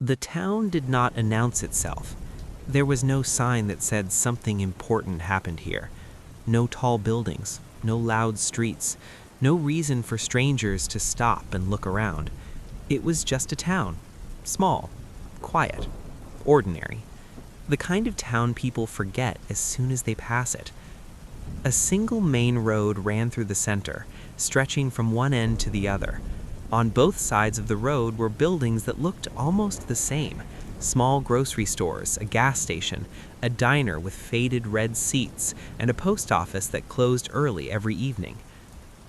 The town did not announce itself. There was no sign that said something important happened here. No tall buildings, no loud streets, no reason for strangers to stop and look around. It was just a town. Small, quiet, ordinary. The kind of town people forget as soon as they pass it. A single main road ran through the center, stretching from one end to the other. On both sides of the road were buildings that looked almost the same. Small grocery stores, a gas station, a diner with faded red seats, and a post office that closed early every evening.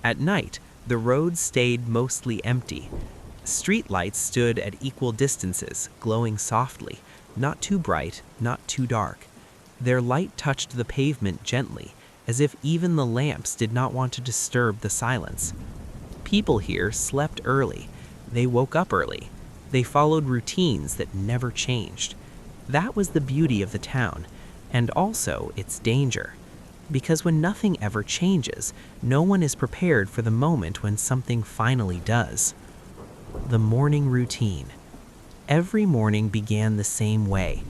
At night, the road stayed mostly empty. Street lights stood at equal distances, glowing softly, not too bright, not too dark. Their light touched the pavement gently, as if even the lamps did not want to disturb the silence. People here slept early. They woke up early. They followed routines that never changed. That was the beauty of the town, and also its danger. Because when nothing ever changes, no one is prepared for the moment when something finally does. The morning routine. Every morning began the same way.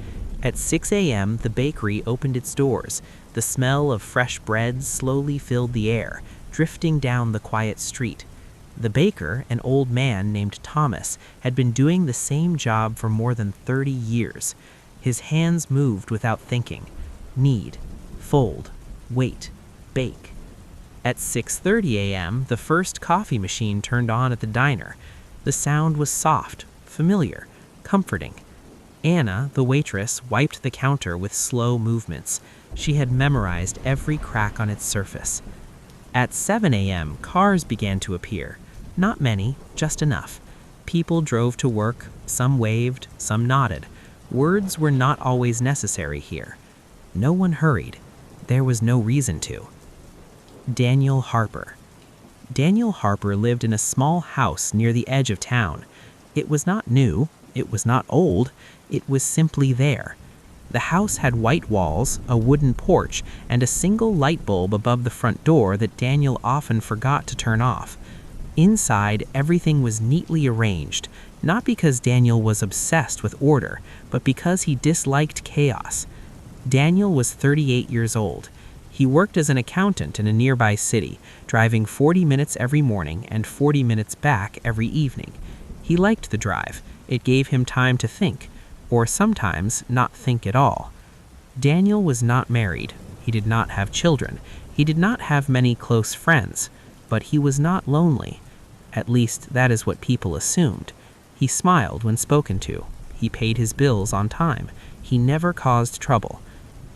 At 6 a.m., the bakery opened its doors. The smell of fresh bread slowly filled the air, drifting down the quiet street. The baker, an old man named Thomas, had been doing the same job for more than 30 years. His hands moved without thinking. Knead, fold, wait, bake. At 6:30 a.m., the first coffee machine turned on at the diner. The sound was soft, familiar, comforting. Anna, the waitress, wiped the counter with slow movements. She had memorized every crack on its surface. At 7 a.m., cars began to appear. Not many, just enough. People drove to work, some waved, some nodded. Words were not always necessary here. No one hurried. There was no reason to. Daniel Harper. Daniel Harper lived in a small house near the edge of town. It was not new, it was not old, it was simply there. The house had white walls, a wooden porch, and a single light bulb above the front door that Daniel often forgot to turn off. Inside, everything was neatly arranged, not because Daniel was obsessed with order, but because he disliked chaos. Daniel was 38 years old. He worked as an accountant in a nearby city, driving 40 minutes every morning and 40 minutes back every evening. He liked the drive. It gave him time to think, or sometimes not think at all. Daniel was not married. He did not have children. He did not have many close friends, but he was not lonely. At least, that is what people assumed. He smiled when spoken to. He paid his bills on time. He never caused trouble.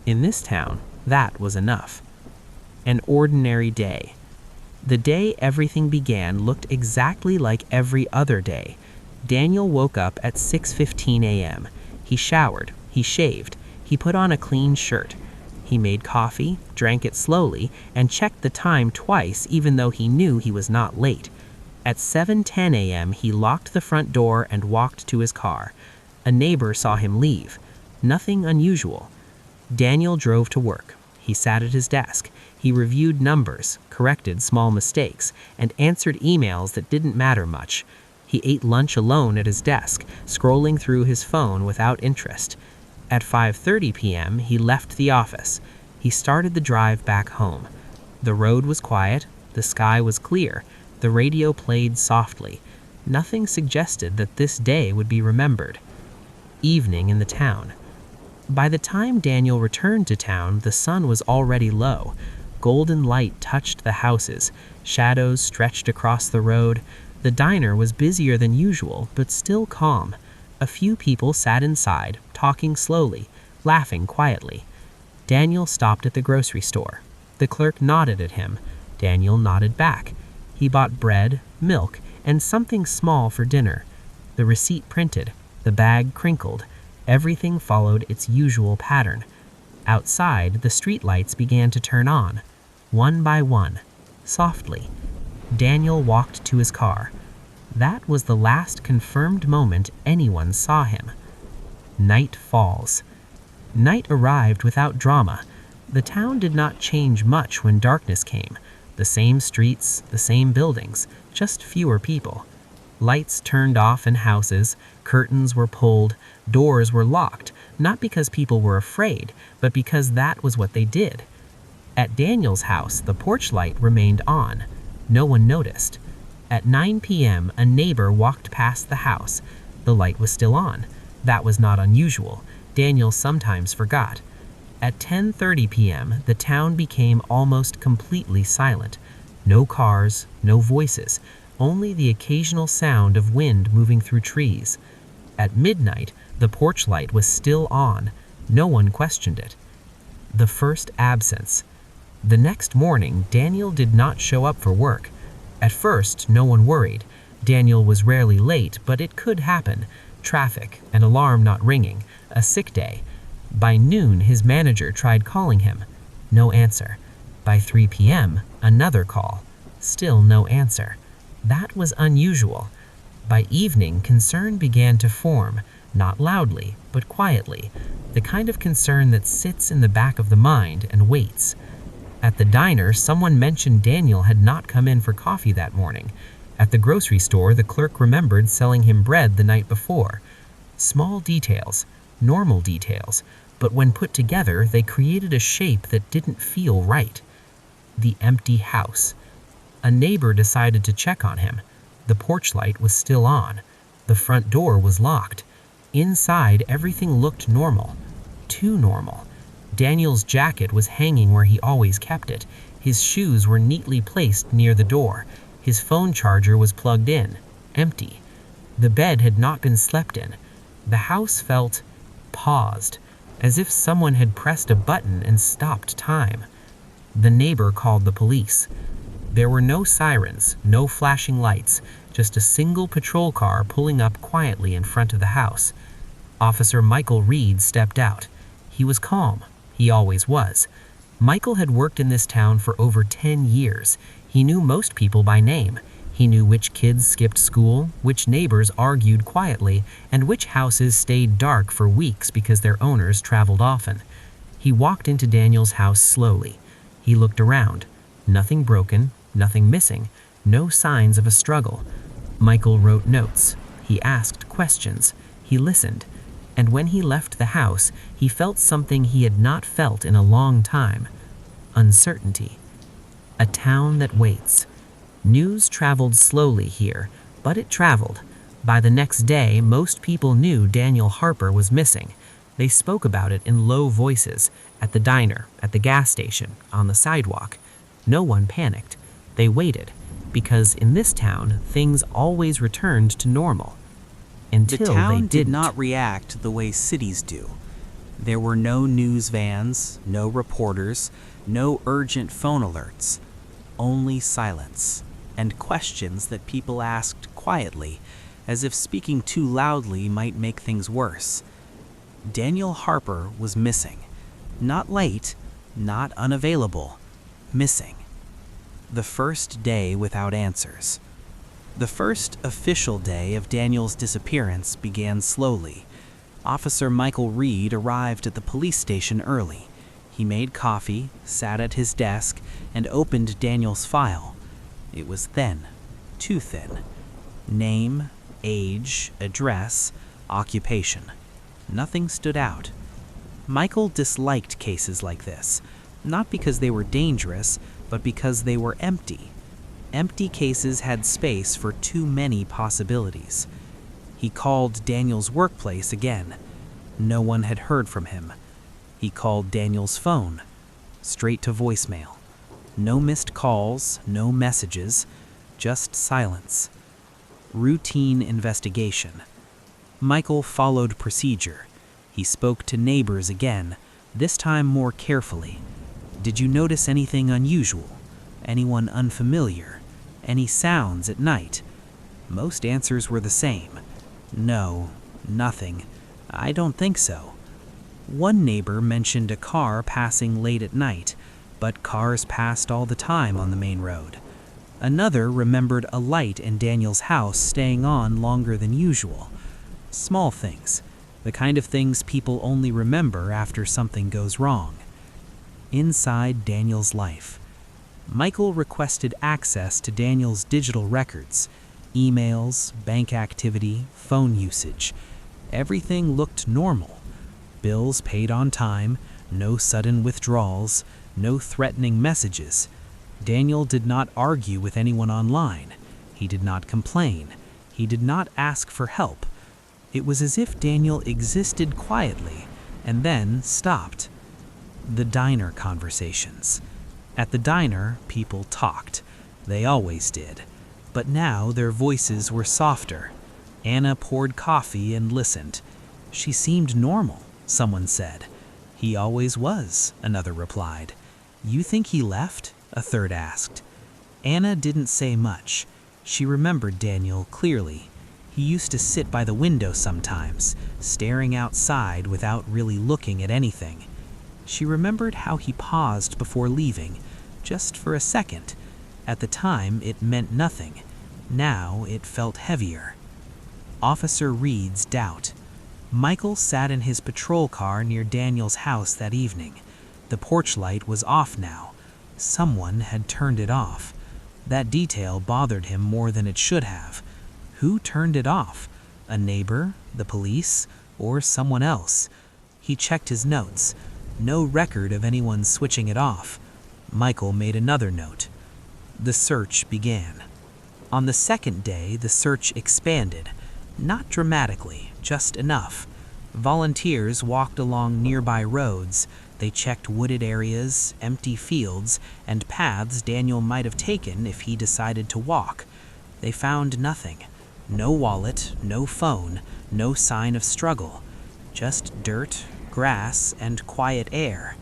In this town, that was enough. An ordinary day. The day everything began looked exactly like every other day. Daniel woke up at 6:15 a.m. He showered, he shaved, he put on a clean shirt. He made coffee, drank it slowly, and checked the time twice even though he knew he was not late. At 7:10 a.m., he locked the front door and walked to his car. A neighbor saw him leave. Nothing unusual. Daniel drove to work. He sat at his desk. He reviewed numbers, corrected small mistakes, and answered emails that didn't matter much. He ate lunch alone at his desk, scrolling through his phone without interest. At 5:30 p.m., he left the office. He started the drive back home. The road was quiet. The sky was clear. The radio played softly. Nothing suggested that this day would be remembered. Evening in the town. By the time Daniel returned to town, the sun was already low. Golden light touched the houses. Shadows stretched across the road. The diner was busier than usual, but still calm. A few people sat inside, talking slowly, laughing quietly. Daniel stopped at the grocery store. The clerk nodded at him. Daniel nodded back. He bought bread, milk, and something small for dinner. The receipt printed. The bag crinkled. Everything followed its usual pattern. Outside, the streetlights began to turn on, one by one, softly. Daniel walked to his car. That was the last confirmed moment anyone saw him. Night falls. Night arrived without drama. The town did not change much when darkness came. The same streets, the same buildings, just fewer people. Lights turned off in houses, curtains were pulled, doors were locked, not because people were afraid, but because that was what they did. At Daniel's house, the porch light remained on. No one noticed. At 9 p.m., a neighbor walked past the house. The light was still on. That was not unusual. Daniel sometimes forgot. At 10:30 p.m., the town became almost completely silent. No cars, no voices, only the occasional sound of wind moving through trees. At midnight, the porch light was still on. No one questioned it. The first absence. The next morning, Daniel did not show up for work. At first, no one worried. Daniel was rarely late, but it could happen. Traffic, an alarm not ringing, a sick day. By noon, his manager tried calling him. No answer. By 3 p.m., another call. Still no answer. That was unusual. By evening, concern began to form, not loudly, but quietly, the kind of concern that sits in the back of the mind and waits. At the diner, someone mentioned Daniel had not come in for coffee that morning. At the grocery store, the clerk remembered selling him bread the night before. Small details, normal details, but when put together, they created a shape that didn't feel right. The empty house. A neighbor decided to check on him. The porch light was still on. The front door was locked. Inside, everything looked normal. Too normal. Daniel's jacket was hanging where he always kept it. His shoes were neatly placed near the door. His phone charger was plugged in. Empty. The bed had not been slept in. The house felt paused, as if someone had pressed a button and stopped time. The neighbor called the police. There were no sirens, no flashing lights, just a single patrol car pulling up quietly in front of the house. Officer Michael Reed stepped out. He was calm. He always was. Michael had worked in this town for over 10 years. He knew most people by name. He knew which kids skipped school, which neighbors argued quietly, and which houses stayed dark for weeks because their owners traveled often. He walked into Daniel's house slowly. He looked around. Nothing broken, nothing missing, no signs of a struggle. Michael wrote notes. He asked questions. He listened. And when he left the house, he felt something he had not felt in a long time. Uncertainty. A town that waits. News traveled slowly here, but it traveled. By the next day, most people knew Daniel Harper was missing. They spoke about it in low voices, at the diner, at the gas station, on the sidewalk. No one panicked. They waited, because in this town, things always returned to normal. Until the town they did not react the way cities do. There were no news vans, no reporters, no urgent phone alerts. Only silence, and questions that people asked quietly, as if speaking too loudly might make things worse. Daniel Harper was missing. Not late, not unavailable. Missing. The first day without answers. The first official day of Daniel's disappearance began slowly. Officer Michael Reed arrived at the police station early. He made coffee, sat at his desk, and opened Daniel's file. It was thin, too thin. Name, age, address, occupation. Nothing stood out. Michael disliked cases like this, not because they were dangerous, but because they were empty. Empty cases had space for too many possibilities. He called Daniel's workplace again. No one had heard from him. He called Daniel's phone, straight to voicemail. No missed calls, no messages, just silence. Routine investigation. Michael followed procedure. He spoke to neighbors again, this time more carefully. Did you notice anything unusual? Anyone unfamiliar? Any sounds at night? Most answers were the same. No, nothing. I don't think so. One neighbor mentioned a car passing late at night, but cars passed all the time on the main road. Another remembered a light in Daniel's house staying on longer than usual. Small things, the kind of things people only remember after something goes wrong. Inside Daniel's life. Michael requested access to Daniel's digital records. Emails, bank activity, phone usage. Everything looked normal. Bills paid on time, no sudden withdrawals, no threatening messages. Daniel did not argue with anyone online. He did not complain. He did not ask for help. It was as if Daniel existed quietly and then stopped. The diner conversations. At the diner, people talked. They always did. But now their voices were softer. Anna poured coffee and listened. She seemed normal, someone said. He always was, another replied. You think he left? A third asked. Anna didn't say much. She remembered Daniel clearly. He used to sit by the window sometimes, staring outside without really looking at anything. She remembered how he paused before leaving, just for a second. At the time, it meant nothing. Now it felt heavier. Officer Reed's doubt. Michael sat in his patrol car near Daniel's house that evening. The porch light was off now. Someone had turned it off. That detail bothered him more than it should have. Who turned it off? A neighbor, the police, or someone else? He checked his notes. No record of anyone switching it off. Michael made another note. The search began. On the second day, the search expanded. Not dramatically, just enough. Volunteers walked along nearby roads. They checked wooded areas, empty fields, and paths Daniel might have taken if he decided to walk. They found nothing. No wallet, no phone, no sign of struggle. Just dirt, grass, and quiet air.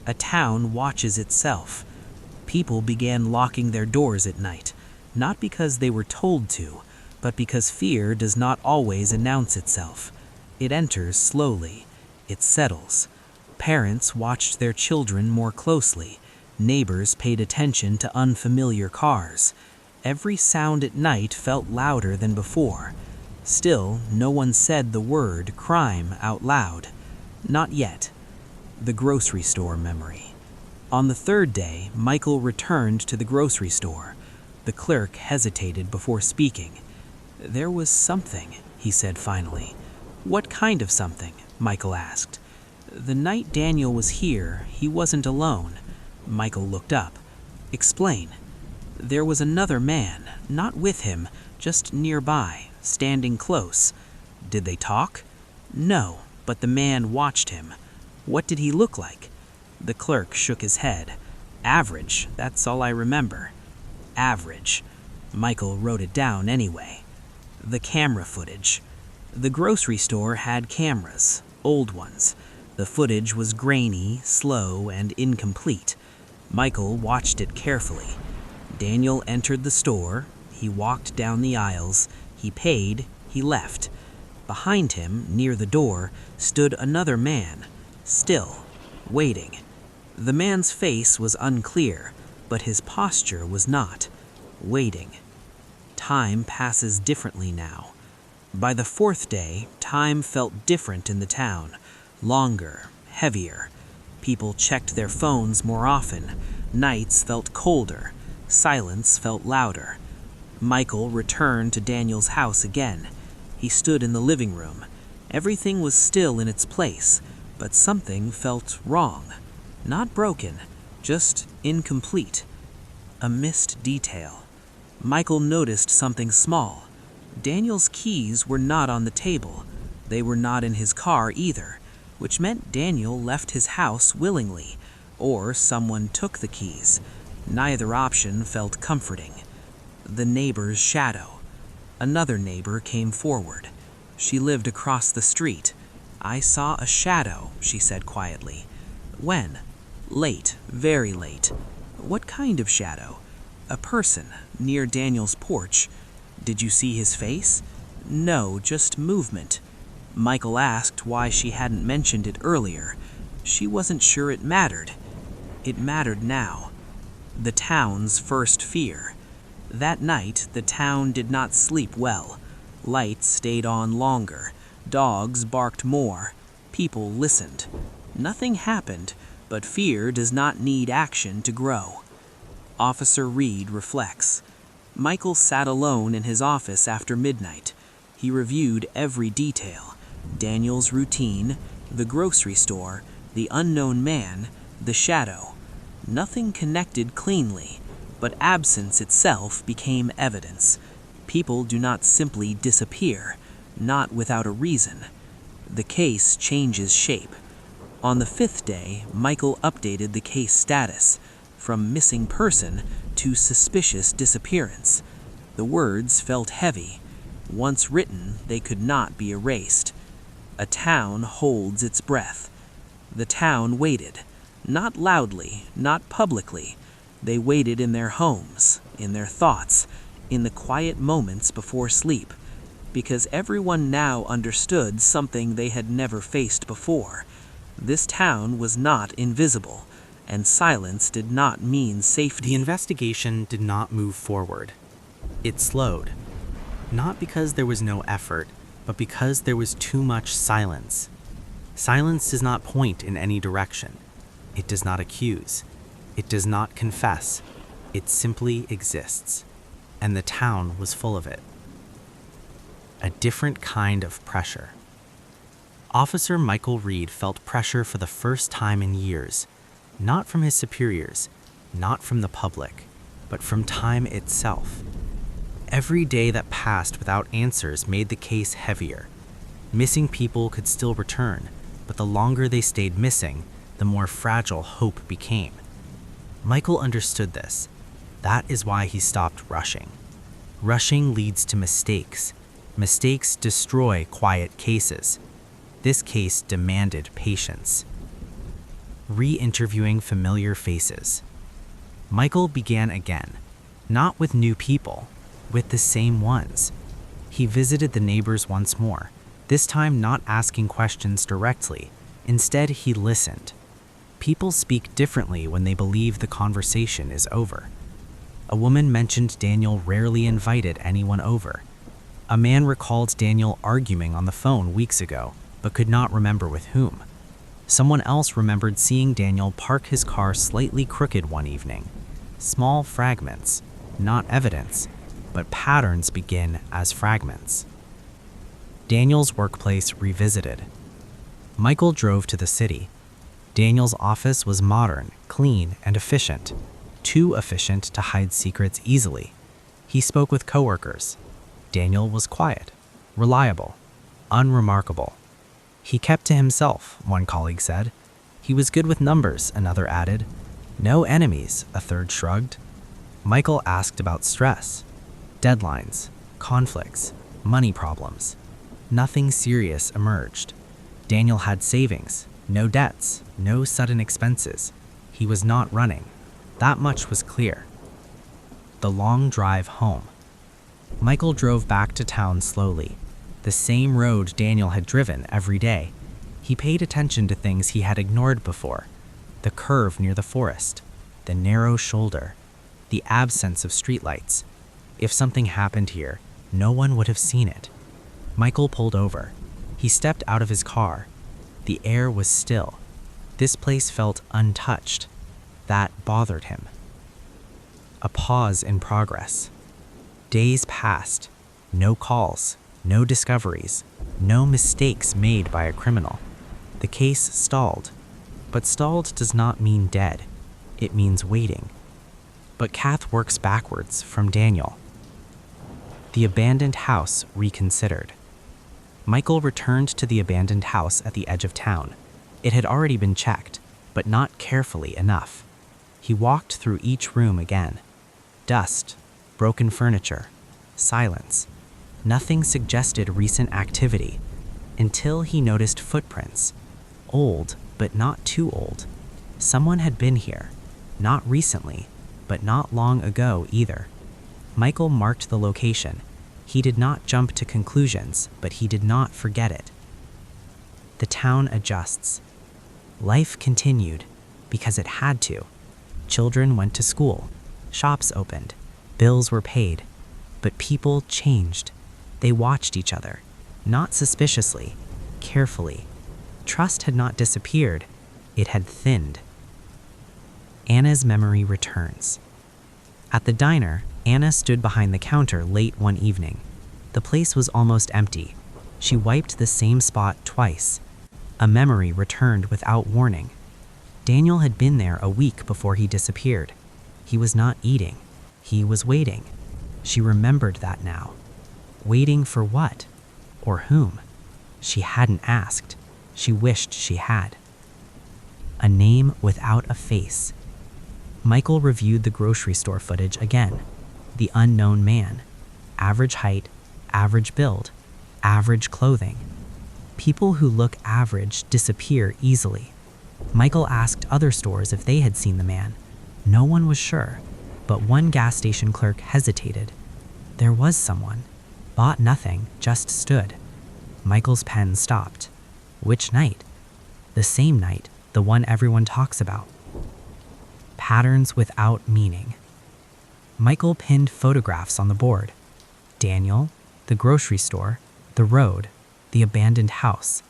A town watches itself. People began locking their doors at night, not because they were told to, but because fear does not always announce itself. It enters slowly. It settles. Parents watched their children more closely. Neighbors paid attention to unfamiliar cars. Every sound at night felt louder than before. Still, no one said the word crime out loud. Not yet. The grocery store memory. On the third day, Michael returned to the grocery store. The clerk hesitated before speaking. There was something, he said finally. What kind of something? Michael asked. The night Daniel was here, he wasn't alone. Michael looked up. Explain. There was another man, not with him, just nearby, standing close. Did they talk? No, but the man watched him. What did he look like? The clerk shook his head. Average, that's all I remember. Average. Michael wrote it down anyway. The camera footage. The grocery store had cameras, old ones. The footage was grainy, slow, and incomplete. Michael watched it carefully. Daniel entered the store. He walked down the aisles. He paid. He left. Behind him, near the door, stood another man, still, waiting. The man's face was unclear, but his posture was not. Waiting. Time passes differently now. By the fourth day, time felt different in the town. Longer, heavier. People checked their phones more often. Nights felt colder. Silence felt louder. Michael returned to Daniel's house again. He stood in the living room. Everything was still in its place, but something felt wrong. Not broken, just incomplete. A missed detail. Michael noticed something small. Daniel's keys were not on the table. They were not in his car either, which meant Daniel left his house willingly, or someone took the keys. Neither option felt comforting. The neighbor's shadow. Another neighbor came forward. She lived across the street. I saw a shadow, she said quietly. When? Late, very late. What kind of shadow? A person, near Daniel's porch. Did you see his face? No, just movement. Michael asked why she hadn't mentioned it earlier. She wasn't sure it mattered. It mattered now. The town's first fear. That night, the town did not sleep well. Lights stayed on longer. Dogs barked more. People listened. Nothing happened, but fear does not need action to grow. Officer Reed reflects. Michael sat alone in his office after midnight. He reviewed every detail: Daniel's routine, the grocery store, the unknown man, the shadow. Nothing connected cleanly, but absence itself became evidence. People do not simply disappear, not without a reason. The case changes shape. On the 5th day, Michael updated the case status from missing person to suspicious disappearance. The words felt heavy. Once written, they could not be erased. A town holds its breath. The town waited, not loudly, not publicly. They waited in their homes, in their thoughts, in the quiet moments before sleep, because everyone now understood something they had never faced before. This town was not invisible, and silence did not mean safety. The investigation did not move forward. It slowed. Not because there was no effort, but because there was too much silence. Silence does not point in any direction. It does not accuse. It does not confess. It simply exists. And the town was full of it. A different kind of pressure. Officer Michael Reed felt pressure for the first time in years, not from his superiors, not from the public, but from time itself. Every day that passed without answers made the case heavier. Missing people could still return, but the longer they stayed missing, the more fragile hope became. Michael understood this. That is why he stopped rushing. Rushing leads to mistakes. Mistakes destroy quiet cases. This case demanded patience. Re-interviewing familiar faces. Michael began again, not with new people, with the same ones. He visited the neighbors once more, this time not asking questions directly. Instead, he listened. People speak differently when they believe the conversation is over. A woman mentioned Daniel rarely invited anyone over. A man recalled Daniel arguing on the phone weeks ago, but could not remember with whom. Someone else remembered seeing Daniel park his car slightly crooked one evening. Small fragments, not evidence, but patterns begin as fragments. Daniel's workplace revisited. Michael drove to the city. Daniel's office was modern, clean, and efficient. Too efficient to hide secrets easily. He spoke with coworkers. Daniel was quiet, reliable, unremarkable. He kept to himself, one colleague said. He was good with numbers, another added. No enemies, a third shrugged. Michael asked about stress, deadlines, conflicts, money problems. Nothing serious emerged. Daniel had savings, no debts, no sudden expenses. He was not running. That much was clear. The long drive home. Michael drove back to town slowly. The same road Daniel had driven every day. He paid attention to things he had ignored before. The curve near the forest, the narrow shoulder, the absence of streetlights. If something happened here, no one would have seen it. Michael pulled over. He stepped out of his car. The air was still. This place felt untouched. That bothered him. A pause in progress. Days passed. No calls, no discoveries, no mistakes made by a criminal. The case stalled. But stalled does not mean dead. It means waiting. But Kath works backwards from Daniel. The abandoned house reconsidered. Michael returned to the abandoned house at the edge of town. It had already been checked, but not carefully enough. He walked through each room again. Dust, broken furniture, silence. Nothing suggested recent activity until he noticed footprints. Old, but not too old. Someone had been here, not recently, but not long ago either. Michael marked the location. He did not jump to conclusions, but he did not forget it. The town adjusts. Life continued because it had to. Children went to school. Shops opened. Bills were paid. But people changed. They watched each other, not suspiciously, carefully. Trust had not disappeared. It had thinned. Anna's memory returns. At the diner, Anna stood behind the counter late one evening. The place was almost empty. She wiped the same spot twice. A memory returned without warning. Daniel had been there a week before he disappeared. He was not eating. He was waiting. She remembered that now. Waiting for what? Or whom? She hadn't asked. She wished she had. A name without a face. Michael reviewed the grocery store footage again. The unknown man. Average height, average build, average clothing. People who look average disappear easily. Michael asked other stores if they had seen the man. No one was sure, but one gas station clerk hesitated. There was someone. Bought nothing, just stood. Michael's pen stopped. Which night? The same night, the one everyone talks about. Patterns without meaning. Michael pinned photographs on the board. Daniel, the grocery store, the road, the abandoned house.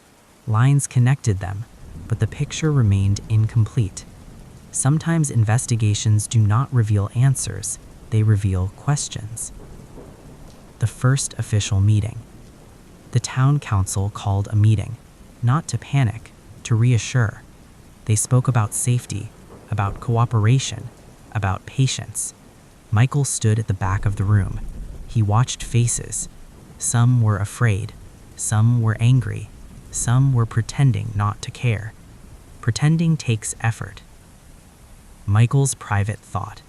Lines connected them, but the picture remained incomplete. Sometimes investigations do not reveal answers, they reveal questions. The first official meeting. The town council called a meeting, not to panic, to reassure. They spoke about safety, about cooperation, about patience. Michael stood at the back of the room. He watched faces. Some were afraid, some were angry, some were pretending not to care. Pretending takes effort. Michael's private thought.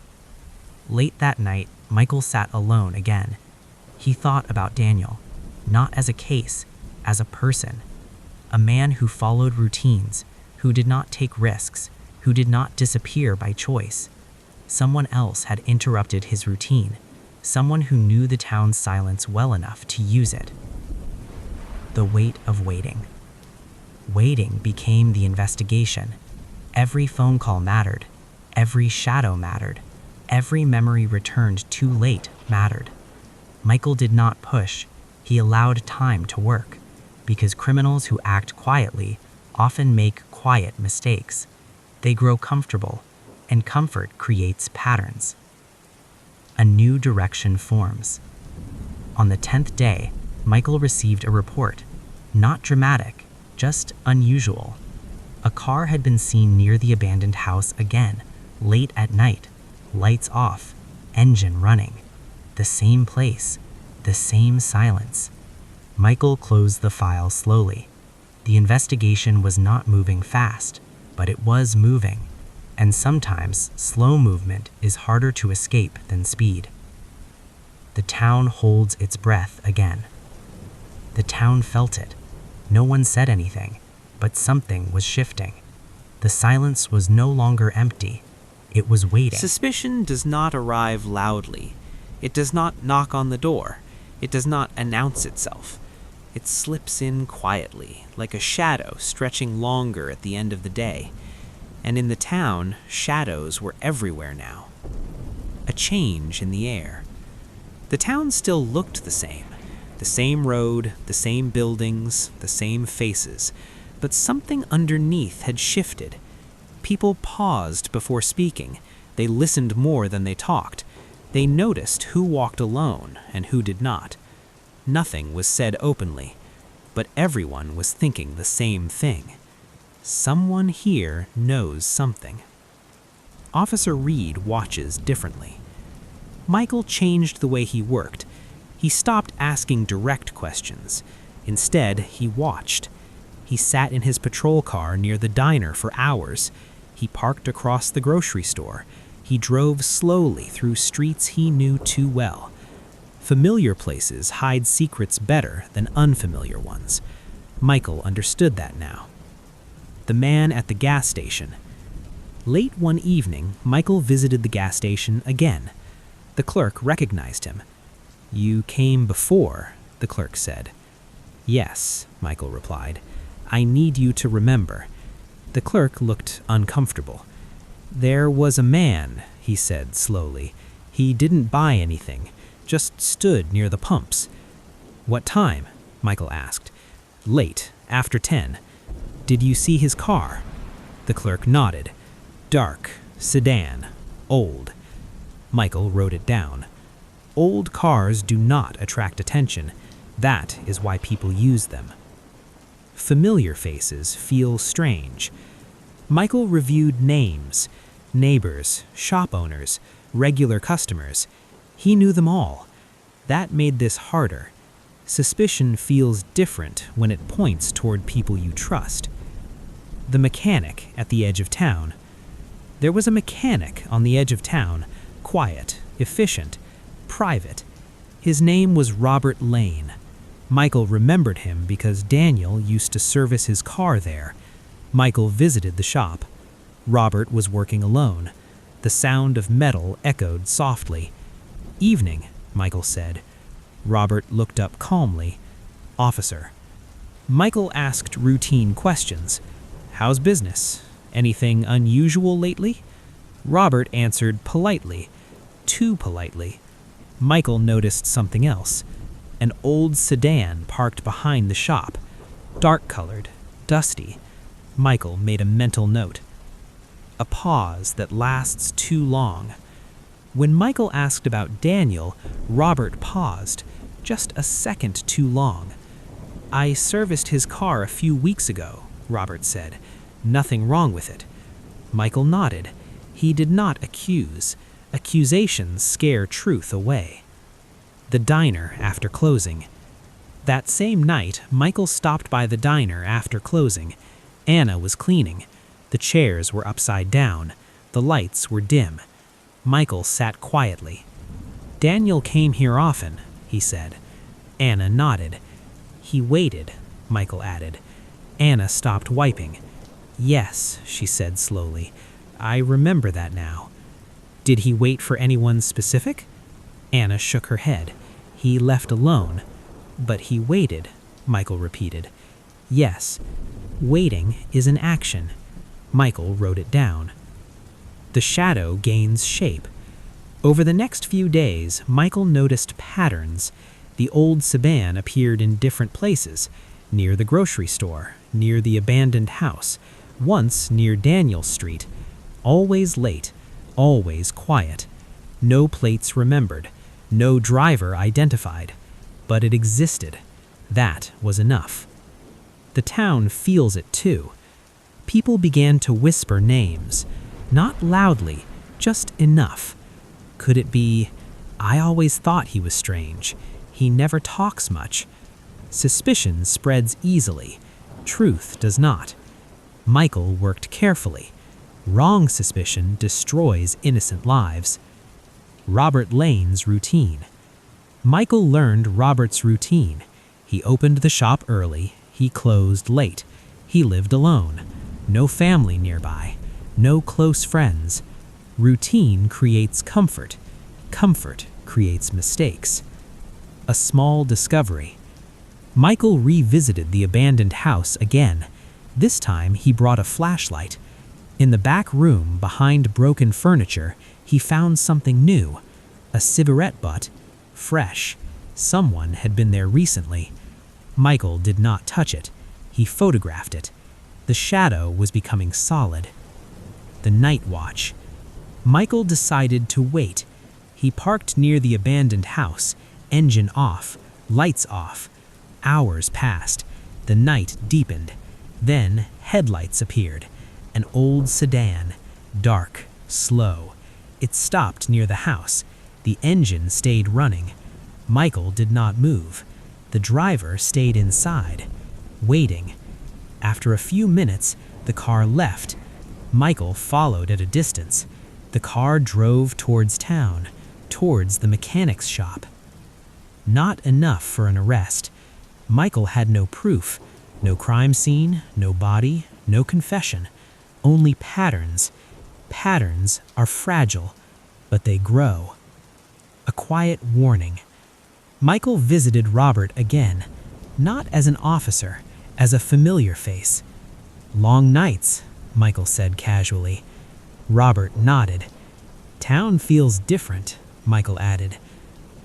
Late that night, Michael sat alone again. He thought about Daniel, not as a case, as a person. A man who followed routines, who did not take risks, who did not disappear by choice. Someone else had interrupted his routine, someone who knew the town's silence well enough to use it. The weight of waiting. Waiting became the investigation. Every phone call mattered. Every shadow mattered. Every memory returned too late mattered. Michael did not push. He allowed time to work, because criminals who act quietly often make quiet mistakes. They grow comfortable, and comfort creates patterns. A new direction forms. On the 10th day, Michael received a report. Not dramatic, just unusual. A car had been seen near the abandoned house again, late at night, lights off, engine running. The same place, the same silence. Michael closed the file slowly. The investigation was not moving fast, but it was moving, and sometimes slow movement is harder to escape than speed. The town holds its breath again. The town felt it. No one said anything, but something was shifting. The silence was no longer empty. It was waiting. Suspicion does not arrive loudly. It does not knock on the door. It does not announce itself. It slips in quietly, like a shadow stretching longer at the end of the day. And in the town, shadows were everywhere now. A change in the air. The town still looked the same. The same road, the same buildings, the same faces. But something underneath had shifted. People paused before speaking. They listened more than they talked. They noticed who walked alone and who did not. Nothing was said openly, but everyone was thinking the same thing. Someone here knows something. Officer Reed watches differently. Michael changed the way he worked. He stopped asking direct questions. Instead, he watched. He sat in his patrol car near the diner for hours. He parked across the grocery store. He drove slowly through streets he knew too well. Familiar places hide secrets better than unfamiliar ones. Michael understood that now. The man at the gas station. Late one evening, Michael visited the gas station again. The clerk recognized him. "You came before," the clerk said. "Yes," Michael replied. "I need you to remember." The clerk looked uncomfortable. "There was a man," he said slowly. "He didn't buy anything, just stood near the pumps." "What time?" Michael asked. "Late, after 10. Did you see his car?" The clerk nodded. "Dark, sedan, old." Michael wrote it down. Old cars do not attract attention. That is why people use them. Familiar faces feel strange. Michael reviewed names, neighbors, shop owners, regular customers. He knew them all. That made this harder. Suspicion feels different when it points toward people you trust. The mechanic at the edge of town. There was a mechanic on the edge of town, quiet, efficient, private. His name was Robert Lane. Michael remembered him because Daniel used to service his car there. Michael visited the shop. Robert was working alone. The sound of metal echoed softly. "Evening," Michael said. Robert looked up calmly. "Officer." Michael asked routine questions. "How's business? Anything unusual lately?" Robert answered politely, too politely. Michael noticed something else. An old sedan parked behind the shop. Dark-colored, dusty. Michael made a mental note. A pause that lasts too long. When Michael asked about Daniel, Robert paused, just a second too long. "I serviced his car a few weeks ago," Robert said. "Nothing wrong with it." Michael nodded. He did not accuse. Accusations scare truth away. The diner after closing. That same night, Michael stopped by the diner after closing. Anna was cleaning. The chairs were upside down. The lights were dim. Michael sat quietly. "Daniel came here often," he said. Anna nodded. "He waited," Michael added. Anna stopped wiping. "Yes," she said slowly. "I remember that now." "Did he wait for anyone specific?" Anna shook her head. "He left alone." "But he waited," Michael repeated. "Yes. Waiting is an action." Michael wrote it down. The shadow gains shape. Over the next few days, Michael noticed patterns. The old sedan appeared in different places, near the grocery store, near the abandoned house, once near Daniel Street. Always late, always quiet. No plates remembered, no driver identified. But it existed. That was enough. The town feels it too. People began to whisper names. Not loudly, just enough. Could it be, "I always thought he was strange. He never talks much." Suspicion spreads easily. Truth does not. Michael worked carefully. Wrong suspicion destroys innocent lives. Robert Lane's routine. Michael learned Robert's routine. He opened the shop early. He closed late. He lived alone. No family nearby. No close friends. Routine creates comfort. Comfort creates mistakes. A small discovery. Michael revisited the abandoned house again. This time he brought a flashlight. In the back room, behind broken furniture, he found something new. A cigarette butt. Fresh. Someone had been there recently. Michael did not touch it. He photographed it. The shadow was becoming solid. The night watch. Michael decided to wait. He parked near the abandoned house, engine off, lights off. Hours passed. The night deepened. Then headlights appeared. An old sedan, dark, slow. It stopped near the house. The engine stayed running. Michael did not move. The driver stayed inside, waiting. After a few minutes, the car left. Michael followed at a distance. The car drove towards town, towards the mechanic's shop. Not enough for an arrest. Michael had no proof, no crime scene, no body, no confession, only patterns. Patterns are fragile, but they grow. A quiet warning. Michael visited Robert again, not as an officer, as a familiar face. "Long nights," Michael said casually. Robert nodded. "Town feels different," Michael added.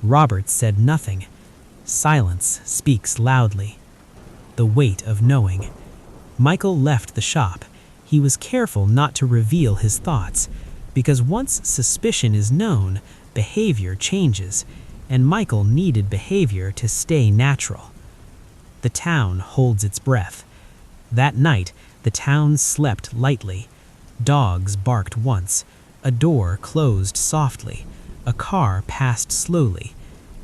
Robert said nothing. Silence speaks loudly. The weight of knowing. Michael left the shop. He was careful not to reveal his thoughts, because once suspicion is known, behavior changes. and Michael needed behavior to stay natural. The town holds its breath. That night, the town slept lightly. Dogs barked once. A door closed softly. A car passed slowly.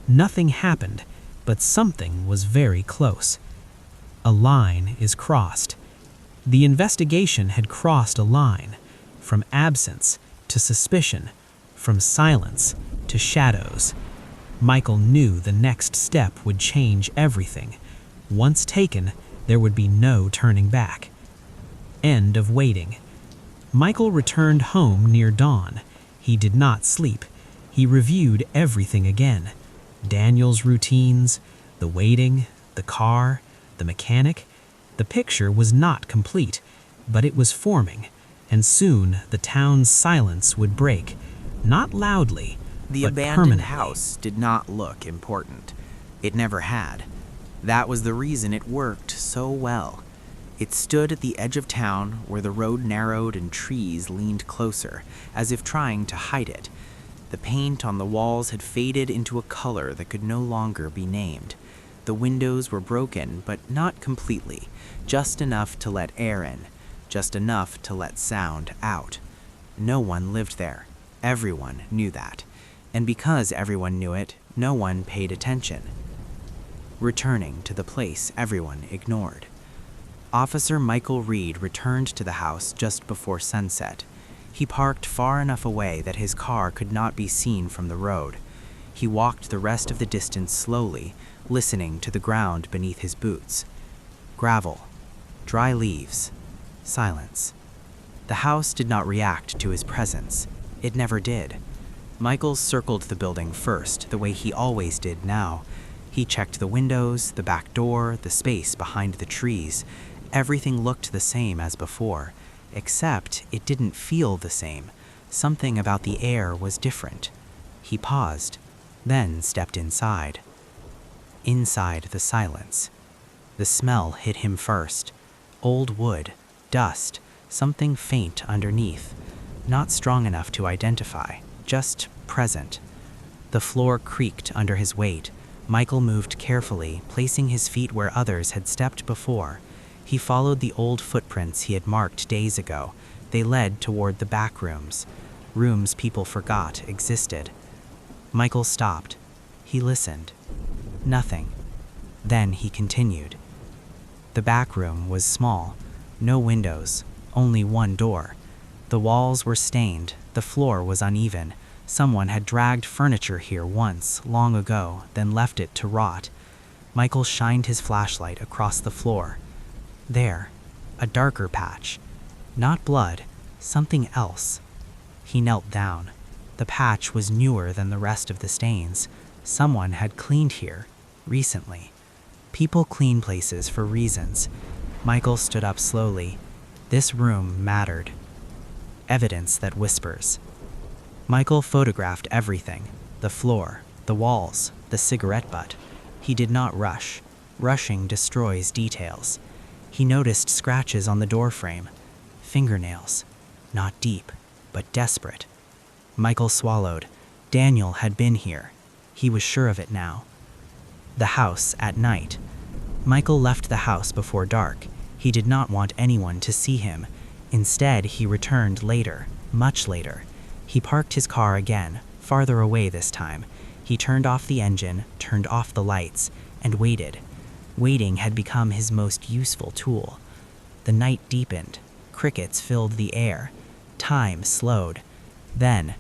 Nothing happened, but something was very close. A line is crossed. The investigation had crossed a line, from absence to suspicion, from silence to shadows. Michael knew the next step would change everything. Once taken, there would be no turning back. End of waiting. Michael returned home near dawn. He did not sleep. He reviewed everything again. Daniel's routines, the waiting, the car, the mechanic. The picture was not complete, but it was forming, and soon the town's silence would break, not loudly, The but abandoned permanently. house did not look important. It never had. That was the reason it worked so well. It stood at the edge of town where the road narrowed and trees leaned closer, as if trying to hide it. The paint on the walls had faded into a color that could no longer be named. The windows were broken, but not completely, just enough to let air in, just enough to let sound out. No one lived there. Everyone knew that. And because everyone knew it, no one paid attention. Returning to the place everyone ignored. Officer Michael Reed returned to the house just before sunset. He parked far enough away that his car could not be seen from the road. He walked the rest of the distance slowly, listening to the ground beneath his boots. Gravel, dry leaves, silence. The house did not react to his presence. It never did. Michael circled the building first, the way he always did now. He checked the windows, the back door, the space behind the trees. Everything looked the same as before, except it didn't feel the same. Something about the air was different. He paused, then stepped inside. Inside the silence. The smell hit him first. Old wood, dust, something faint underneath. Not strong enough to identify, just present. The floor creaked under his weight. Michael moved carefully, placing his feet where others had stepped before. He followed the old footprints he had marked days ago. They led toward the back rooms. Rooms people forgot existed. Michael stopped. He listened. Nothing. Then he continued. The back room was small. No windows. Only one door. The walls were stained. The floor was uneven. Someone had dragged furniture here once, long ago, then left it to rot. Michael shined his flashlight across the floor. There, a darker patch. Not blood, something else. He knelt down. The patch was newer than the rest of the stains. Someone had cleaned here, recently. People clean places for reasons. Michael stood up slowly. This room mattered. Evidence that whispers. Michael photographed everything. The floor, the walls, the cigarette butt. He did not rush. Rushing destroys details. He noticed scratches on the doorframe. Fingernails. Not deep, but desperate. Michael swallowed. Daniel had been here. He was sure of it now. The house at night. Michael left the house before dark. He did not want anyone to see him. Instead, he returned later, much later. He parked his car again, farther away this time. He turned off the engine, turned off the lights, and waited. Waiting had become his most useful tool. The night deepened. Crickets filled the air. Time slowed. Then,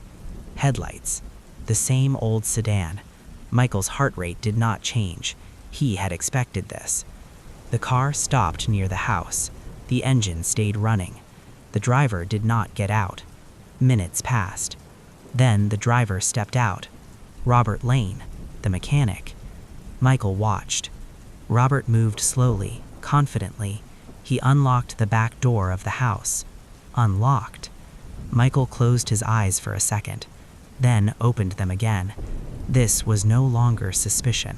headlights. The same old sedan. Michael's heart rate did not change. He had expected this. The car stopped near the house. The engine stayed running. The driver did not get out. Minutes passed. Then the driver stepped out. Robert Lane, the mechanic. Michael watched. Robert moved slowly, confidently. He unlocked the back door of the house. Unlocked. Michael closed his eyes for a second, then opened them again. This was no longer suspicion.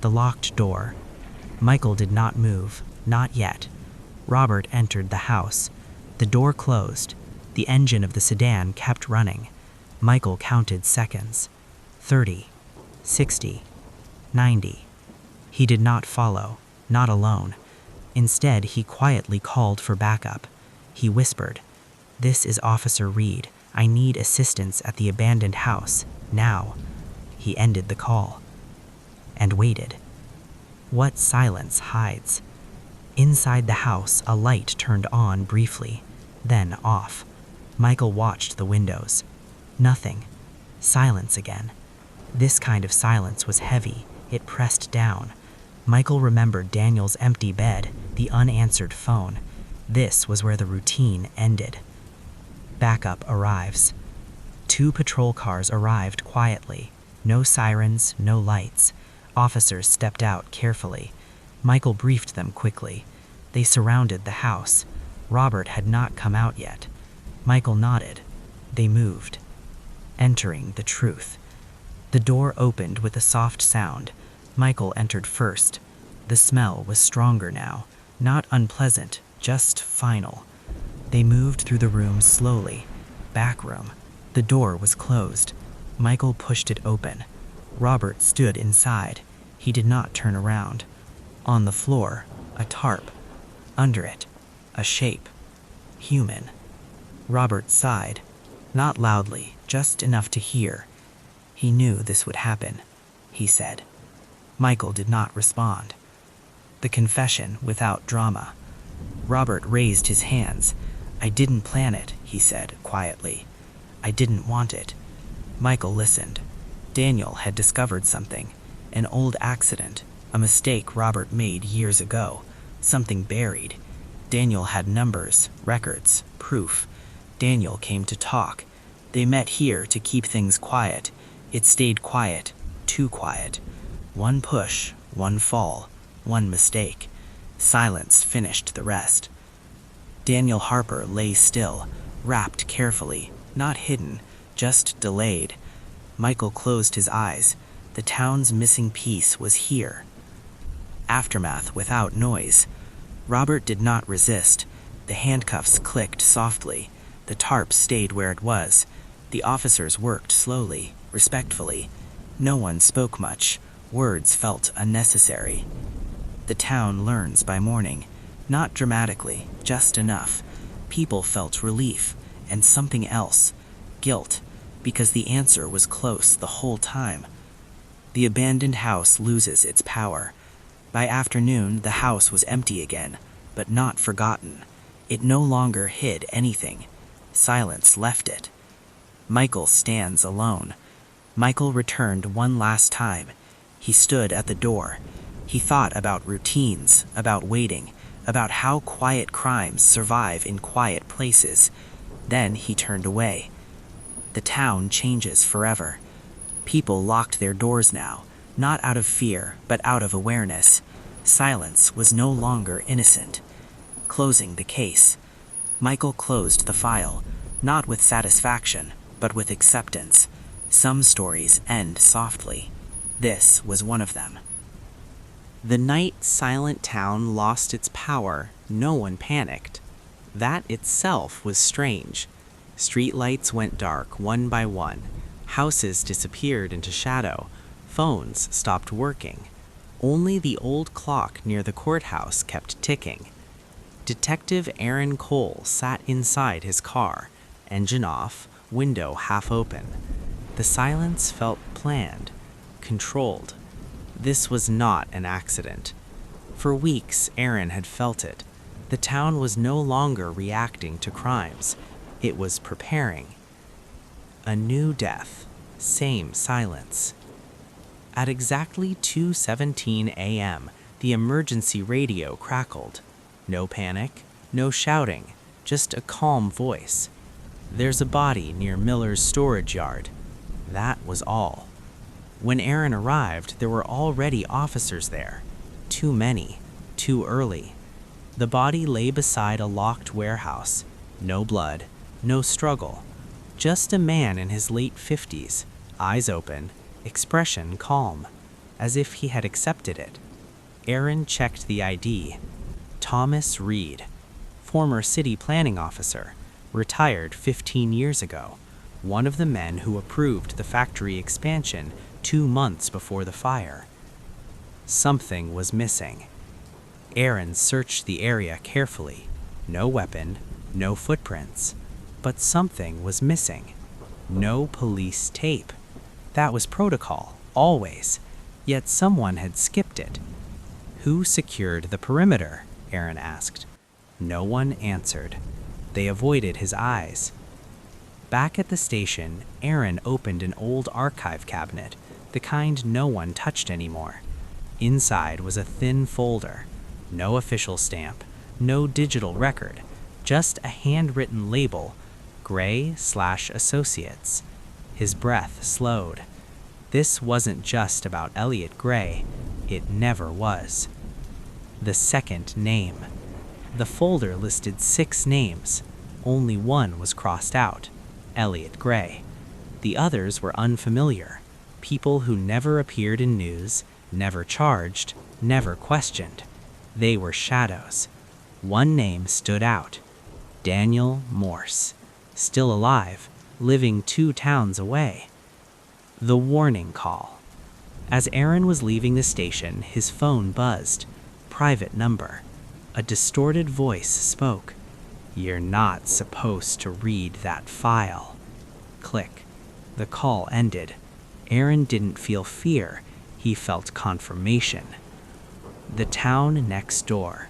The locked door. Michael did not move, not yet. Robert entered the house. The door closed. The engine of the sedan kept running. Michael counted seconds. 30. 60, 90. He did not follow, not alone. Instead, he quietly called for backup. He whispered, "This is Officer Reed. I need assistance at the abandoned house, now." He ended the call and waited. What silence hides? Inside the house, a light turned on briefly, then off. Michael watched the windows. Nothing. Silence again. This kind of silence was heavy. It pressed down. Michael remembered Daniel's empty bed, the unanswered phone. This was where the routine ended. Backup arrives. 2 patrol cars arrived quietly. No sirens, no lights. Officers stepped out carefully. Michael briefed them quickly. They surrounded the house. Robert had not come out yet. Michael nodded. They moved, entering the truth. The door opened with a soft sound. Michael entered first. The smell was stronger now, not unpleasant, just final. They moved through the room slowly. Back room. The door was closed. Michael pushed it open. Robert stood inside. He did not turn around. On the floor, a tarp. Under it, a shape. Human. Robert sighed. Not loudly, just enough to hear. He knew this would happen, he said. Michael did not respond. The confession without drama. Robert raised his hands. "I didn't plan it," he said quietly. "I didn't want it." Michael listened. Daniel had discovered something. An old accident. A mistake Robert made years ago. Something buried. Daniel had numbers, records, proof. Daniel came to talk. They met here to keep things quiet. It stayed quiet, too quiet. One push, one fall, one mistake. Silence finished the rest. Daniel Harper lay still, wrapped carefully, not hidden, just delayed. Michael closed his eyes. The town's missing piece was here. Aftermath without noise. Robert did not resist. The handcuffs clicked softly. The tarp stayed where it was. The officers worked slowly, respectfully. No one spoke much. Words felt unnecessary. The town learns by morning. Not dramatically, just enough. People felt relief, and something else. Guilt, because the answer was close the whole time. The abandoned house loses its power. By afternoon, the house was empty again, but not forgotten. It no longer hid anything. Silence left it. Michael stands alone. Michael returned one last time. He stood at the door. He thought about routines, about waiting, about how quiet crimes survive in quiet places. Then he turned away. The town changes forever. People locked their doors now, not out of fear, but out of awareness. Silence was no longer innocent. Closing the case. Michael closed the file, not with satisfaction, but with acceptance. Some stories end softly. This was one of them. The night silent town lost its power, no one panicked. That itself was strange. Streetlights went dark one by one. Houses disappeared into shadow. Phones stopped working. Only the old clock near the courthouse kept ticking. Detective Aaron Cole sat inside his car, engine off, window half open. The silence felt planned, controlled. This was not an accident. For weeks, Aaron had felt it. The town was no longer reacting to crimes. It was preparing. A new death, same silence. At exactly 2:17 a.m., the emergency radio crackled. No panic, no shouting, just a calm voice. "There's a body near Miller's storage yard." That was all. When Aaron arrived, there were already officers there. Too many, too early. The body lay beside a locked warehouse. No blood, no struggle. Just a man in his late 50s, eyes open, expression calm, as if he had accepted it. Aaron checked the ID. Thomas Reed, former city planning officer, retired 15 years ago. One of the men who approved the factory expansion 2 months before the fire. Something was missing. Aaron searched the area carefully. No weapon, no footprints, but something was missing. No police tape. That was protocol, always, yet someone had skipped it. Who secured the perimeter? Aaron asked. No one answered. They avoided his eyes. Back at the station, Aaron opened an old archive cabinet, the kind no one touched anymore. Inside was a thin folder. No official stamp, no digital record, just a handwritten label, Gray/Associates. His breath slowed. This wasn't just about Elliot Gray. It never was. The second name. The folder listed 6 names. Only one was crossed out, Elliot Gray. The others were unfamiliar, people who never appeared in news, never charged, never questioned. They were shadows. One name stood out, Daniel Morse, still alive, living 2 towns away. The warning call. As Aaron was leaving the station, his phone buzzed. Private number. A distorted voice spoke. You're not supposed to read that file. Click. The call ended. Aaron didn't feel fear. He felt confirmation. The town next door.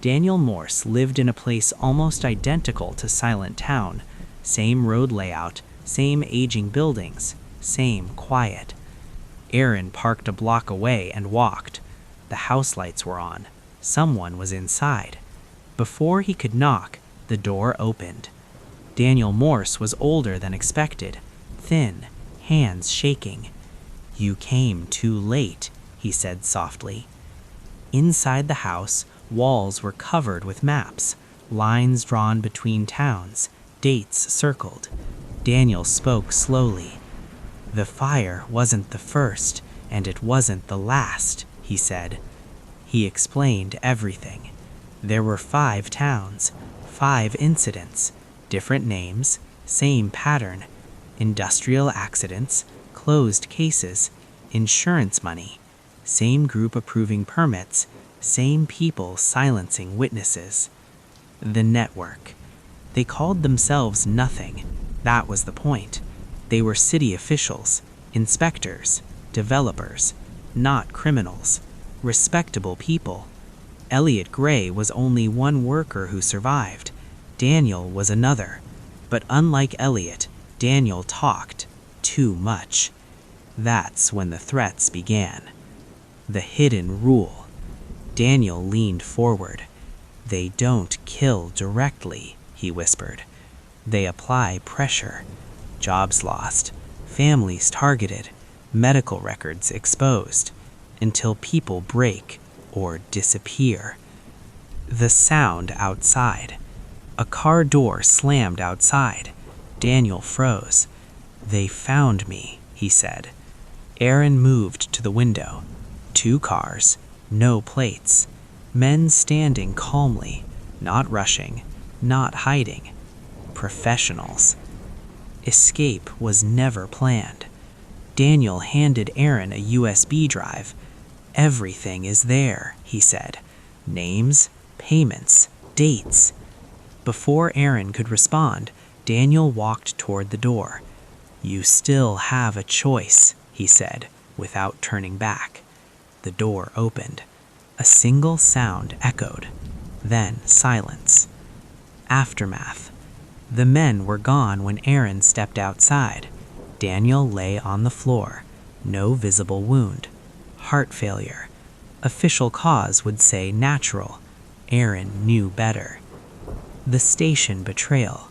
Daniel Morse lived in a place almost identical to Silent Town. Same road layout, same aging buildings, same quiet. Aaron parked a block away and walked. The house lights were on. Someone was inside. Before he could knock, the door opened. Daniel Morse was older than expected, thin, hands shaking. You came too late, he said softly. Inside the house, walls were covered with maps, lines drawn between towns, dates circled. Daniel spoke slowly. The fire wasn't the first, and it wasn't the last, he said. He explained everything. There were 5 towns, 5 incidents, different names, same pattern. Industrial accidents, closed cases, insurance money, same group approving permits, same people silencing witnesses. The network. They called themselves nothing. That was the point. They were city officials, inspectors, developers, not criminals, respectable people. Elliot Gray was only one worker who survived. Daniel was another. But unlike Elliot, Daniel talked too much. That's when the threats began. The hidden rule. Daniel leaned forward. They don't kill directly, he whispered. They apply pressure. Jobs lost, families targeted, medical records exposed, until people break or disappear. The sound outside. A car door slammed outside. Daniel froze. They found me, he said. Aaron moved to the window. 2 cars, no plates. Men standing calmly, not rushing, not hiding. Professionals. Escape was never planned. Daniel handed Aaron a USB drive. Everything is there, he said. Names, payments, dates. Before Aaron could respond, Daniel walked toward the door. You still have a choice, he said, without turning back. The door opened. A single sound echoed. Then silence. Aftermath. The men were gone when Aaron stepped outside. Daniel lay on the floor. No visible wound. Heart failure. Official cause would say natural. Aaron knew better. The station betrayal.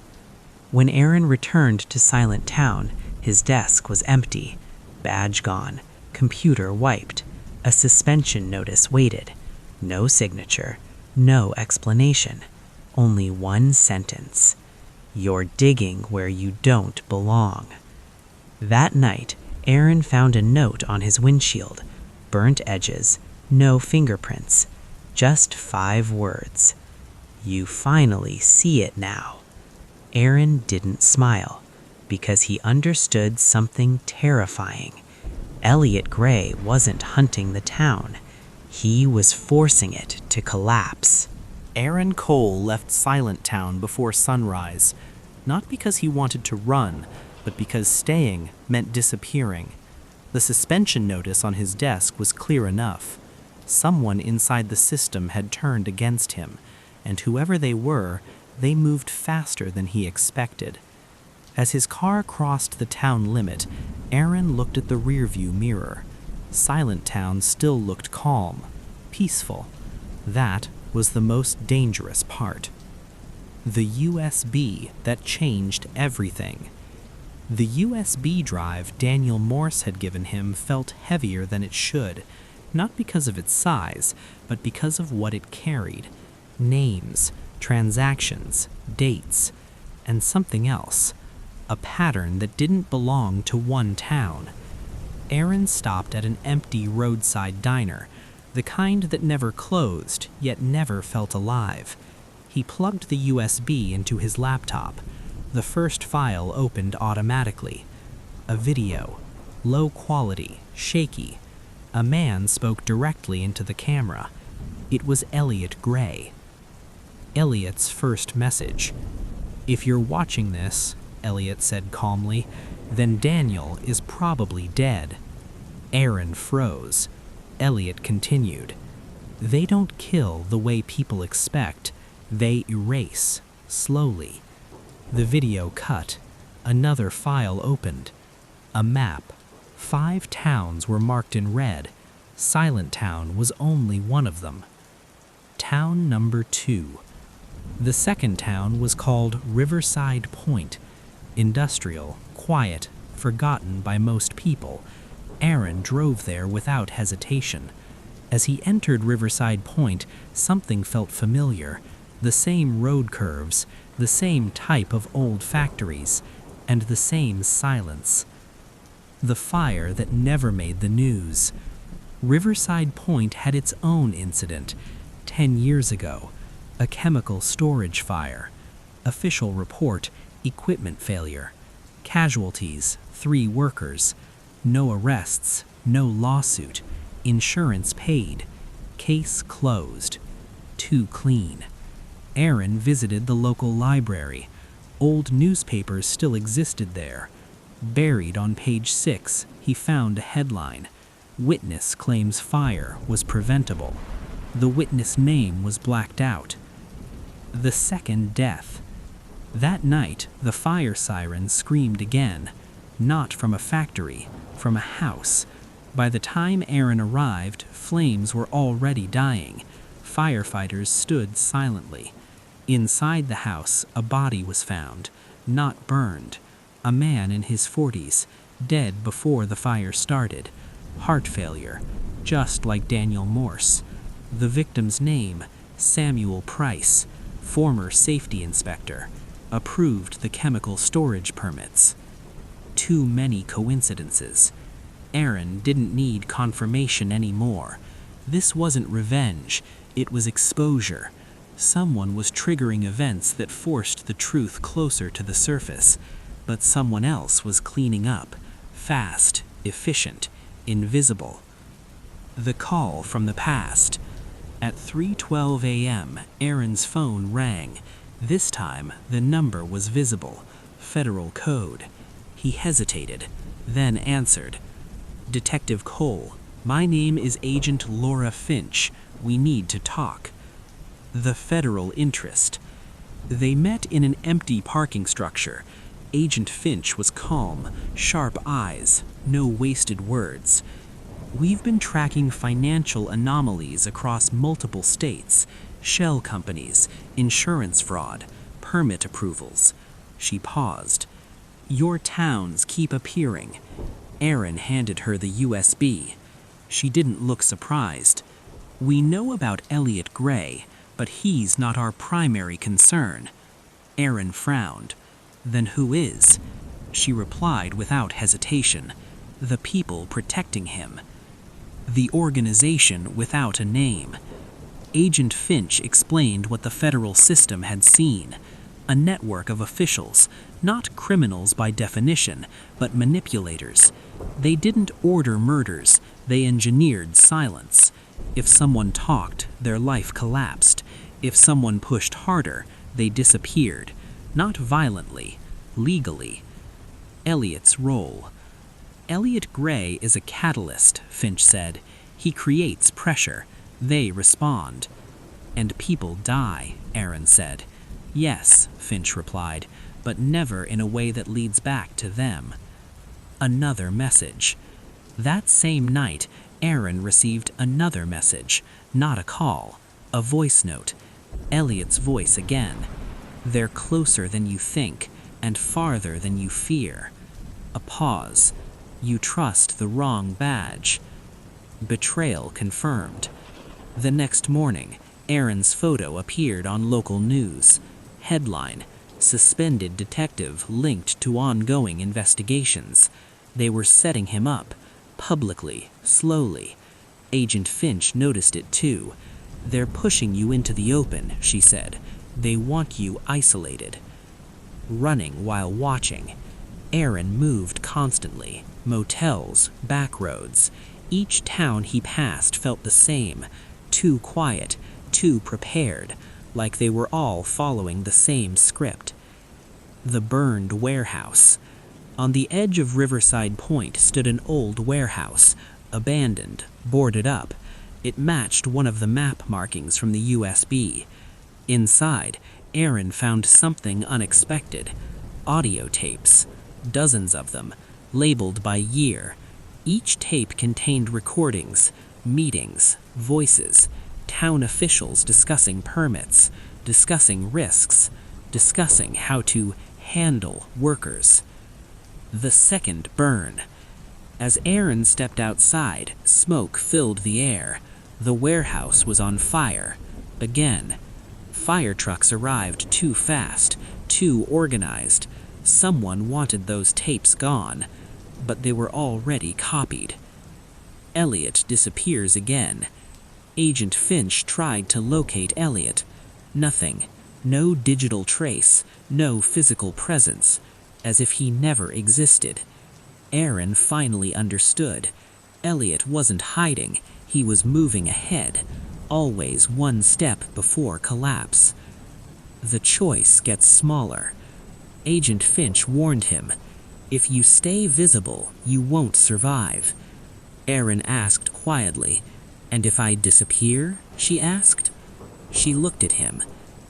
When Aaron returned to Silent Town, his desk was empty. Badge gone. Computer wiped. A suspension notice waited. No signature. No explanation. Only one sentence. You're digging where you don't belong. That night, Aaron found a note on his windshield. Burnt edges. No fingerprints. Just 5 words. You finally see it now. Aaron didn't smile, because he understood something terrifying. Elliot Gray wasn't hunting the town. He was forcing it to collapse. Aaron Cole left Silent Town before sunrise, not because he wanted to run, but because staying meant disappearing. The suspension notice on his desk was clear enough. Someone inside the system had turned against him, and whoever they were, they moved faster than he expected. As his car crossed the town limit, Aaron looked at the rearview mirror. Silent Town still looked calm, peaceful. That was the most dangerous part. The USB that changed everything. The USB drive Daniel Morse had given him felt heavier than it should, not because of its size, but because of what it carried. Names, transactions, dates, and something else. A pattern that didn't belong to one town. Aaron stopped at an empty roadside diner, the kind that never closed, yet never felt alive. He plugged the USB into his laptop. The first file opened automatically. A video. Low quality, shaky. A man spoke directly into the camera. It was Elliot Gray. Elliot's first message. "If you're watching this," Elliot said calmly, "then Daniel is probably dead." Aaron froze. Elliot continued. "They don't kill the way people expect. They erase, slowly." The video cut. Another file opened. A map. 5 towns were marked in red. Silent Town was only one of them. Town number 2. The second town was called Riverside Point. Industrial, quiet, forgotten by most people. Aaron drove there without hesitation. As he entered Riverside Point, something felt familiar. The same road curves, the same type of old factories, and the same silence. The fire that never made the news. Riverside Point had its own incident, 10 years ago. A chemical storage fire. Official report, equipment failure. Casualties, 3 workers. No arrests, no lawsuit. Insurance paid. Case closed. Too clean. Aaron visited the local library. Old newspapers still existed there. Buried on page 6, he found a headline. Witness claims fire was preventable. The witness name was blacked out. The second death. That night, the fire siren screamed again. Not from a factory, from a house. By the time Aaron arrived, flames were already dying. Firefighters stood silently. Inside the house, a body was found, not burned. A man in his 40s, dead before the fire started. Heart failure, just like Daniel Morse. The victim's name, Samuel Price, former safety inspector. Approved the chemical storage permits. Too many coincidences. Aaron didn't need confirmation anymore. This wasn't revenge, it was exposure. Someone was triggering events that forced the truth closer to the surface, but someone else was cleaning up. Fast, efficient, invisible. The call from the past. At 3:12 a.m., Aaron's phone rang. This time, the number was visible. Federal code. He hesitated, then answered. "Detective Cole, my name is Agent Laura Finch. We need to talk." The federal interest. They met in an empty parking structure. Agent Finch was calm, sharp eyes, no wasted words. "We've been tracking financial anomalies across multiple states, shell companies, insurance fraud, permit approvals." She paused. "Your towns keep appearing." Aaron handed her the USB. She didn't look surprised. "We know about Elliot Gray, but he's not our primary concern." Aaron frowned. "Then who is?" She replied without hesitation. "The people protecting him." The organization without a name. Agent Finch explained what the federal system had seen. a network of officials, not criminals by definition, but manipulators. They didn't order murders, they engineered silence. If someone talked, their life collapsed. If someone pushed harder, they disappeared. Not violently, legally. Elliot's role. Elliot Gray is a catalyst, Finch said. He creates pressure. They respond. And people die, Aaron said. Yes, Finch replied, but never in a way that leads back to them. Another message. That same night, Aaron received another message, not a call, a voice note. Elliot's voice again. They're closer than you think, and farther than you fear. A pause. You trust the wrong badge. Betrayal confirmed. The next morning, Aaron's photo appeared on local news. Headline: Suspended detective linked to ongoing investigations. They were setting him up, publicly, slowly. Agent Finch noticed it too. They're pushing you into the open, she said. They want you isolated. Running while watching. Aaron moved constantly. Motels, back roads. Each town he passed felt the same. Too quiet, too prepared, like they were all following the same script. The burned warehouse. On the edge of Riverside Point stood an old warehouse, abandoned, boarded up. It matched one of the map markings from the USB. Inside, Aaron found something unexpected. Audio tapes. Dozens of them, labeled by year. Each tape contained recordings, meetings, voices, town officials discussing permits, discussing risks, discussing how to handle workers. The second burn. As Aaron stepped outside, smoke filled the air. The warehouse was on fire. Again. Fire trucks arrived too fast, too organized. Someone wanted those tapes gone, but they were already copied. Elliot disappears again. Agent Finch tried to locate Elliot. Nothing. No digital trace, no physical presence, as if he never existed. Aaron finally understood. Elliot wasn't hiding, he was moving ahead, always one step before collapse. The choice gets smaller. Agent Finch warned him, if you stay visible, you won't survive. Aaron asked quietly, and if I disappear? She asked. She looked at him.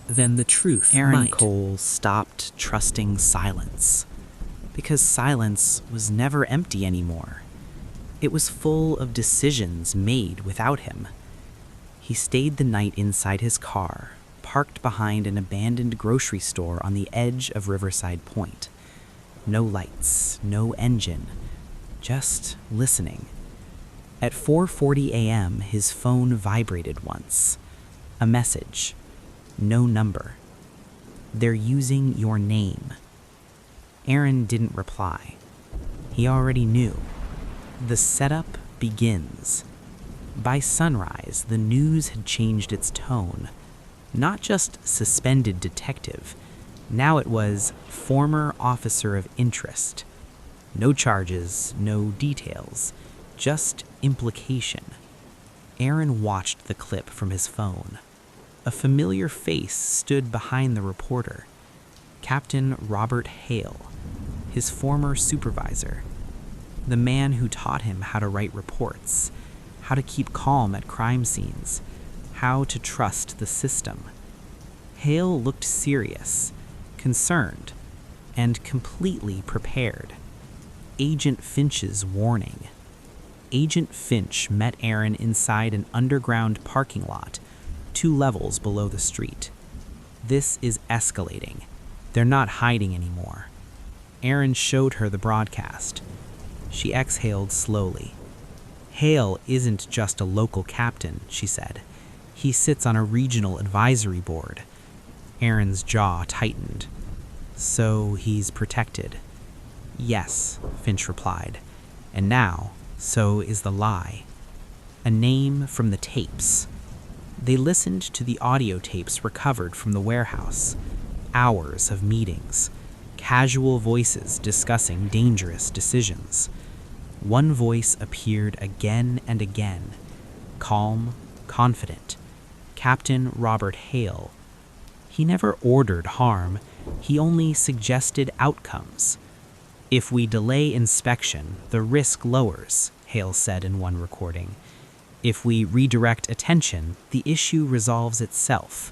Then the truth Aaron might. Cole stopped trusting silence, because silence was never empty anymore. It was full of decisions made without him. He stayed the night inside his car, parked behind an abandoned grocery store on the edge of Riverside Point. No lights, no engine, just listening. At 4:40 a.m., his phone vibrated once. A message. No number. They're using your name. Aaron didn't reply. He already knew. The setup begins. By sunrise, the news had changed its tone. Not just suspended detective. Now it was former officer of interest. No charges, no details, just implication. Aaron watched the clip from his phone. A familiar face stood behind the reporter. Captain Robert Hale, his former supervisor. The man who taught him how to write reports, how to keep calm at crime scenes, how to trust the system. Hale looked serious, concerned, and completely prepared. Agent Finch's warning. Agent Finch met Aaron inside an underground parking lot, 2 levels below the street. This is escalating. They're not hiding anymore. Aaron showed her the broadcast. She exhaled slowly. Hale isn't just a local captain, she said. He sits on a regional advisory board. Aaron's jaw tightened. So he's protected. Yes, Finch replied. And now, so is the lie. A name from the tapes. They listened to the audio tapes recovered from the warehouse. hours of meetings, casual voices discussing dangerous decisions. One voice appeared again and again, calm, confident. Captain Robert Hale. He never ordered harm, he only suggested outcomes. "If we delay inspection, the risk lowers," Hale said in one recording. "If we redirect attention, the issue resolves itself.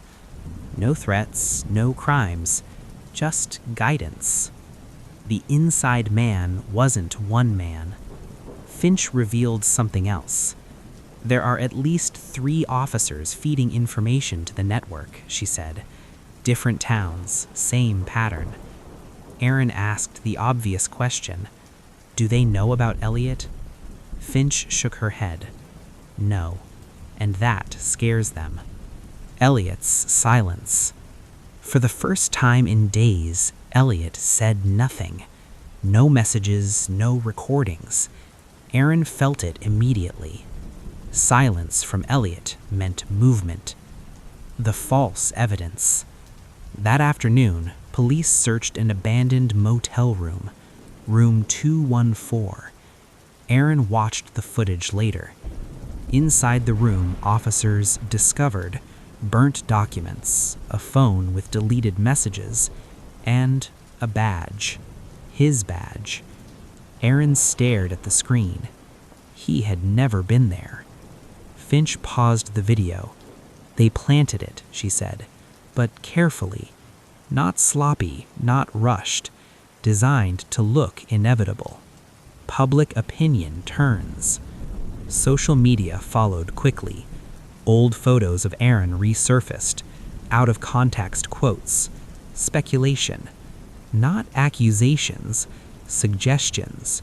No threats, no crimes, just guidance." The inside man wasn't one man. Finch revealed something else. "There are at least 3 officers feeding information to the network," she said. "Different towns, same pattern." Aaron asked the obvious question, "Do they know about Elliot?" Finch shook her head. "No, and that scares them." Elliot's silence. For the first time in days, Elliot said nothing. No messages, no recordings. Aaron felt it immediately. Silence from Elliot meant movement. The false evidence. That afternoon, police searched an abandoned motel room, room 214. Aaron watched the footage later. Inside the room, officers discovered burnt documents, a phone with deleted messages, and a badge. His badge. Aaron stared at the screen. He had never been there. Finch paused the video. "They planted it," she said, "but carefully. Not sloppy, not rushed. Designed to look inevitable." Public opinion turns. Social media followed quickly. Old photos of Aaron resurfaced. Out-of-context quotes. Speculation. Not accusations, suggestions.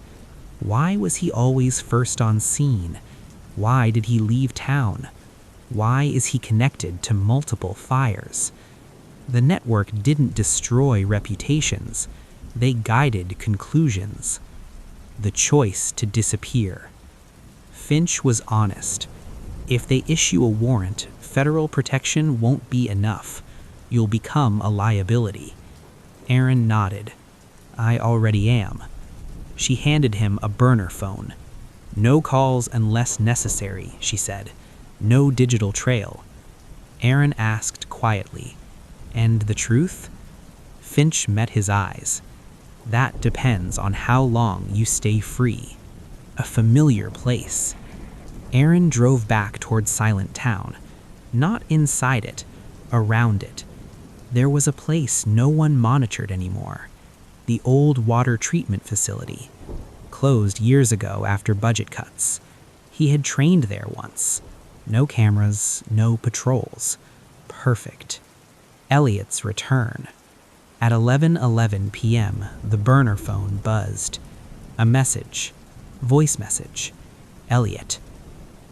Why was he always first on scene? Why did he leave town? Why is he connected to multiple fires? The network didn't destroy reputations. They guided conclusions. The choice to disappear. Finch was honest. If they issue a warrant, federal protection won't be enough. You'll become a liability. Aaron nodded. "I already am." She handed him a burner phone. "No calls unless necessary," she said. "No digital trail." Aaron asked quietly, "And the truth?" Finch met his eyes. "That depends on how long you stay free." A familiar place. Aaron drove back toward Silent Town. Not inside it, around it. There was a place no one monitored anymore. The old water treatment facility. Closed years ago after budget cuts. He had trained there once. No cameras, no patrols. Perfect. Elliot's return. At 11:11 p.m., the burner phone buzzed. A message. Voice message. "Elliot."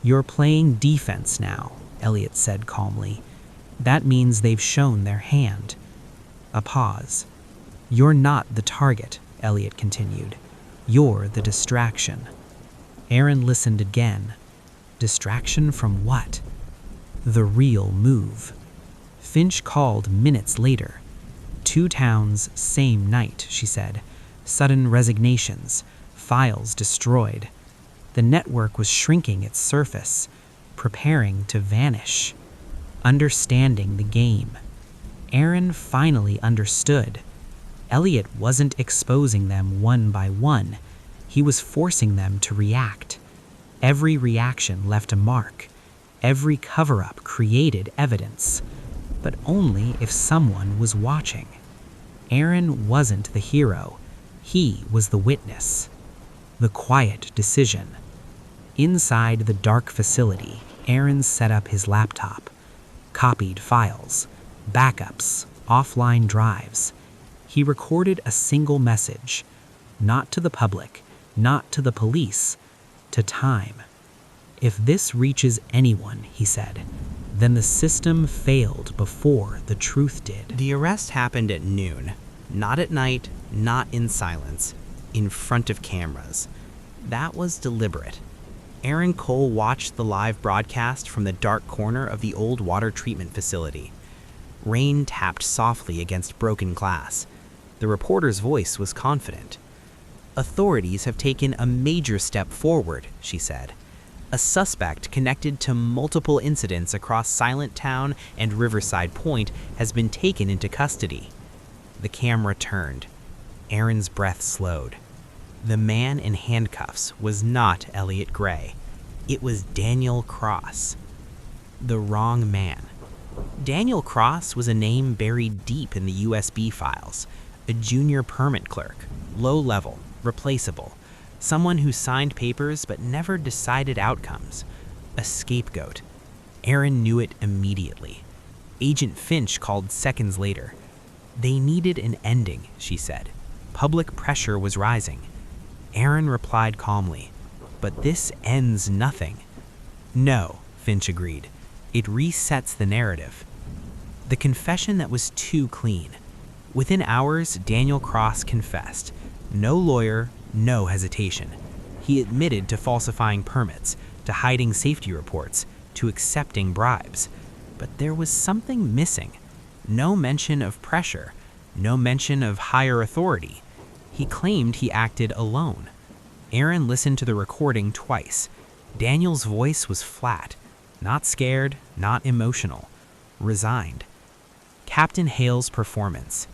"You're playing defense now," Elliot said calmly. "That means they've shown their hand." A pause. "You're not the target," Elliot continued. "You're the distraction." Aaron listened again. Distraction from what? The real move. Finch called minutes later. 2 towns, same night, she said. Sudden resignations. Files destroyed. The network was shrinking its surface, preparing to vanish. Understanding the game. Aaron finally understood. Elliot wasn't exposing them one by one. He was forcing them to react. Every reaction left a mark. Every cover-up created evidence. But only if someone was watching. Aaron wasn't the hero. He was the witness. The quiet decision. Inside the dark facility, Aaron set up his laptop. Copied files. Backups. Offline drives. He recorded a single message. Not to the public. Not to the police. To time. "If this reaches anyone," he said, "then the system failed before the truth did." The arrest happened at noon. Not at night, not in silence. In front of cameras. That was deliberate. Aaron Cole watched the live broadcast from the dark corner of the old water treatment facility. Rain tapped softly against broken glass. The reporter's voice was confident. "Authorities have taken a major step forward," she said. "A suspect connected to multiple incidents across Silent Town and Riverside Point has been taken into custody." The camera turned. Aaron's breath slowed. The man in handcuffs was not Elliot Gray. It was Daniel Cross. The wrong man. Daniel Cross was a name buried deep in the USB files. A junior permit clerk, low level, replaceable. Someone who signed papers but never decided outcomes. A scapegoat. Aaron knew it immediately. Agent Finch called seconds later. "They needed an ending," she said. Public pressure was rising. Aaron replied calmly, "But this ends nothing." "No," Finch agreed. "It resets the narrative." The confession that was too clean. Within hours, Daniel Cross confessed. No lawyer, no hesitation. He admitted to falsifying permits, to hiding safety reports, to accepting bribes. But there was something missing. No mention of pressure, no mention of higher authority. He claimed he acted alone. Aaron listened to the recording twice. Daniel's voice was flat, not scared, not emotional, resigned. Captain Hale's performance.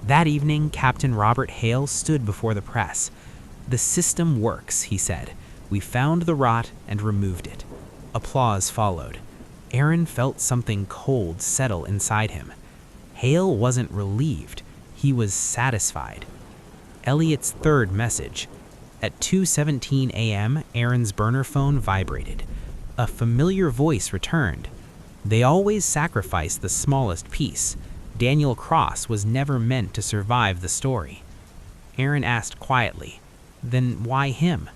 That evening, Captain Robert Hale stood before the press. "The system works," he said. "We found the rot and removed it." Applause followed. Aaron felt something cold settle inside him. Hale wasn't relieved. He was satisfied. Elliot's third message. At 2:17 a.m., Aaron's burner phone vibrated. A familiar voice returned. "They always sacrifice the smallest piece. Daniel Cross was never meant to survive the story." Aaron asked quietly, "Then why him?"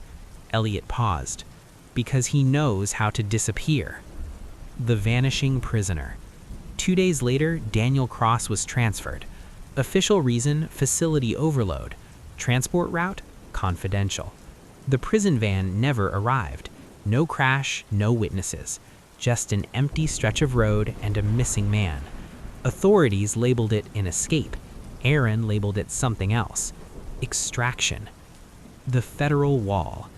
Elliot paused. "Because he knows how to disappear." The vanishing prisoner. 2 days later, Daniel Cross was transferred. Official reason, facility overload. Transport route, confidential. The prison van never arrived. No crash, no witnesses. Just an empty stretch of road and a missing man. Authorities labeled it an escape. Aaron labeled it something else. Extraction. The federal wall.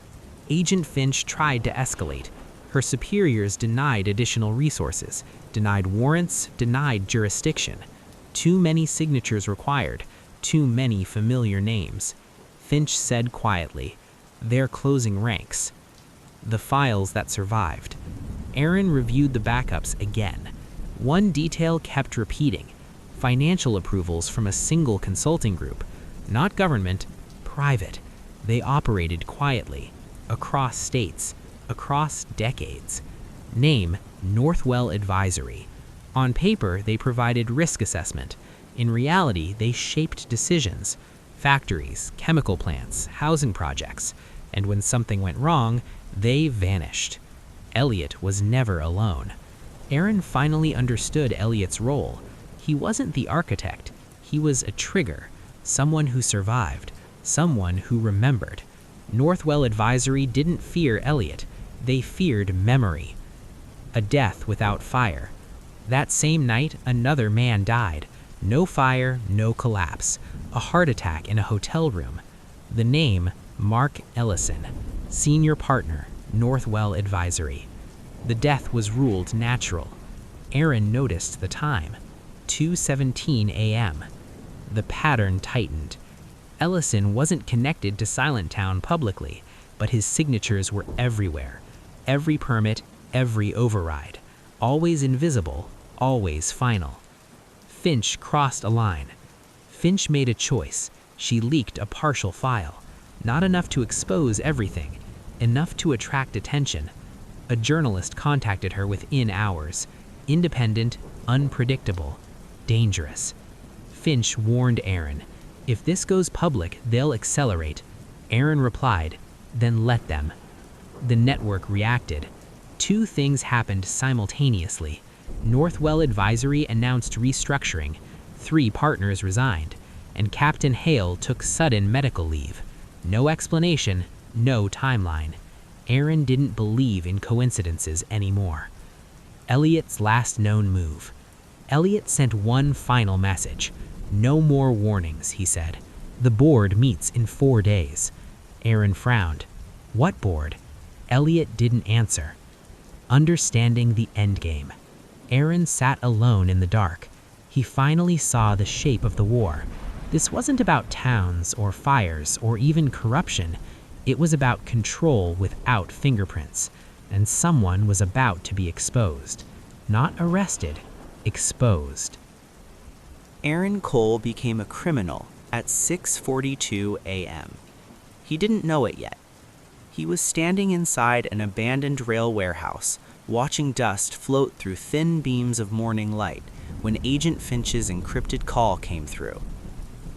Agent Finch tried to escalate. Her superiors denied additional resources, denied warrants, denied jurisdiction. Too many signatures required, too many familiar names. Finch said quietly, "They're closing ranks." The files that survived. Aaron reviewed the backups again. One detail kept repeating. Financial approvals from a single consulting group. Not government, private. They operated quietly. Across states. Across decades. Name, Northwell Advisory. On paper, they provided risk assessment. In reality, they shaped decisions. Factories, chemical plants, housing projects. And when something went wrong, they vanished. Elliot was never alone. Aaron finally understood Elliot's role. He wasn't the architect. He was a trigger. Someone who survived. Someone who remembered. Northwell Advisory didn't fear Elliot. They feared memory. A death without fire. That same night, another man died. No fire, no collapse. A heart attack in a hotel room. The name, Mark Ellison. Senior partner, Northwell Advisory. The death was ruled natural. Aaron noticed the time. 2:17 a.m. The pattern tightened. Ellison wasn't connected to Silent Town publicly, but his signatures were everywhere. Every permit, every override. Always invisible, always final. Finch crossed a line. Finch made a choice. She leaked a partial file. Not enough to expose everything. Enough to attract attention. A journalist contacted her within hours. Independent, unpredictable, dangerous. Finch warned Aaron, "If this goes public, they'll accelerate." Aaron replied, "Then let them." The network reacted. Two things happened simultaneously. Northwell Advisory announced restructuring. 3 partners resigned. And Captain Hale took sudden medical leave. No explanation, no timeline. Aaron didn't believe in coincidences anymore. Elliot's last known move. Elliot sent one final message. "No more warnings," he said. "The board meets in 4 days." Aaron frowned. "What board?" Elliot didn't answer. Understanding the endgame. Aaron sat alone in the dark. He finally saw the shape of the war. This wasn't about towns or fires or even corruption. It was about control without fingerprints. And someone was about to be exposed. Not arrested, exposed. Aaron Cole became a criminal at 6:42 a.m. He didn't know it yet. He was standing inside an abandoned rail warehouse, watching dust float through thin beams of morning light when Agent Finch's encrypted call came through.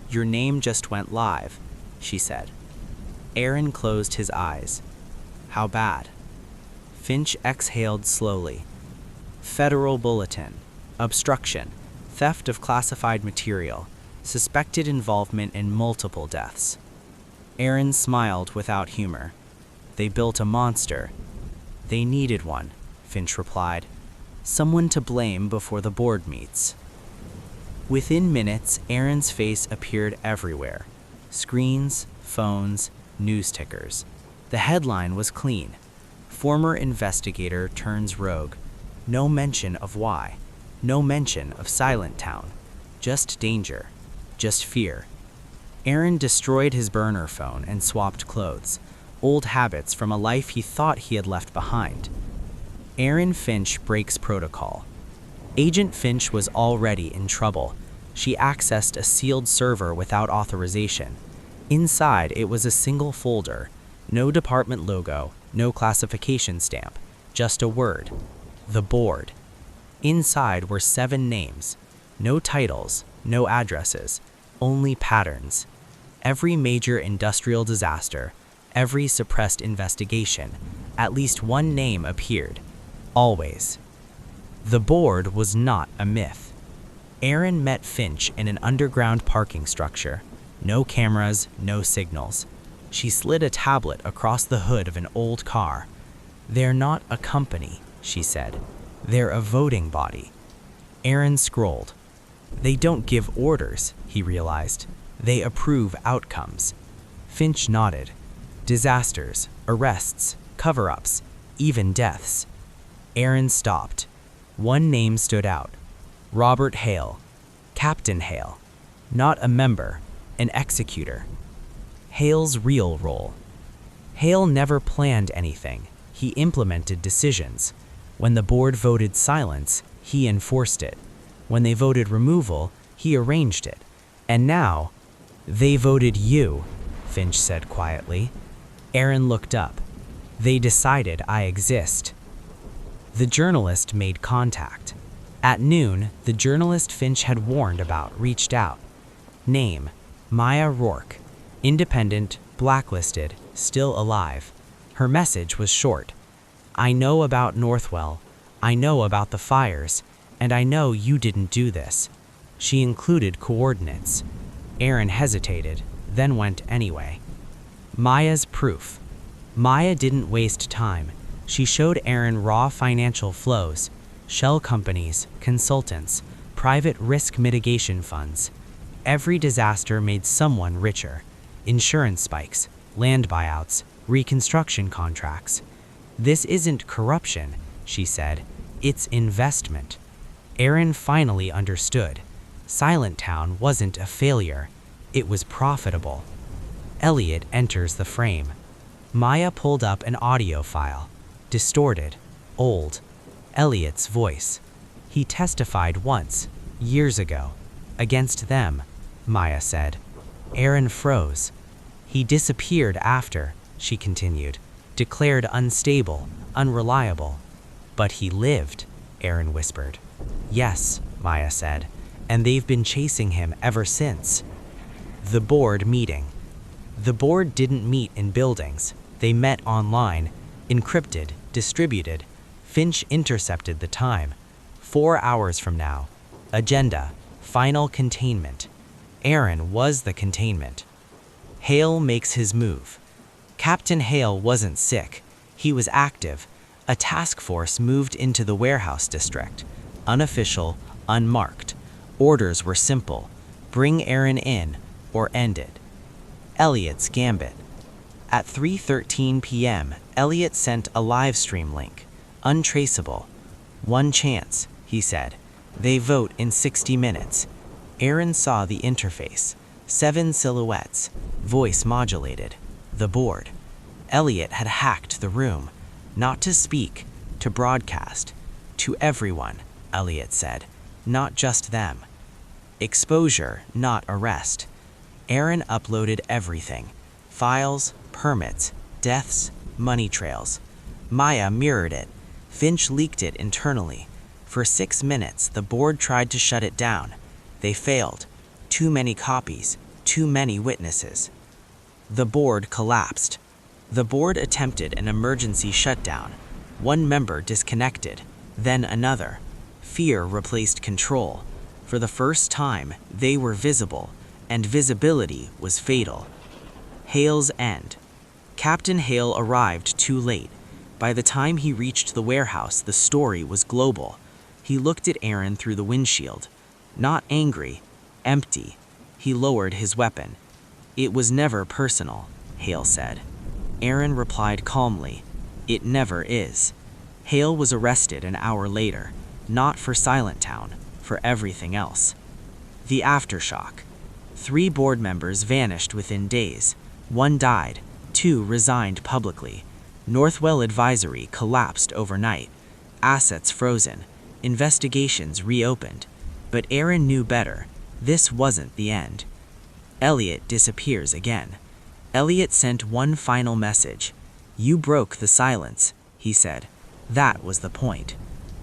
"Your name just went live," she said. Aaron closed his eyes. "How bad?" Finch exhaled slowly. "Federal bulletin. Obstruction. Theft of classified material. Suspected involvement in multiple deaths." Aaron smiled without humor. "They built a monster." "They needed one," Finch replied. "Someone to blame before the board meets." Within minutes, Aaron's face appeared everywhere. Screens, phones, news tickers. The headline was clean. "Former investigator turns rogue." No mention of why. No mention of Silent Town. Just danger. Just fear. Aaron destroyed his burner phone and swapped clothes. Old habits from a life he thought he had left behind. Aaron Finch breaks protocol. Agent Finch was already in trouble. She accessed a sealed server without authorization. Inside, it was a single folder. No department logo, no classification stamp, just a word. The board. Inside were 7 names. No titles, no addresses, only patterns. Every major industrial disaster, every suppressed investigation, at least one name appeared. Always. The board was not a myth. Aaron met Finch in an underground parking structure. No cameras, no signals. She slid a tablet across the hood of an old car. "They're not a company," she said. "They're a voting body." Aaron scrolled. "They don't give orders," he realized. "They approve outcomes." Finch nodded. "Disasters, arrests, cover-ups, even deaths." Aaron stopped. One name stood out. Robert Hale. Captain Hale. Not a member, an executor. Hale's real role. Hale never planned anything. He implemented decisions. When the board voted silence, he enforced it. When they voted removal, he arranged it. And now, "They voted you," Finch said quietly. Aaron looked up. "They decided I exist." The journalist made contact. At noon, the journalist Finch had warned about reached out. Name: Maya Rourke. Independent, blacklisted, still alive. Her message was short. "I know about Northwell. I know about the fires. And I know you didn't do this." She included coordinates. Aaron hesitated, then went anyway. Maya's proof. Maya didn't waste time. She showed Aaron raw financial flows, shell companies, consultants, private risk mitigation funds. Every disaster made someone richer. Insurance spikes, land buyouts, reconstruction contracts. "This isn't corruption," she said. "It's investment." Aaron finally understood. Silent Town wasn't a failure. It was profitable. Elliot enters the frame. Maya pulled up an audio file. Distorted, old. Elliot's voice. "He testified once, years ago. Against them," Maya said. Aaron froze. "He disappeared after," she continued. "Declared unstable, unreliable." "But he lived," Aaron whispered. "Yes," Maya said. "And they've been chasing him ever since." The board meeting. The board didn't meet in buildings. They met online, encrypted, distributed. Finch intercepted the time. 4 hours from now. Agenda: final containment. Aaron was the containment. Hale makes his move. Captain Hale wasn't sick. He was active. A task force moved into the warehouse district. Unofficial, unmarked. Orders were simple: bring Aaron in or end it. Elliot's Gambit. At 3:13 p.m., Elliot sent a live stream link. Untraceable. One chance, he said. They vote in 60 minutes. Aaron saw the interface. 7 silhouettes. Voice modulated. The board. Elliot had hacked the room. Not to speak, to broadcast. To everyone, Elliot said. Not just them. Exposure, not arrest. Aaron uploaded everything. Files, permits, deaths, money trails. Maya mirrored it. Finch leaked it internally. For 6 minutes, the board tried to shut it down. They failed. Too many copies, too many witnesses. The board collapsed. The board attempted an emergency shutdown. One member disconnected, then another. Fear replaced control. For the first time, they were visible, and visibility was fatal. Hale's end. Captain Hale arrived too late. By the time he reached the warehouse, the story was global. He looked at Aaron through the windshield. Not angry, empty. He lowered his weapon. It was never personal, Hale said. Aaron replied calmly, it never is. Hale was arrested an hour later, not for Silent Town, for everything else. The aftershock. 3 board members vanished within days. 1 died, 2 resigned publicly. Northwell Advisory collapsed overnight. Assets frozen. Investigations reopened. But Aaron knew better. This wasn't the end. Elliot disappears again. Elliot sent one final message. You broke the silence, he said. That was the point.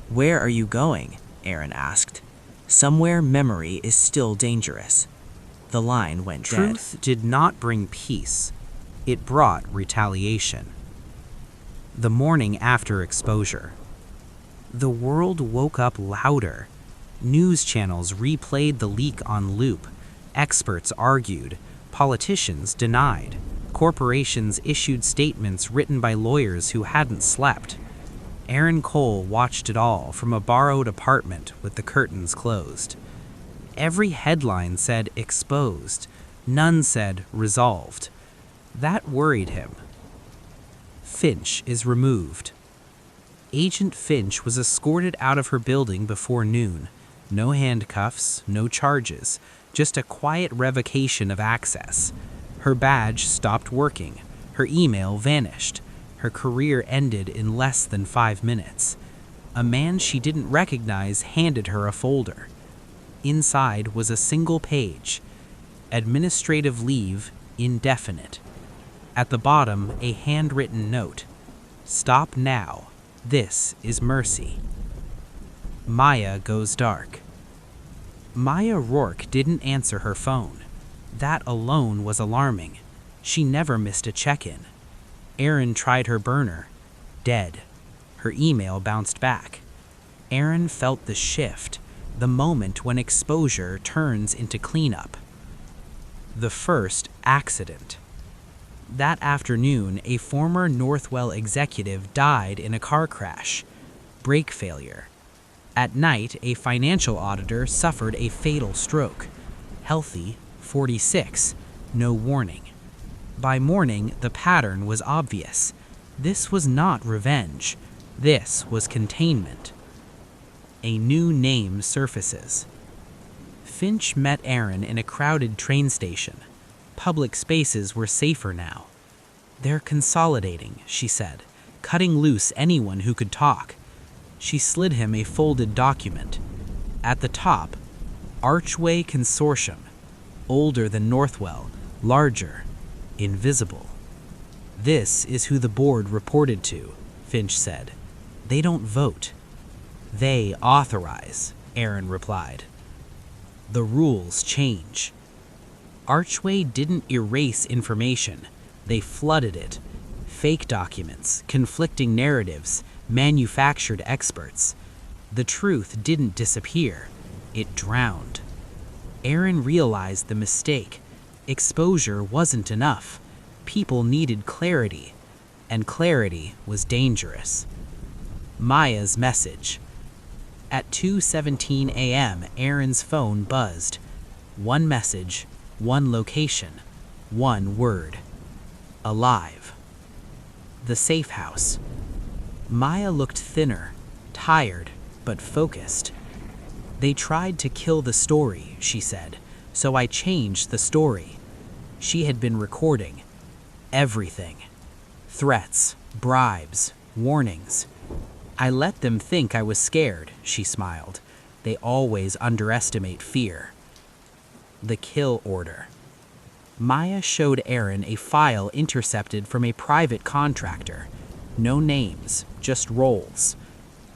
Where are you going? Aaron asked. Somewhere memory is still dangerous. The line went dead. Truth did not bring peace. It brought retaliation. The morning after exposure. The world woke up louder. News channels replayed the leak on loop. Experts argued. Politicians denied. Corporations issued statements written by lawyers who hadn't slept. Aaron Cole watched it all from a borrowed apartment with the curtains closed. Every headline said exposed. None said resolved. That worried him. Finch is removed. Agent Finch was escorted out of her building before noon. No handcuffs, no charges, just a quiet revocation of access. Her badge stopped working. Her email vanished. Her career ended in less than 5 minutes. A man she didn't recognize handed her a folder. Inside was a single page. Administrative leave, indefinite. At the bottom, a handwritten note. Stop now. This is mercy. Maya goes dark. Maya Rourke didn't answer her phone. That alone was alarming. She never missed a check-in. Aaron tried her burner. Dead. Her email bounced back. Aaron felt the shift, the moment when exposure turns into cleanup. The first accident. That afternoon, a former Northwell executive died in a car crash. Brake failure. At night, a financial auditor suffered a fatal stroke. Healthy, 46, no warning. By morning, the pattern was obvious. This was not revenge. This was containment. A new name surfaces. Finch met Aaron in a crowded train station. Public spaces were safer now. They're consolidating, she said, cutting loose anyone who could talk. She slid him a folded document. At the top, Archway Consortium, older than Northwell, larger, invisible. This is who the board reported to, Finch said. They don't vote. They authorize, Aaron replied. The rules change. Archway didn't erase information. They flooded it. Fake documents, conflicting narratives, manufactured experts. The truth didn't disappear. It drowned. Aaron realized the mistake. Exposure wasn't enough. People needed clarity, and clarity was dangerous. Maya's message. At 2:17 a.m., Aaron's phone buzzed. One message, one location, one word. Alive. The safe house. Maya looked thinner, tired, but focused. They tried to kill the story, she said, so I changed the story. She had been recording everything. Threats, bribes, warnings. I let them think I was scared, she smiled. They always underestimate fear. The kill order. Maya showed Aaron a file intercepted from a private contractor. No names, just roles.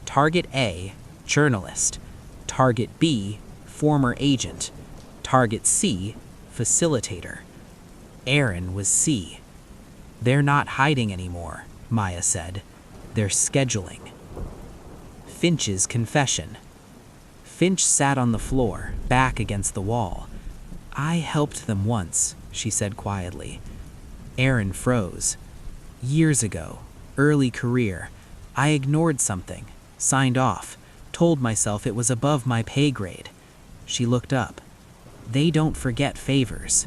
Target A, journalist. Target B, former agent. Target C, facilitator. Aaron was C. They're not hiding anymore, Maya said. They're scheduling. Finch's confession. Finch sat on the floor, back against the wall. I helped them once, she said quietly. Aaron froze. Years ago, early career, I ignored something, signed off, told myself it was above my pay grade. She looked up. They don't forget favors.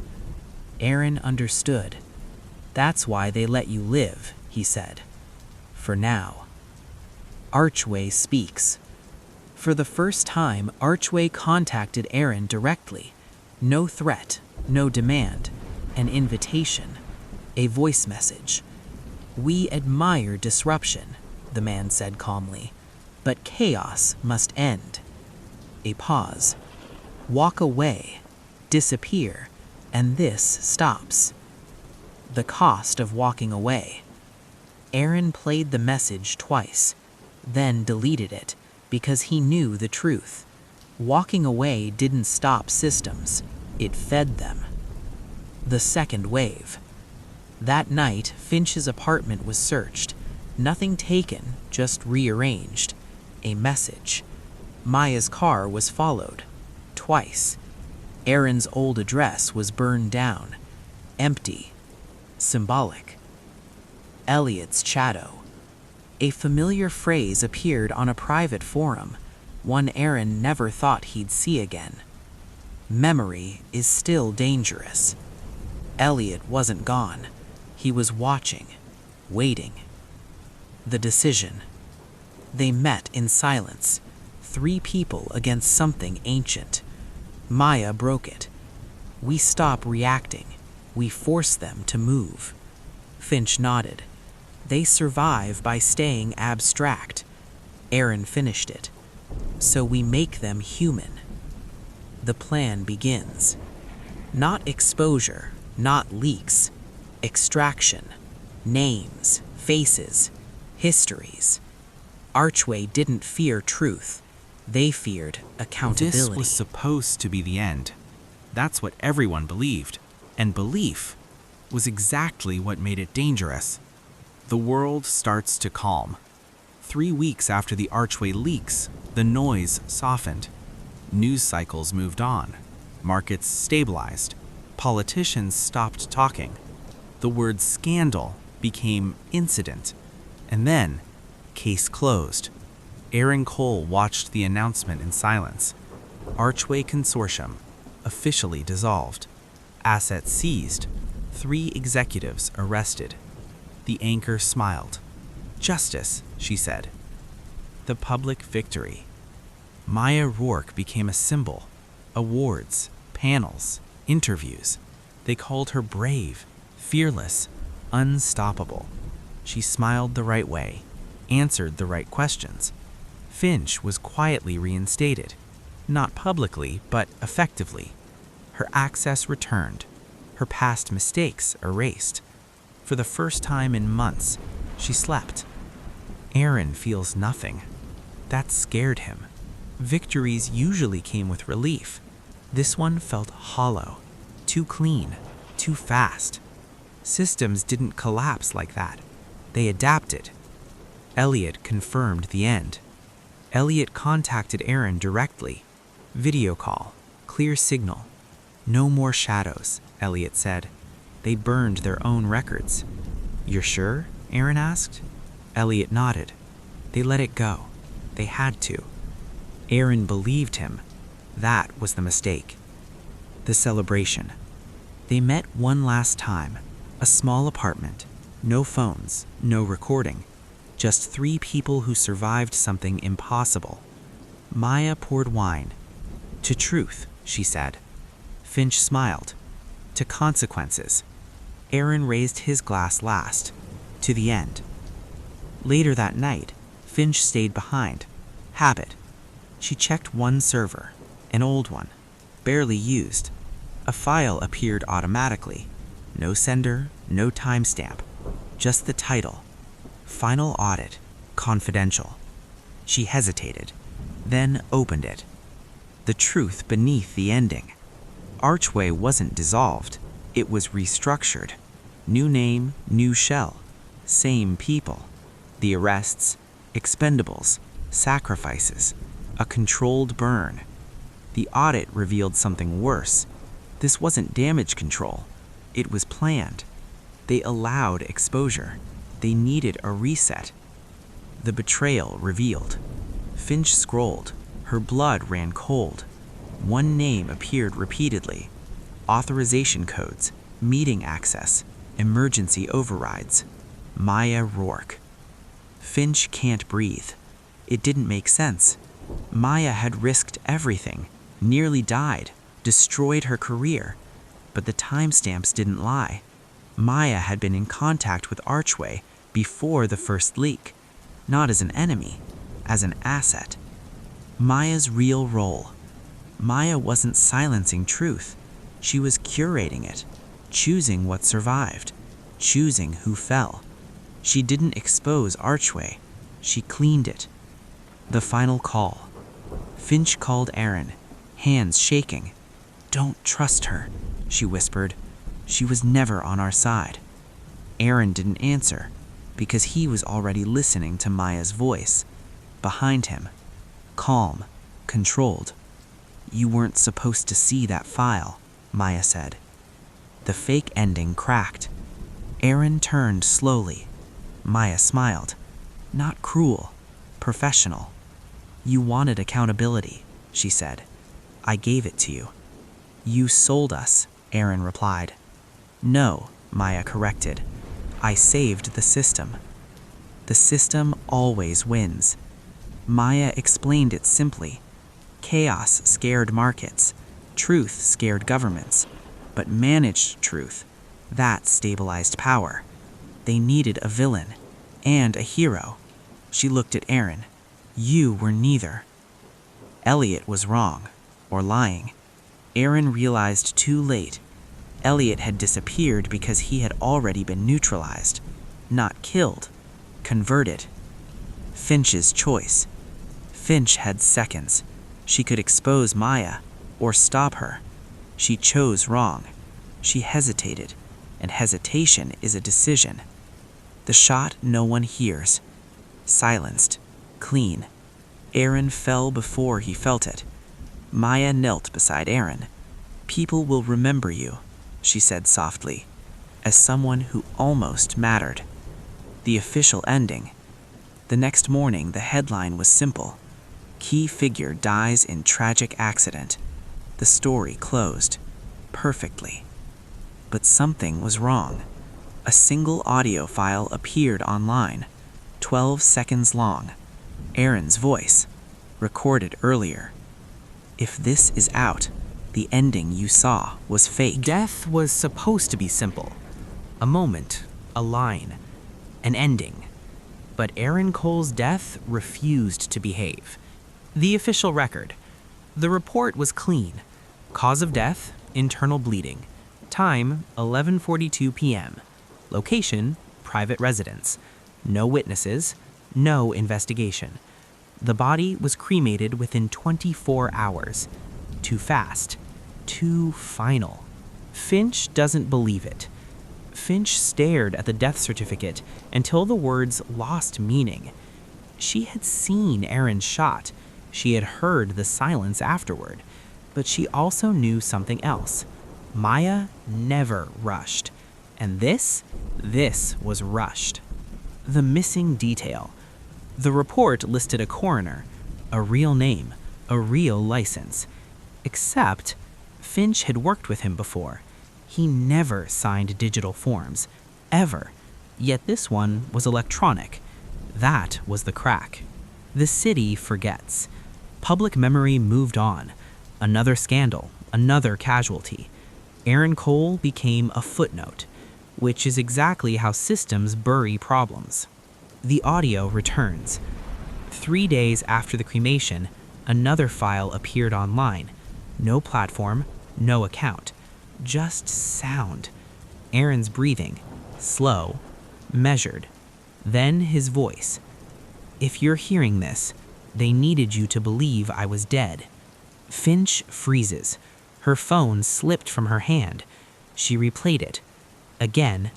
Aaron understood. That's why they let you live, he said. For now. Archway speaks. For the first time, Archway contacted Aaron directly. No threat, no demand, an invitation, a voice message. We admire disruption, the man said calmly, but chaos must end. A pause. Walk away, disappear, and this stops. The cost of walking away. Aaron played the message twice, then deleted it because he knew the truth. Walking away didn't stop systems, it fed them. The second wave. That night, Finch's apartment was searched. Nothing taken, just rearranged. A message. Maya's car was followed. Twice. Aaron's old address was burned down. Empty. Symbolic. Elliot's shadow. A familiar phrase appeared on a private forum, one Aaron never thought he'd see again. Memory is still dangerous. Elliot wasn't gone. He was watching, waiting. The decision. They met in silence, 3 people against something ancient. Maya broke it. We stop reacting. We force them to move. Finch nodded. They survive by staying abstract. Aaron finished it. So we make them human. The plan begins. Not exposure, not leaks. Extraction. Names, faces, histories. Archway didn't fear truth. They feared accountability. This was supposed to be the end. That's what everyone believed. And belief was exactly what made it dangerous. The world starts to calm. 3 weeks after the Archway leaks, the noise softened. News cycles moved on. Markets stabilized. Politicians stopped talking. The word scandal became incident. And then, case closed. Aaron Cole watched the announcement in silence. Archway Consortium, officially dissolved. Assets seized. 3 executives arrested. The anchor smiled. Justice, she said. The public victory. Maya Rourke became a symbol. Awards, panels, interviews. They called her brave, fearless, unstoppable. She smiled the right way, answered the right questions. Finch was quietly reinstated. Not publicly, but effectively. Her access returned. Her past mistakes erased. For the first time in months, she slept. Aaron feels nothing. That scared him. Victories usually came with relief. This one felt hollow, too clean, too fast. Systems didn't collapse like that. They adapted. Elliot confirmed the end. Elliot contacted Aaron directly. Video call, clear signal. No more shadows, Elliot said. They burned their own records. You're sure? Aaron asked. Elliot nodded. They let it go. They had to. Aaron believed him. That was the mistake. The celebration. They met one last time. A small apartment. No phones, no recording. Just 3 people who survived something impossible. Maya poured wine. To truth, she said. Finch smiled. To consequences. Aaron raised his glass last. To the end. Later that night, Finch stayed behind. Habit. She checked one server, an old one, barely used. A file appeared automatically. No sender, no timestamp. Just the title. Final Audit. Confidential. She hesitated, then opened it. The truth beneath the ending. Archway wasn't dissolved. It was restructured. New name, new shell. Same people. The arrests, expendables, sacrifices. A controlled burn. The audit revealed something worse. This wasn't damage control. It was planned. They allowed exposure. They needed a reset. The betrayal revealed. Finch scrolled. Her blood ran cold. One name appeared repeatedly. Authorization codes, meeting access, emergency overrides. Maya Rourke. Finch can't breathe. It didn't make sense. Maya had risked everything, nearly died, destroyed her career. But the timestamps didn't lie. Maya had been in contact with Archway before the first leak, not as an enemy, as an asset. Maya's real role. Maya wasn't silencing truth. She was curating it, choosing what survived, choosing who fell. She didn't expose Archway. She cleaned it. The final call. Finch called Aaron, hands shaking. "Don't trust her," she whispered. "She was never on our side." Aaron didn't answer because he was already listening to Maya's voice. Behind him, calm, controlled. "You weren't supposed to see that file," Maya said. The fake ending cracked. Aaron turned slowly. Maya smiled. Not cruel, professional. "You wanted accountability," she said. "I gave it to you." "You sold us," Aaron replied. "No," Maya corrected. "I saved the system." The system always wins. Maya explained it simply. Chaos scared markets. Truth scared governments. But managed truth, that stabilized power. They needed a villain and a hero. She looked at Aaron. "You were neither." Elliot was wrong, or lying. Aaron realized too late. Elliot had disappeared because he had already been neutralized, not killed, converted. Finch's choice. Finch had seconds. She could expose Maya or stop her. She chose wrong. She hesitated, and hesitation is a decision. The shot no one hears. Silenced. Clean. Aaron fell before he felt it. Maya knelt beside Aaron. "People will remember you," she said softly, "as someone who almost mattered." The official ending. The next morning, the headline was simple. Key figure dies in tragic accident. The story closed. Perfectly. But something was wrong. A single audio file appeared online, 12 seconds long. Aaron's voice, recorded earlier. "If this is out, the ending you saw was fake." Death was supposed to be simple. A moment, a line, an ending. But Aaron Cole's death refused to behave. The official record. The report was clean. Cause of death, internal bleeding. Time, 11:42 p.m. Location, private residence. No witnesses, no investigation. The body was cremated within 24 hours. Too fast. Too final. Finch doesn't believe it. Finch stared at the death certificate until the words lost meaning. She had seen Aaron shot. She had heard the silence afterward. But she also knew something else. Maya never rushed. And this was rushed. The missing detail. The report listed a coroner, a real name, A real license. Except Finch had worked with him before. He never signed digital forms, ever. Yet this one was electronic. That was the crack. The city forgets. Public memory moved on. Another scandal, another casualty. Aaron Cole became a footnote, which is exactly how systems bury problems. The audio returns. 3 days after the cremation, another file appeared online. No platform, no account. Just sound. Aaron's breathing. Slow. Measured. Then his voice. "If you're hearing this, they needed you to believe I was dead." Finch freezes. Her phone slipped from her hand. She replayed it. Again.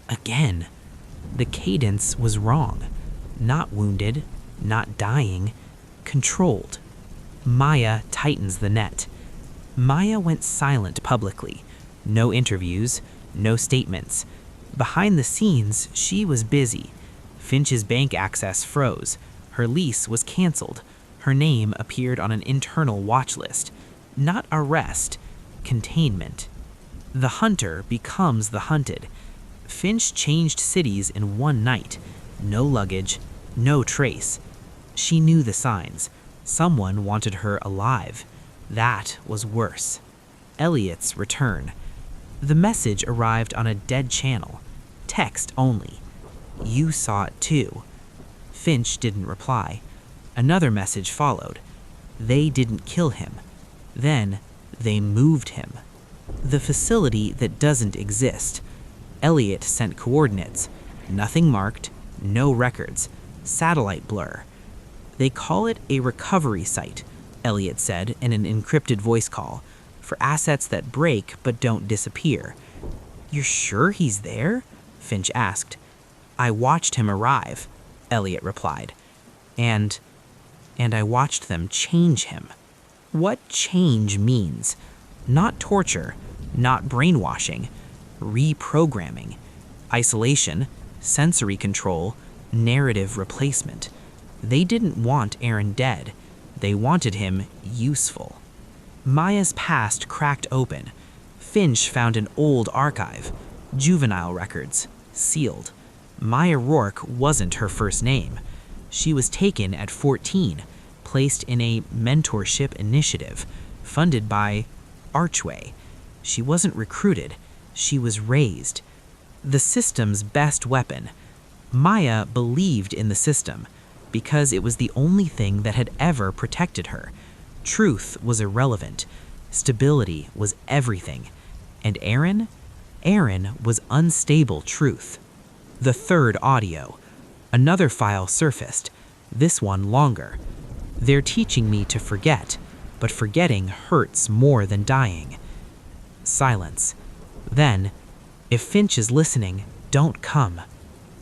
Again. The cadence was wrong. Not wounded. Not dying. Controlled. Maya tightens the net. Maya went silent publicly. No interviews. No statements. Behind the scenes, she was busy. Finch's bank access froze. Her lease was canceled. Her name appeared on an internal watch list. Not arrest, containment. The hunter becomes the hunted. Finch changed cities in one night. No luggage, no trace. She knew the signs. Someone wanted her alive. That was worse. Elliot's return. The message arrived on a dead channel. Text only. "You saw it too." Finch didn't reply. Another message followed. They didn't kill him. Then they moved him. The facility that doesn't exist. Elliot sent coordinates. Nothing marked, no records. Satellite blur. "They call it a recovery site," Elliot said in an encrypted voice call, "for assets that break but don't disappear." "You're sure he's there?" Finch asked. "I watched him arrive," Elliot replied. And I watched them change him. What change means. Not torture, not brainwashing. Reprogramming. Isolation, sensory control, narrative replacement. They didn't want Aaron dead. They wanted him useful. Maya's past cracked open. Finch found an old archive. Juvenile records. Sealed. Maya Rourke wasn't her first name. She was taken at 14, placed in a mentorship initiative, funded by Archway. She wasn't recruited. She was raised. The system's best weapon. Maya believed in the system because it was the only thing that had ever protected her. Truth was irrelevant. Stability was everything. And Aaron? Aaron was unstable truth. The third audio. Another file surfaced, this one longer. "They're teaching me to forget, but forgetting hurts more than dying." Silence. Then, "If Finch is listening, don't come."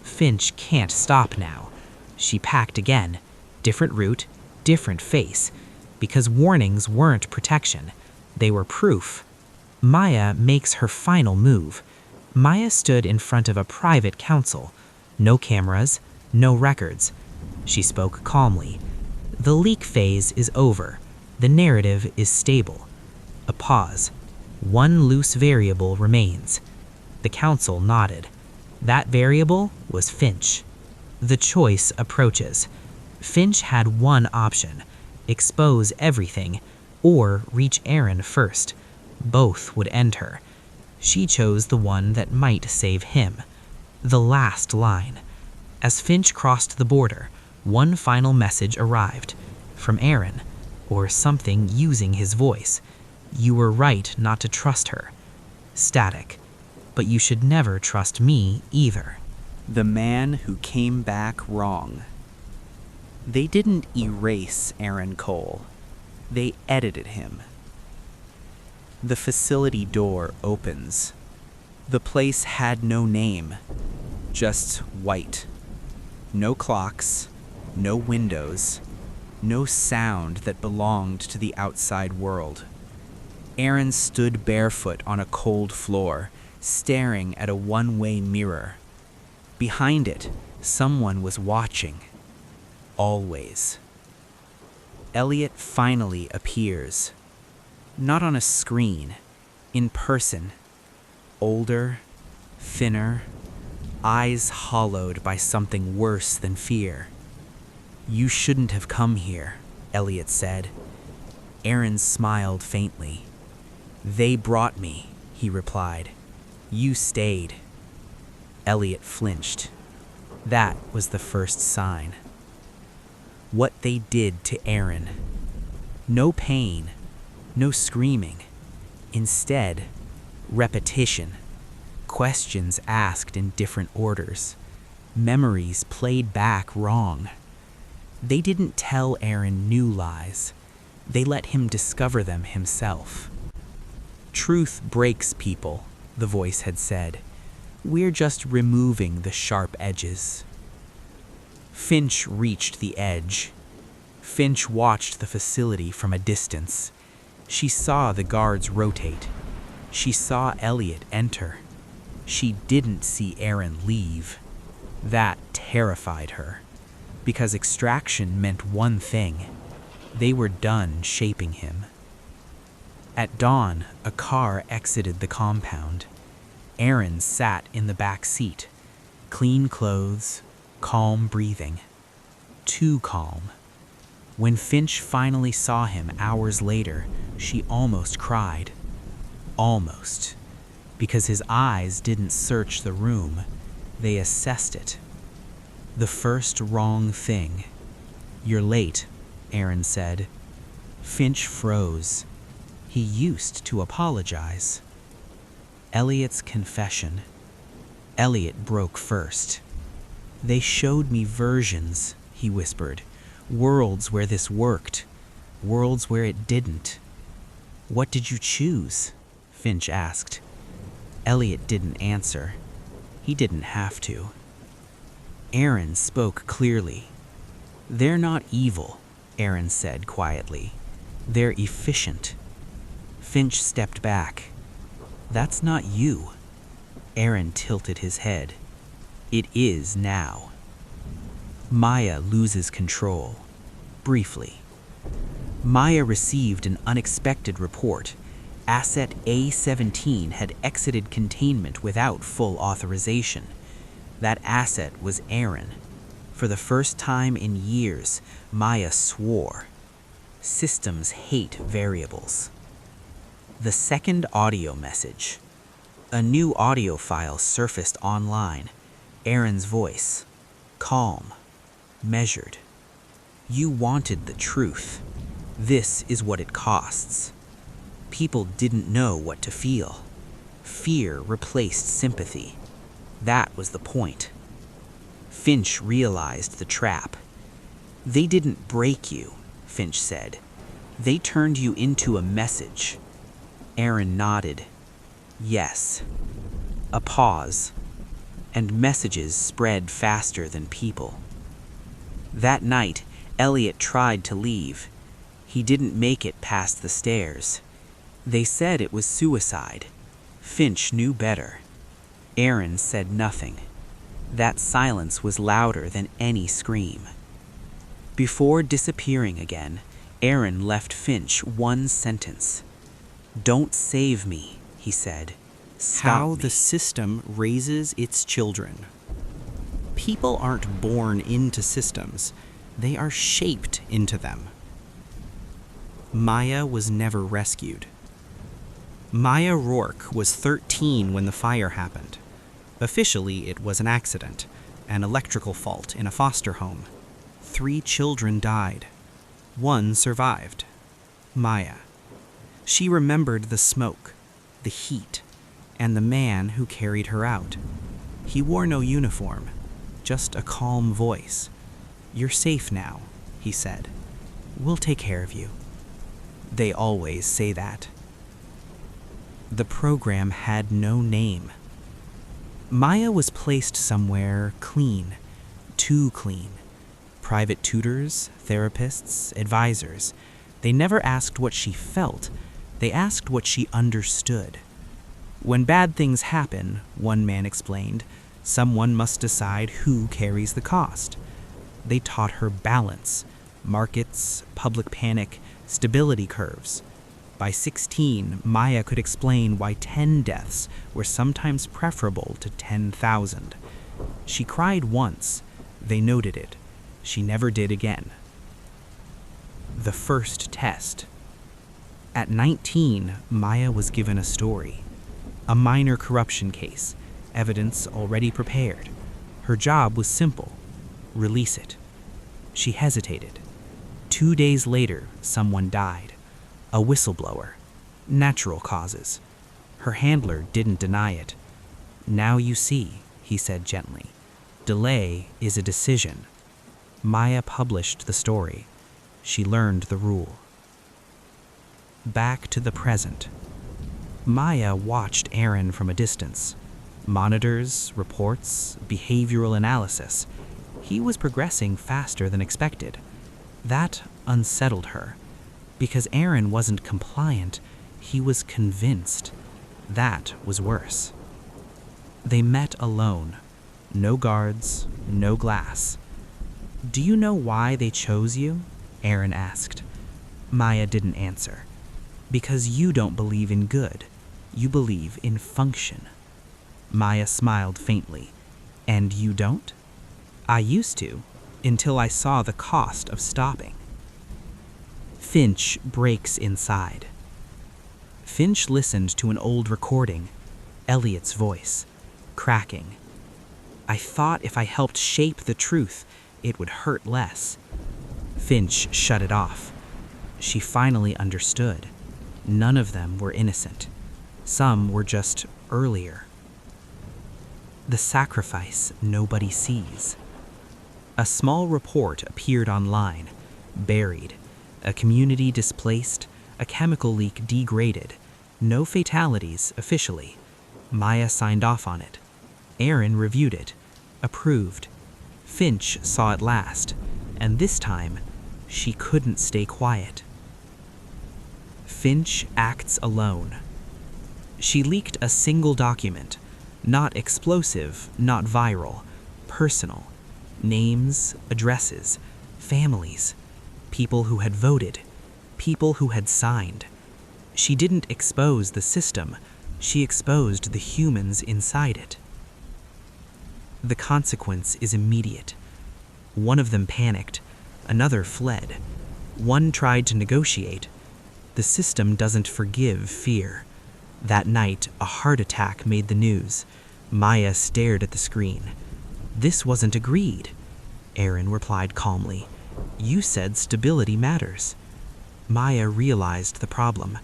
Finch can't stop now. She packed again. Different route, different face. Because warnings weren't protection. They were proof. Maya makes her final move. Maya stood in front of a private council. No cameras, no records. She spoke calmly. "The leak phase is over. The narrative is stable." A pause. One loose variable remains. The council nodded. That variable was Finch. The choice approaches. Finch had one option: expose everything, or reach Aaron first. Both would end her. She chose the one that might save him. The last line. As Finch crossed the border, one final message arrived. From Aaron, or something using his voice. "You were right not to trust her." Static. "But you should never trust me either." The man who came back wrong. They didn't erase Aaron Cole. They edited him. The facility door opens. The place had no name, just white. No clocks, no windows, no sound that belonged to the outside world. Aaron stood barefoot on a cold floor, staring at a one-way mirror. Behind it, someone was watching. Always. Elliot finally appears. Not on a screen, in person. Older, thinner, eyes hollowed by something worse than fear. "You shouldn't have come here," Elliot said. Aaron smiled faintly. "They brought me," he replied. "You stayed." Elliot flinched. That was the first sign. What they did to Aaron. No pain, no screaming. Instead, repetition. Questions asked in different orders. Memories played back wrong. They didn't tell Aaron new lies. They let him discover them himself. "Truth breaks people," the voice had said. "We're just removing the sharp edges." Finch reached the edge. Finch watched the facility from a distance. She saw the guards rotate. She saw Elliot enter. She didn't see Aaron leave. That terrified her, because extraction meant one thing. They were done shaping him. At dawn, a car exited the compound. Aaron sat in the back seat, clean clothes, calm breathing. Too calm. When Finch finally saw him hours later, she almost cried. Almost. Because his eyes didn't search the room, they assessed it. The first wrong thing. "You're late," Aaron said. Finch froze. He used to apologize. Elliot's confession. Elliot broke first. "They showed me versions," he whispered. "Worlds where this worked. Worlds where it didn't." "What did you choose?" Finch asked. Elliot didn't answer. He didn't have to. Aaron spoke clearly. "They're not evil," Aaron said quietly. "They're efficient." Finch stepped back. "That's not you." Aaron tilted his head. "It is now." Maya loses control. Briefly. Maya received an unexpected report. Asset A-17 had exited containment without full authorization. That asset was Aaron. For the first time in years, Maya swore. Systems hate variables. The second audio message. A new audio file surfaced online. Aaron's voice. Calm. Measured. "You wanted the truth. This is what it costs." People didn't know what to feel. Fear replaced sympathy. That was the point. Finch realized the trap. "They didn't break you," Finch said. "They turned you into a message." Aaron nodded. "Yes." A pause. And messages spread faster than people. That night, Elliot tried to leave. He didn't make it past the stairs. They said it was suicide. Finch knew better. Aaron said nothing. That silence was louder than any scream. Before disappearing again, Aaron left Finch one sentence. "Don't save me," he said. "Stop How me." the system raises its children. People aren't born into systems. They are shaped into them. Maya was never rescued. Maya Rourke was 13 when the fire happened. Officially, it was an accident, an electrical fault in a foster home. 3 children died. 1 survived. Maya. She remembered the smoke, the heat, and the man who carried her out. He wore no uniform, just a calm voice. "You're safe now," he said. "We'll take care of you." They always say that. The program had no name. Maya was placed somewhere clean, too clean. Private tutors, therapists, advisors. They never asked what she felt. They asked what she understood. When bad things happen, one man explained, someone must decide who carries the cost. They taught her balance, Markets, public panic, stability curves. By 16, Maya could explain why 10 deaths were sometimes preferable to 10,000. She cried once. They noted it. She never did again. The first test. At 19, Maya was given a story. A minor corruption case, evidence already prepared. Her job was simple: release it. She hesitated. 2 days later, someone died. A whistleblower. Natural causes. Her handler didn't deny it. "Now you see," he said gently. "Delay is a decision." Maya published the story. She learned the rule. Back to the present. Maya watched Aaron from a distance. Monitors, reports, behavioral analysis. He was progressing faster than expected. That unsettled her. Because Aaron wasn't compliant, he was convinced. That was worse. They met alone. No guards, no glass. "Do you know why they chose you?" Aaron asked. Maya didn't answer. "Because you don't believe in good. You believe in function." Maya smiled faintly. "And you don't?" "I used to, until I saw the cost of stopping." Finch breaks inside. Finch listened to an old recording, Elliot's voice, cracking. "I thought if I helped shape the truth, it would hurt less." Finch shut it off. She finally understood. None of them were innocent. Some were just earlier. The sacrifice nobody sees. A small report appeared online, buried. A community displaced, a chemical leak degraded. No fatalities officially. Maya signed off on it. Aaron reviewed it, approved. Finch saw it last, and this time, she couldn't stay quiet. Finch acts alone. She leaked a single document, not explosive, not viral, personal. Names, addresses, families, people who had voted, people who had signed. She didn't expose the system, she exposed the humans inside it. The consequence is immediate. One of them panicked, another fled. One tried to negotiate. The system doesn't forgive fear. That night, a heart attack made the news. Maya stared at the screen. "This wasn't agreed." Aaron replied calmly. "You said stability matters." Maya realized the problem.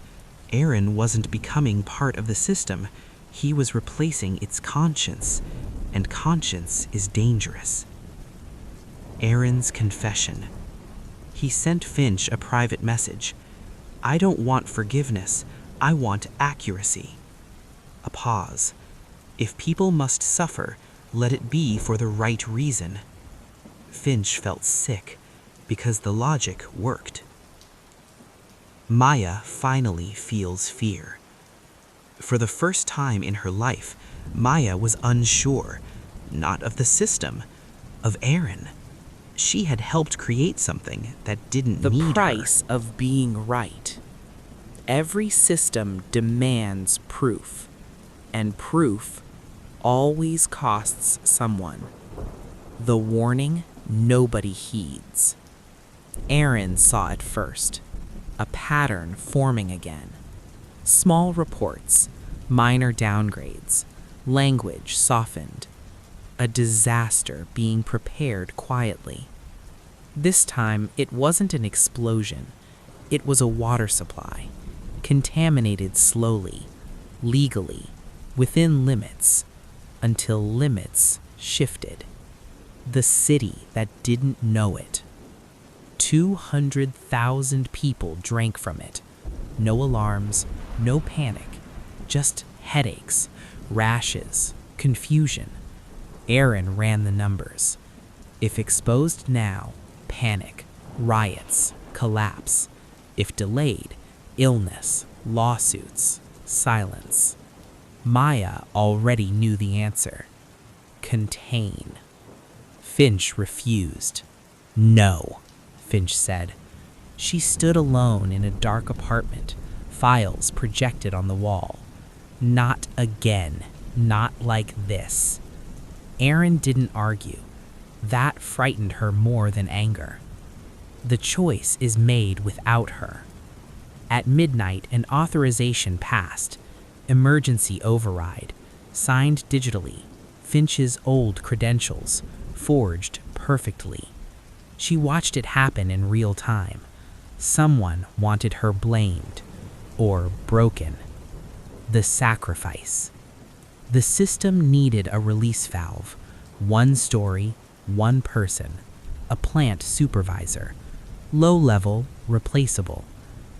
Aaron wasn't becoming part of the system. He was replacing its conscience, and conscience is dangerous. Aaron's confession. He sent Finch a private message. "I don't want forgiveness. I want accuracy." A pause. "If people must suffer, let it be for the right reason." Finch felt sick because the logic worked. Maya finally feels fear. For the first time in her life, Maya was unsure, not of the system, of Aaron. She had helped create something that didn't need her. The price of being right. Every system demands proof, and proof always costs someone. The warning nobody heeds. Aaron saw it first, a pattern forming again. Small reports, minor downgrades, language softened. A disaster being prepared quietly. This time, it wasn't an explosion. It was a water supply, contaminated slowly, legally, within limits, until limits shifted. The city that didn't know it. 200,000 people drank from it. No alarms, no panic, just headaches, rashes, confusion. Aaron ran the numbers. If exposed now, panic, riots, collapse. If delayed, illness, lawsuits, silence. Maya already knew the answer. Contain. Finch refused. No. Finch said. She stood alone in a dark apartment, files projected on the wall. Not again. Not like this. Aaron didn't argue. That frightened her more than anger. The choice is made without her. At midnight, an authorization passed. Emergency override. Signed digitally. Finch's old credentials. Forged perfectly. She watched it happen in real time. Someone wanted her blamed. Or broken. The sacrifice. The system needed a release valve. One story, one person. A plant supervisor. Low level, replaceable.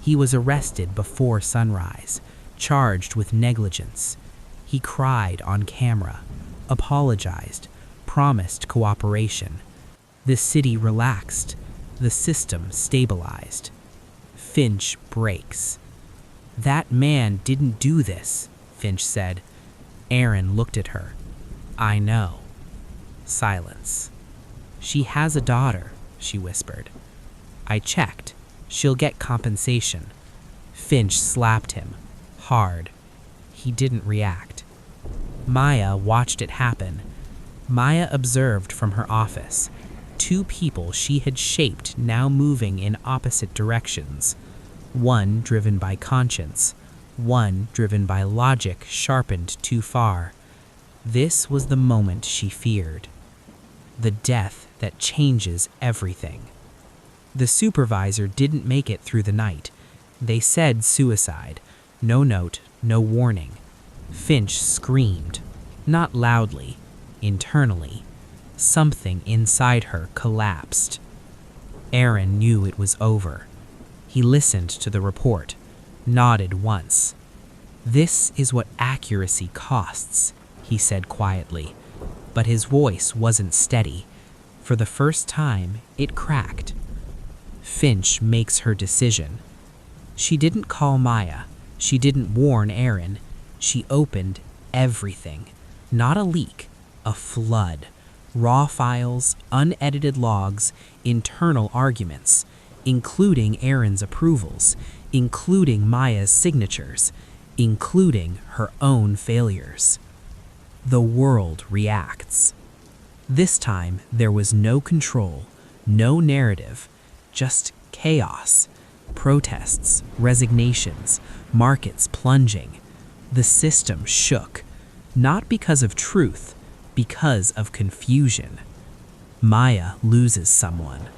He was arrested before sunrise, charged with negligence. He cried on camera, apologized, promised cooperation. The city relaxed. The system stabilized. Finch breaks. That man didn't do this, Finch said. Aaron looked at her. I know. Silence. She has a daughter, she whispered. I checked. She'll get compensation. Finch slapped him. Hard. He didn't react. Maya watched it happen. Maya observed from her office. Two people she had shaped now moving in opposite directions. One driven by conscience. One driven by logic sharpened too far. This was the moment she feared. The death that changes everything. The supervisor didn't make it through the night. They said suicide. No note, no warning. Finch screamed. Not loudly. Internally. Something inside her collapsed. Aaron knew it was over. He listened to the report. Nodded once. This is what accuracy costs, he said quietly. But his voice wasn't steady. For the first time, it cracked. Finch makes her decision. She didn't call Maya. She didn't warn Aaron. She opened everything. Not a leak, a flood. Raw files, unedited logs, internal arguments, including Aaron's approvals, including Maya's signatures, including her own failures. The world reacts. This time, there was no control, no narrative, just chaos. Protests, resignations, markets plunging. The system shook, not because of truth, because of confusion. Maya loses someone.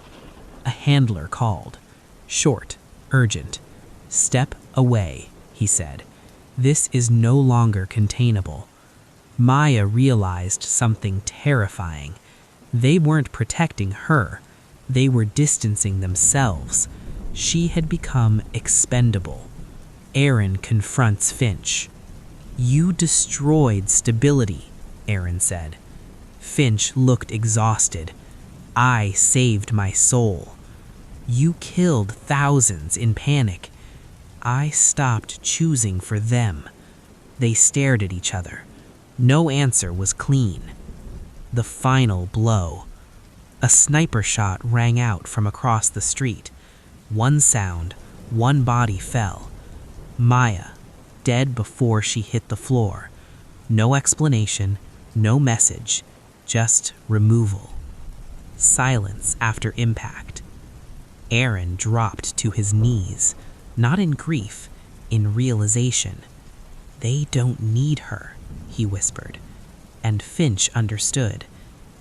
A handler called. Short, urgent. Step away, he said. This is no longer containable. Maya realized something terrifying. They weren't protecting her. They were distancing themselves. She had become expendable. Aaron confronts Finch. You destroyed stability, Aaron said. Finch looked exhausted. I saved my soul. You killed thousands in panic. I stopped choosing for them. They stared at each other. No answer was clean. The final blow. A sniper shot rang out from across the street. One sound, one body fell. Maya, dead before she hit the floor. No explanation, no message, just removal. Silence after impact. Aaron dropped to his knees, not in grief, in realization. They don't need her, he whispered. And Finch understood.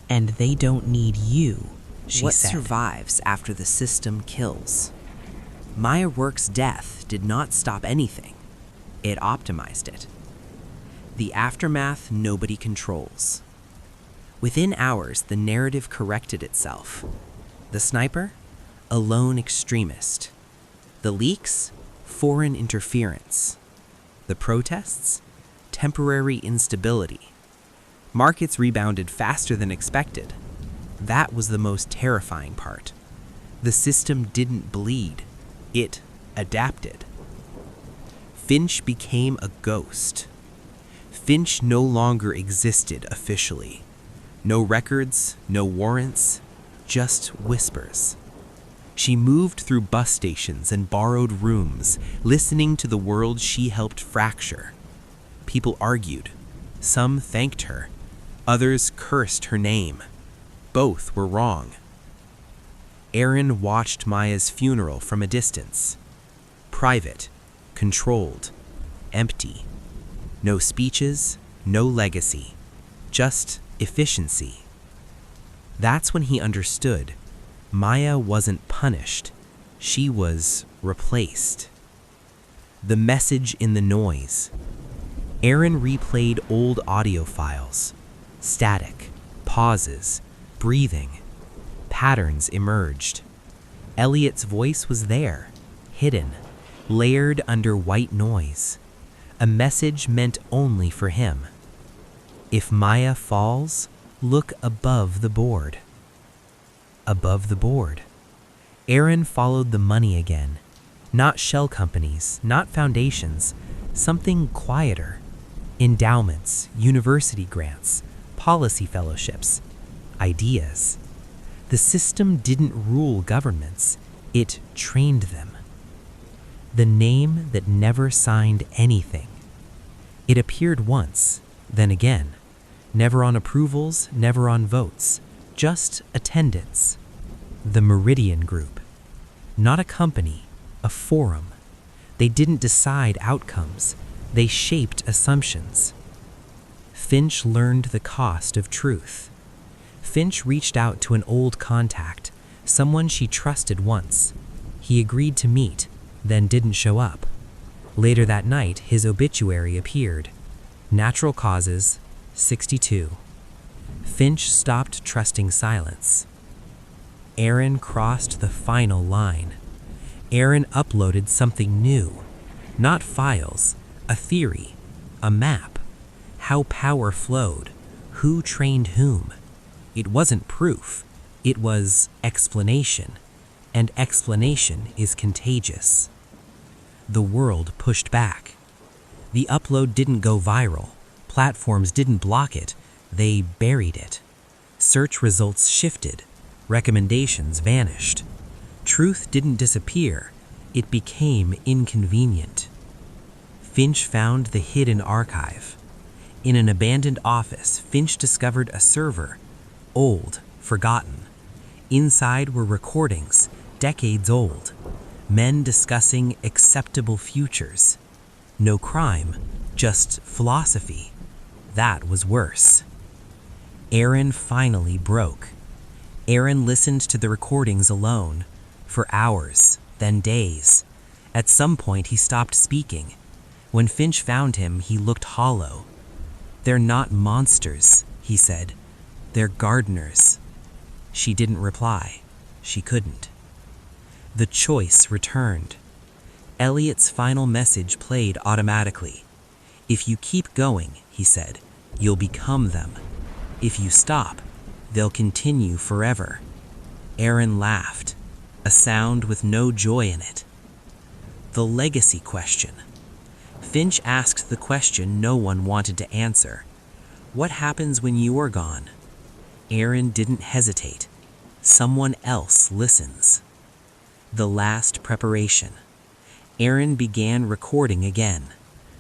And they don't need you, she What said. survives after the system kills? Maya Work's death did not stop anything. It optimized it. The aftermath nobody controls. Within hours, the narrative corrected itself. The sniper? A lone extremist. The leaks? Foreign interference. The protests? Temporary instability. Markets rebounded faster than expected. That was the most terrifying part. The system didn't bleed. It adapted. Finch became a ghost. Finch no longer existed officially. No records, no warrants, just whispers. She moved through bus stations and borrowed rooms, listening to the world she helped fracture. People argued. Some thanked her. Others cursed her name. Both were wrong. Aaron watched Maya's funeral from a distance. Private, controlled, empty. No speeches, no legacy, just efficiency. That's when he understood. Maya wasn't punished. She was replaced. The message in the noise. Aaron replayed old audio files. Static, pauses, breathing. Patterns emerged. Elliot's voice was there, hidden, layered under white noise. A message meant only for him. If Maya falls, look above the board. Above the board. Aaron followed the money again. Not shell companies, not foundations, something quieter. Endowments, university grants, policy fellowships, ideas. The system didn't rule governments, it trained them. The name that never signed anything. It appeared once, then again. Never on approvals, never on votes, just attendance. The Meridian Group. Not a company, a forum. They didn't decide outcomes, they shaped assumptions. Finch learned the cost of truth. Finch reached out to an old contact, someone she trusted once. He agreed to meet, then didn't show up. Later that night, his obituary appeared. Natural causes, 62. Finch stopped trusting silence. Aaron crossed the final line. Aaron uploaded something new. Not files, a theory, a map. How power flowed, who trained whom. It wasn't proof, it was explanation. And explanation is contagious. The world pushed back. The upload didn't go viral. Platforms didn't block it, they buried it. Search results shifted. Recommendations vanished. Truth didn't disappear, it became inconvenient. Finch found the hidden archive. In an abandoned office, Finch discovered a server, old, forgotten. Inside were recordings, decades old. Men discussing acceptable futures. No crime, just philosophy. That was worse. Aaron finally broke. Aaron listened to the recordings alone, for hours, then days. At some point he stopped speaking. When Finch found him, he looked hollow. "They're not monsters," he said. "They're gardeners." She didn't reply. She couldn't. The choice returned. Elliot's final message played automatically. "If you keep going," he said, "you'll become them. If you stop, they'll continue forever." Aaron laughed, a sound with no joy in it. The legacy question. Finch asked the question no one wanted to answer. What happens when you're gone? Aaron didn't hesitate. Someone else listens. The last preparation. Aaron began recording again.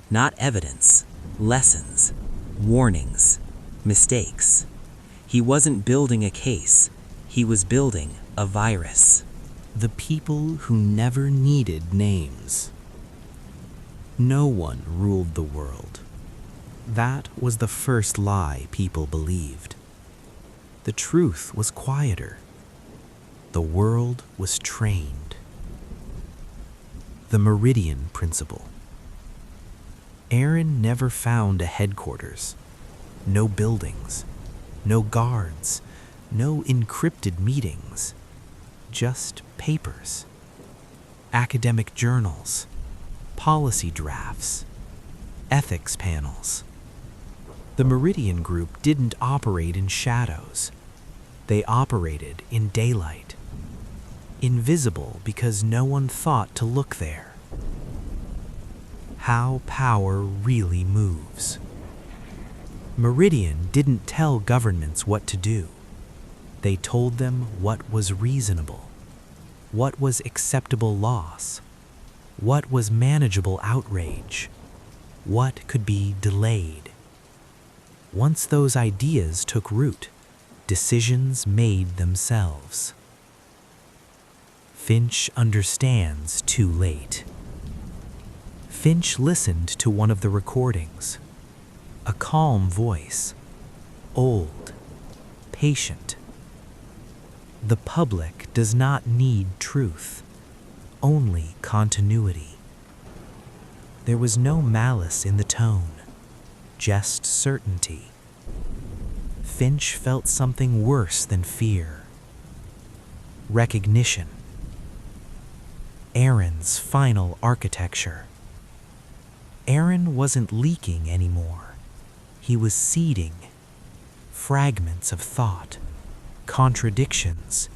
Not evidence, lessons, warnings, mistakes. He wasn't building a case. He was building a virus. The people who never needed names. No one ruled the world. That was the first lie people believed. The truth was quieter. The world was trained. The Meridian Principle. Aaron never found a headquarters. No buildings, no guards, no encrypted meetings. Just papers. Academic journals. Policy drafts. Ethics panels. The Meridian Group didn't operate in shadows. They operated in daylight. Invisible because no one thought to look there. How power really moves. Meridian didn't tell governments what to do. They told them what was reasonable. What was acceptable loss? What was manageable outrage? What could be delayed? Once those ideas took root, decisions made themselves. Finch understands too late. Finch listened to one of the recordings. A calm voice, old, patient. The public does not need truth, only continuity. There was no malice in the tone, just certainty. Finch felt something worse than fear. Recognition. Aaron's final architecture. Aaron wasn't leaking anymore. He was seeding. Fragments of thought, contradictions,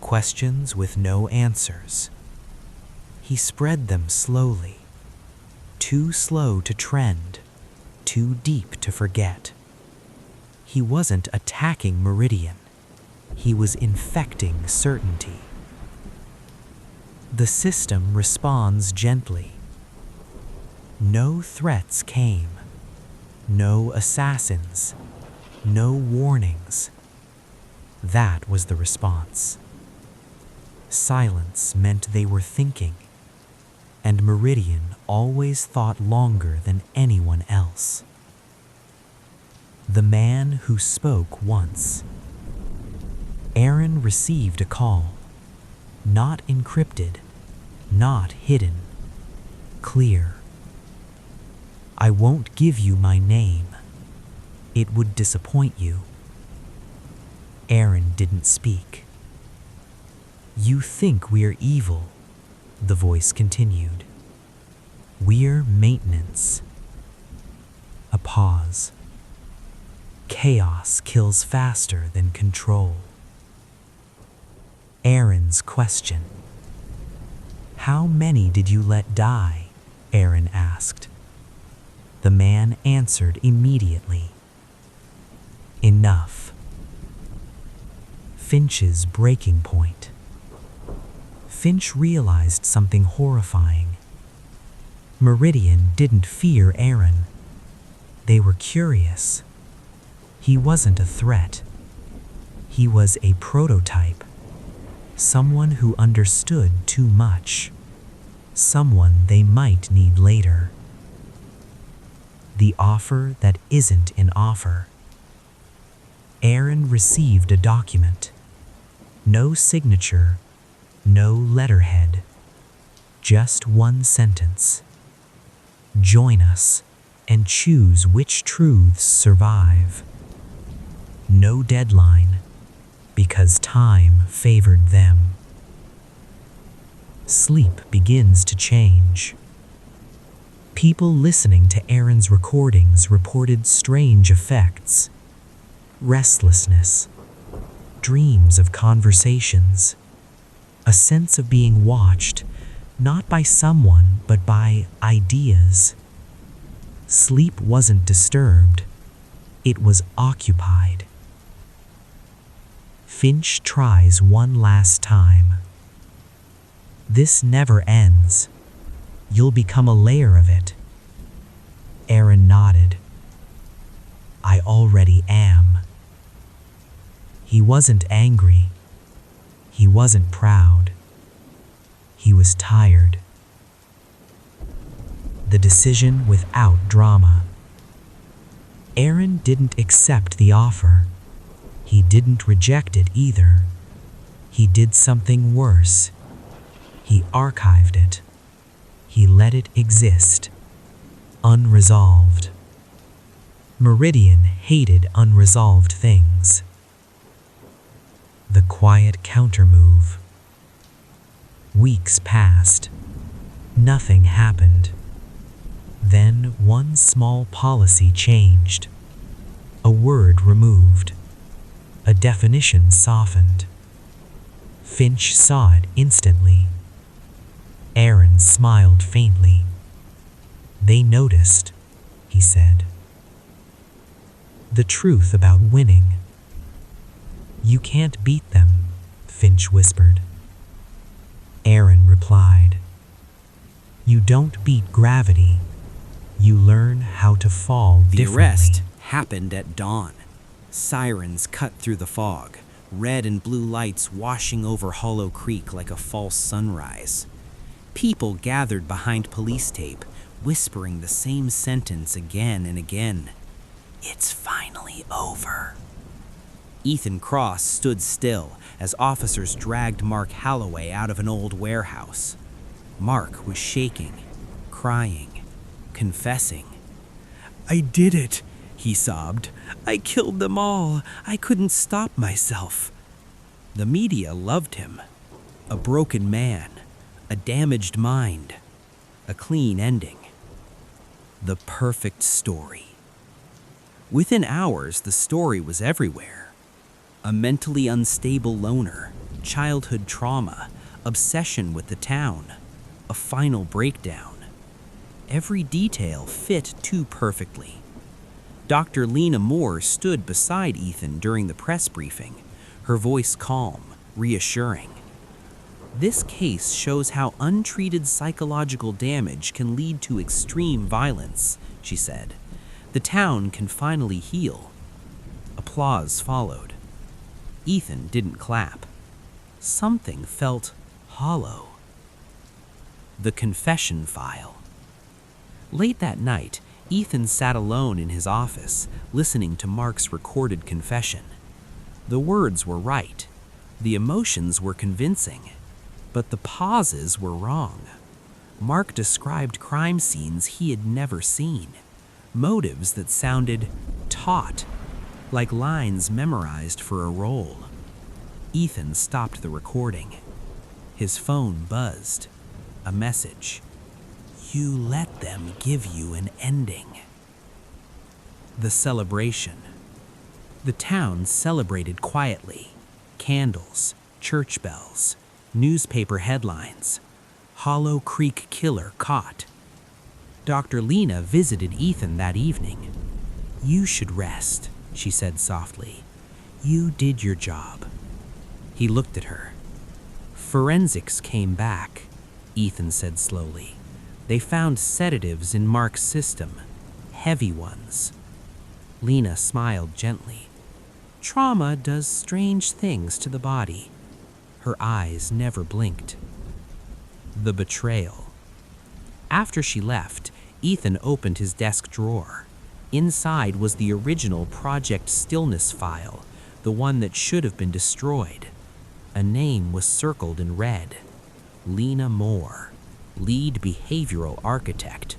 questions with no answers. He spread them slowly. Too slow to trend, too deep to forget. He wasn't attacking Meridian. He was infecting certainty. The system responds gently. No threats came. No assassins. No warnings. That was the response. Silence meant they were thinking, and Meridian always thought longer than anyone else. The man who spoke once. Aaron received a call. Not encrypted, not hidden, clear. I won't give you my name. It would disappoint you. Aaron didn't speak. You think we're evil, the voice continued. We're maintenance. A pause. Chaos kills faster than control. Aaron's question. How many did you let die? Aaron asked. The man answered immediately. Enough. Finch's breaking point. Finch realized something horrifying. Meridian didn't fear Aaron. They were curious. He wasn't a threat. He was a prototype. Someone who understood too much. Someone they might need later. The offer that isn't an offer. Aaron received a document. No signature, no letterhead. Just one sentence. Join us and choose which truths survive. No deadline, because time favored them. Sleep begins to change. People listening to Aaron's recordings reported strange effects. Restlessness, dreams of conversations, a sense of being watched, not by someone, but by ideas. Sleep wasn't disturbed. It was occupied. Finch tries one last time. This never ends. You'll become a layer of it. Aaron nodded. I already am. He wasn't angry. He wasn't proud. He was tired. The decision without drama. Aaron didn't accept the offer. He didn't reject it either. He did something worse. He archived it. He let it exist. Unresolved. Meridian hated unresolved things. The quiet countermove. Weeks passed. Nothing happened. Then one small policy changed. A word removed. A definition softened. Finch saw it instantly. Aaron smiled faintly. They noticed, he said. The truth about winning. You can't beat them, Finch whispered. Aaron replied. You don't beat gravity. You learn how to fall The differently. arrest happened at dawn. Sirens cut through the fog, red and blue lights washing over Hollow Creek like a false sunrise. People gathered behind police tape, whispering the same sentence again and again. It's finally over. Ethan Cross stood still as officers dragged Mark Halloway out of an old warehouse. Mark was shaking, crying, confessing. I did it, he sobbed. I killed them all. I couldn't stop myself. The media loved him. A broken man, a damaged mind, a clean ending. The perfect story. Within hours, the story was everywhere. A mentally unstable loner, childhood trauma, obsession with the town, a final breakdown. Every detail fit too perfectly. Dr. Lena Moore stood beside Ethan during the press briefing, her voice calm, reassuring. This case shows how untreated psychological damage can lead to extreme violence, she said. The town can finally heal. Applause followed. Ethan didn't clap. Something felt hollow. The confession file. Late that night, Ethan sat alone in his office, listening to Mark's recorded confession. The words were right. The emotions were convincing. But the pauses were wrong. Mark described crime scenes he had never seen. Motives that sounded taut, like lines memorized for a role. Ethan stopped the recording. His phone buzzed. A message. You let them give you an ending. The celebration. The town celebrated quietly. Candles, church bells, newspaper headlines. Hollow Creek killer caught. Dr. Lena visited Ethan that evening. You should rest, she said softly. You did your job. He looked at her. Forensics came back, Ethan said slowly. They found sedatives in Mark's system, heavy ones. Lena smiled gently. Trauma does strange things to the body. Her eyes never blinked. The betrayal. After she left, Ethan opened his desk drawer. Inside was the original Project Stillness file, the one that should have been destroyed. A name was circled in red. Lena Moore, lead behavioral architect.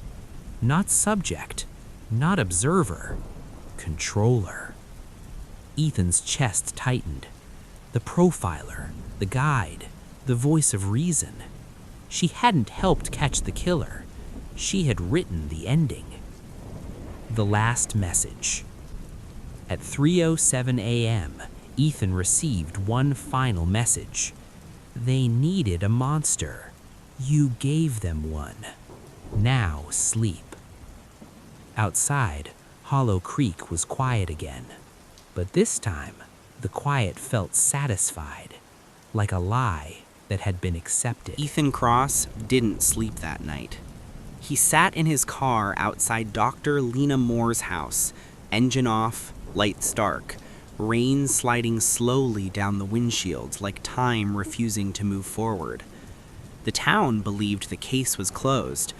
Not subject, not observer, controller. Ethan's chest tightened. The profiler, the guide, the voice of reason. She hadn't helped catch the killer. She had written the ending. The last message. At 3:07 a.m., Ethan received one final message. They needed a monster. You gave them one. Now sleep. Outside, Hollow Creek was quiet again. But this time, the quiet felt satisfied, like a lie that had been accepted. Ethan Cross didn't sleep that night. He sat in his car outside Dr. Lena Moore's house, engine off, lights dark, rain sliding slowly down the windshield like time refusing to move forward. The town believed the case was closed,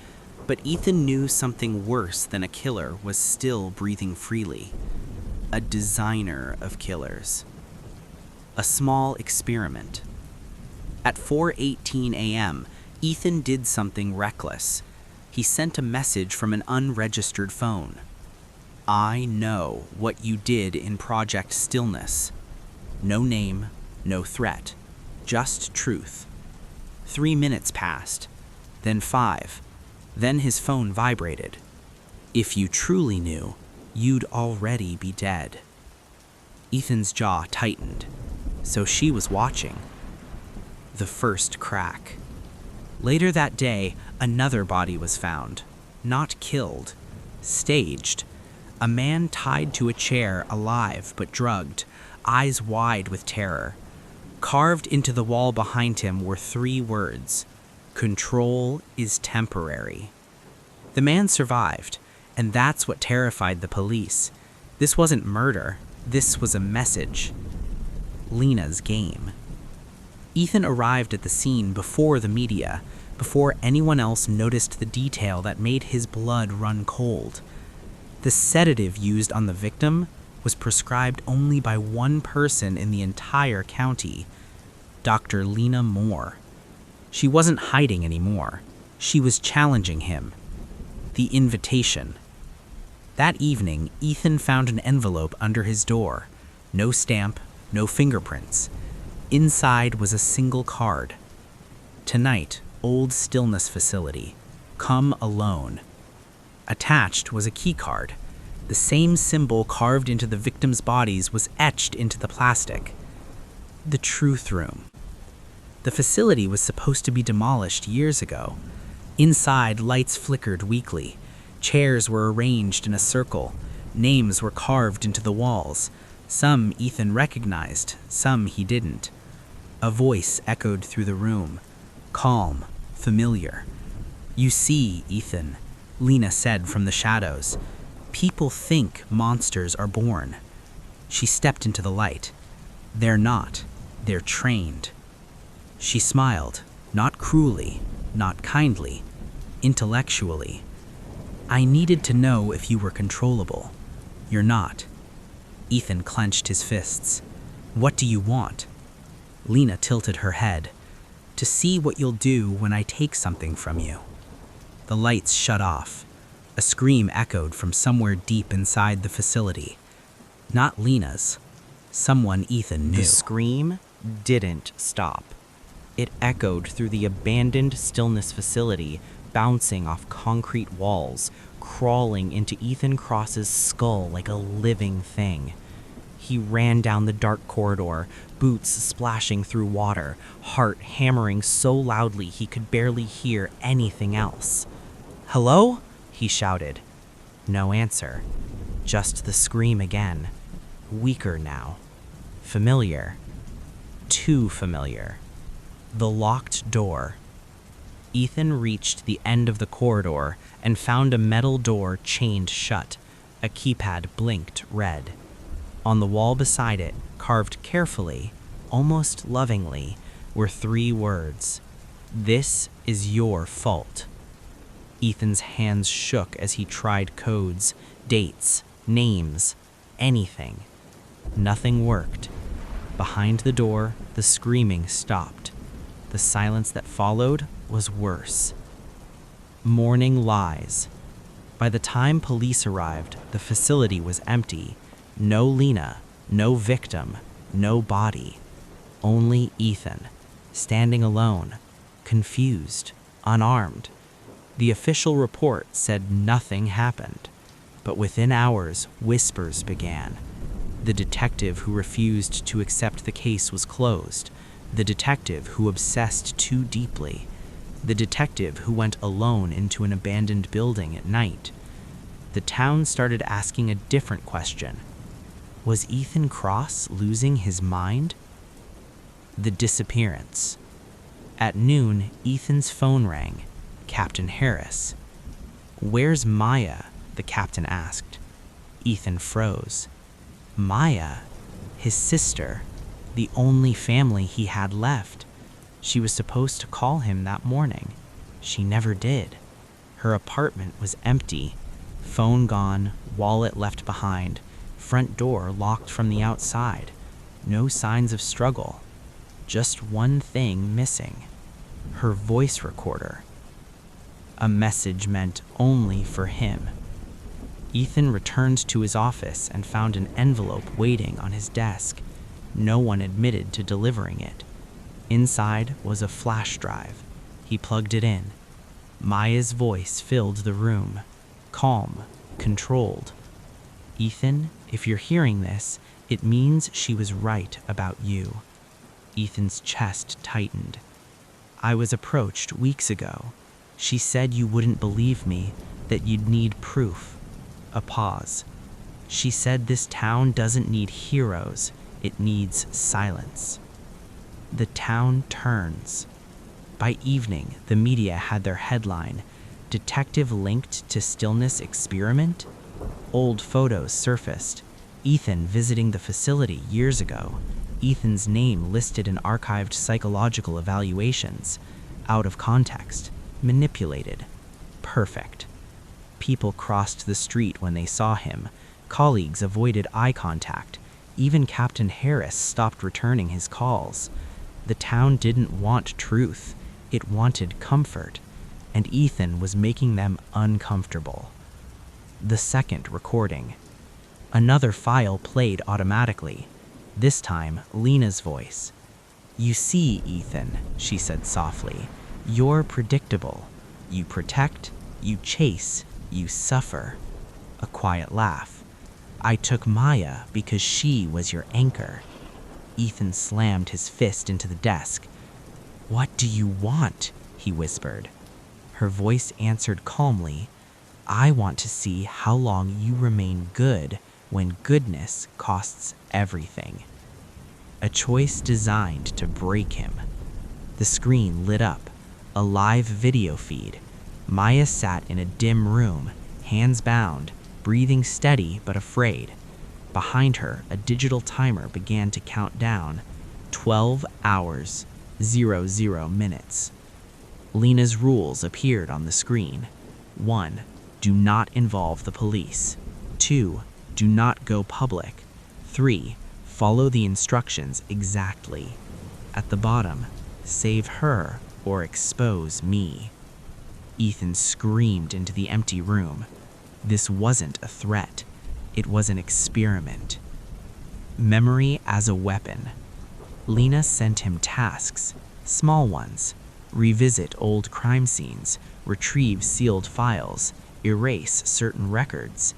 but Ethan knew something worse than a killer was still breathing freely. A designer of killers. A small experiment. At 4:18 a.m., Ethan did something reckless. He sent a message from an unregistered phone. I know what you did in Project Stillness. No name, no threat, just truth. 3 minutes passed, then 5. Then his phone vibrated. If you truly knew, you'd already be dead. Ethan's jaw tightened. So she was watching. The first crack. Later that day, another body was found. Not killed. Staged. A man tied to a chair, alive but drugged, eyes wide with terror. Carved into the wall behind him were 3 words: "Control is temporary." The man survived, and that's what terrified the police. This wasn't murder, this was a message. Lena's game. Ethan arrived at the scene before the media, before anyone else noticed the detail that made his blood run cold. The sedative used on the victim was prescribed only by one person in the entire county, Dr. Lena Moore. She wasn't hiding anymore. She was challenging him. The invitation. That evening, Ethan found an envelope under his door. No stamp, no fingerprints. Inside was a single card. "Tonight, Old Stillness Facility. Come alone." Attached was a key card. The same symbol carved into the victims' bodies was etched into the plastic. The Truth Room. The facility was supposed to be demolished years ago. Inside, lights flickered weakly. Chairs were arranged in a circle. Names were carved into the walls. Some Ethan recognized, some he didn't. A voice echoed through the room. Calm, familiar. "You see, Ethan," Lena said from the shadows. "People think monsters are born." She stepped into the light. "They're not. They're trained." She smiled, not cruelly, not kindly, intellectually. "I needed to know if you were controllable. You're not." Ethan clenched his fists. "What do you want?" Lena tilted her head. "To see what you'll do when I take something from you." The lights shut off. A scream echoed from somewhere deep inside the facility. Not Lena's. Someone Ethan knew. The scream didn't stop. It echoed through the abandoned stillness facility, bouncing off concrete walls, crawling into Ethan Cross's skull like a living thing. He ran down the dark corridor, boots splashing through water, heart hammering so loudly he could barely hear anything else. "Hello?" he shouted. No answer. Just the scream again. Weaker now. Familiar. Too familiar. The locked door. Ethan reached the end of the corridor and found a metal door chained shut. A keypad blinked red. On the wall beside it, carved carefully, almost lovingly, were 3 words. "This is your fault." Ethan's hands shook as he tried codes, dates, names, anything. Nothing worked. Behind the door, the screaming stopped. The silence that followed was worse. Morning lies. By the time police arrived, the facility was empty. No Lena, no victim, no body. Only Ethan, standing alone, confused, unarmed. The official report said nothing happened, but within hours, whispers began. The detective who refused to accept the case was closed. The detective who obsessed too deeply. The detective who went alone into an abandoned building at night. The town started asking a different question. Was Ethan Cross losing his mind? The disappearance. At noon, Ethan's phone rang. Captain Harris. "Where's Maya?" the captain asked. Ethan froze. Maya? His sister, the only family he had left. She was supposed to call him that morning. She never did. Her apartment was empty. Phone gone, wallet left behind, front door locked from the outside. No signs of struggle. Just one thing missing. Her voice recorder. A message meant only for him. Ethan returned to his office and found an envelope waiting on his desk. No one admitted to delivering it. Inside was a flash drive. He plugged it in. Maya's voice filled the room. Calm, controlled. "Ethan, if you're hearing this, it means she was right about you." Ethan's chest tightened. "I was approached weeks ago. She said you wouldn't believe me, that you'd need proof." A pause. "She said this town doesn't need heroes, it needs silence." The town turns. By evening, the media had their headline, "Detective linked to stillness experiment?" Old photos surfaced. Ethan visiting the facility years ago. Ethan's name listed in archived psychological evaluations. Out of context. Manipulated. Perfect. People crossed the street when they saw him. Colleagues avoided eye contact. Even Captain Harris stopped returning his calls. The town didn't want truth. It wanted comfort. And Ethan was making them uncomfortable. The second recording. Another file played automatically. This time, Lena's voice. "You see, Ethan," she said softly, "you're predictable. You protect, you chase, you suffer." A quiet laugh. "I took Maya because she was your anchor." Ethan slammed his fist into the desk. "What do you want?" he whispered. Her voice answered calmly, "I want to see how long you remain good when goodness costs everything." A choice designed to break him. The screen lit up, a live video feed. Maya sat in a dim room, hands bound, breathing steady but afraid. Behind her, a digital timer began to count down. 12 hours, 00 minutes. Lena's rules appeared on the screen. 1. Do not involve the police. 2. Do not go public. 3. Follow the instructions exactly. At the bottom, save her or expose me. Ethan screamed into the empty room. This wasn't a threat. It was an experiment. Memory as a weapon. Lena sent him tasks, small ones. Revisit old crime scenes, retrieve sealed files, erase certain records.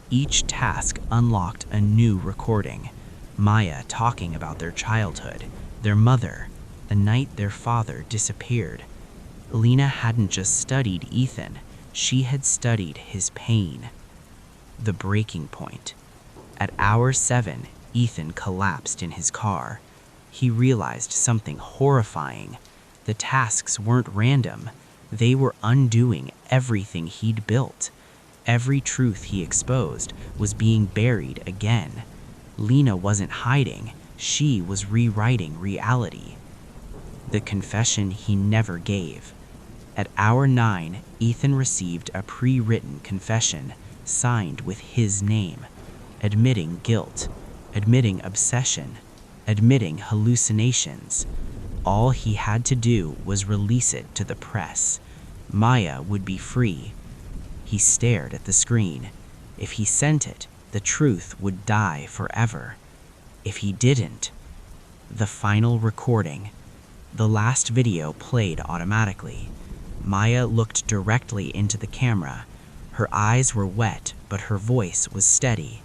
Each task unlocked a new recording. Maya talking about their childhood, their mother, the night their father disappeared. Lena hadn't just studied Ethan, she had studied his pain. The breaking point. At hour 7, Ethan collapsed in his car. He realized something horrifying. The tasks weren't random. They were undoing everything he'd built. Every truth he exposed was being buried again. Lena wasn't hiding. She was rewriting reality. The confession he never gave. At hour 9, Ethan received a pre-written confession, signed with his name, admitting guilt, admitting obsession, admitting hallucinations. All he had to do was release it to the press. Maya would be free. He stared at the screen. If he sent it, the truth would die forever. If he didn't, the final recording. The last video played automatically. Maya looked directly into the camera. Her eyes were wet, but her voice was steady.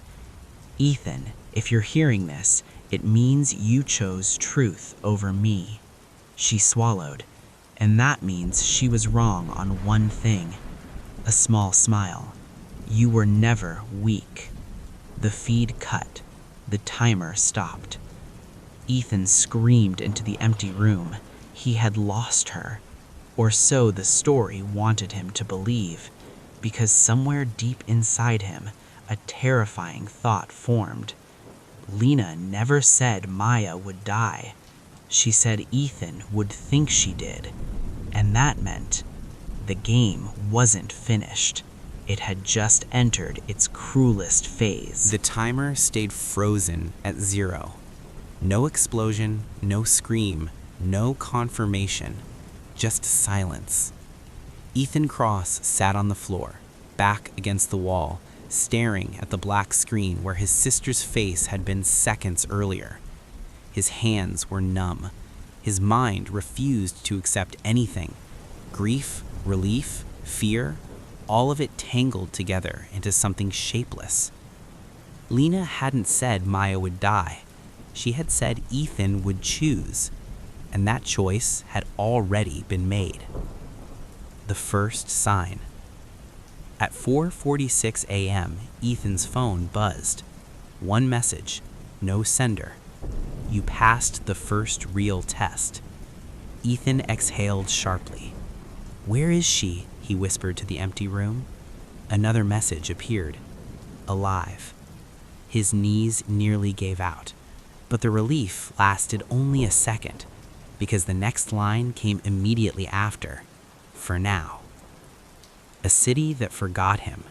"Ethan, if you're hearing this, it means you chose truth over me." She swallowed, and that means she was wrong on one thing. A small smile. "You were never weak." The feed cut. The timer stopped. Ethan screamed into the empty room. He had lost her. Or so the story wanted him to believe, because somewhere deep inside him, a terrifying thought formed. Lena never said Maya would die. She said Ethan would think she did, and that meant the game wasn't finished. It had just entered its cruelest phase. The timer stayed frozen at 0. No explosion, no scream, no confirmation, just silence. Ethan Cross sat on the floor, back against the wall, staring at the black screen where his sister's face had been seconds earlier. His hands were numb. His mind refused to accept anything. Grief, relief, fear, all of it tangled together into something shapeless. Lena hadn't said Maya would die. She had said Ethan would choose, and that choice had already been made. The first sign. At 4:46 a.m., Ethan's phone buzzed. One message, no sender. you passed the first real test." Ethan exhaled sharply. "Where is she?" he whispered to the empty room. Another message appeared. "Alive." His knees nearly gave out, but the relief lasted only a second, because the next line came immediately after. "For now." A city that forgot him.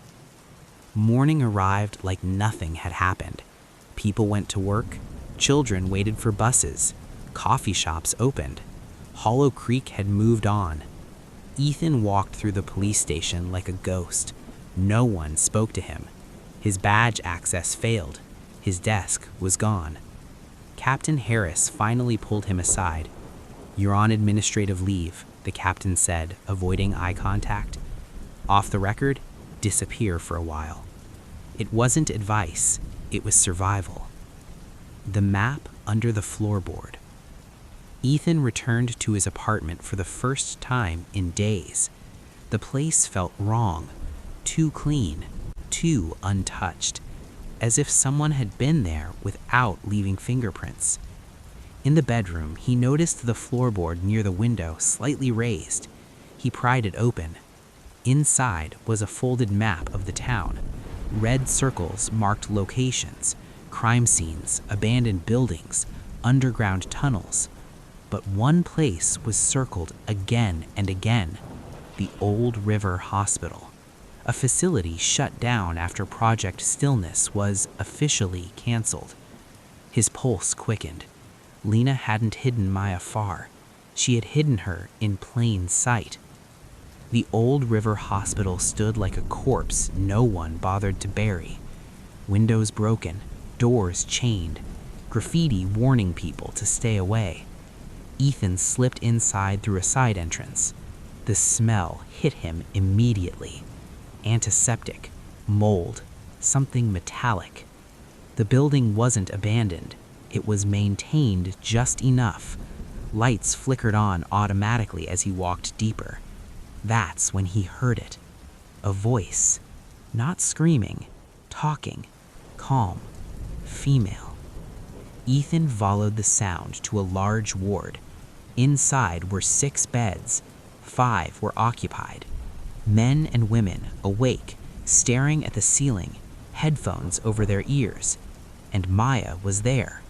Morning arrived like nothing had happened. People went to work, children waited for buses, coffee shops opened. Hollow Creek had moved on. Ethan walked through the police station like a ghost. No one spoke to him. His badge access failed. His desk was gone. Captain Harris finally pulled him aside. "You're on administrative leave," the captain said, avoiding eye contact. "Off the record, disappear for a while." It wasn't advice, it was survival. The map under the floorboard. Ethan returned to his apartment for the first time in days. The place felt wrong, too clean, too untouched, as if someone had been there without leaving fingerprints. In the bedroom, he noticed the floorboard near the window slightly raised. He pried it open. Inside was a folded map of the town. Red circles marked locations, crime scenes, abandoned buildings, underground tunnels. But one place was circled again and again: the Old River Hospital, a facility shut down after Project Stillness was officially canceled. His pulse quickened. Lena hadn't hidden Maya far. She had hidden her in plain sight. The Old River Hospital stood like a corpse no one bothered to bury. Windows broken, doors chained, graffiti warning people to stay away. Ethan slipped inside through a side entrance. The smell hit him immediately. Antiseptic, mold, something metallic. The building wasn't abandoned. It was maintained just enough. Lights flickered on automatically as he walked deeper. That's when he heard it. A voice. Not screaming, talking, calm, female. Ethan followed the sound to a large ward. Inside were 6 beds. 5 were occupied. Men and women awake, staring at the ceiling, headphones over their ears. And Maya was there,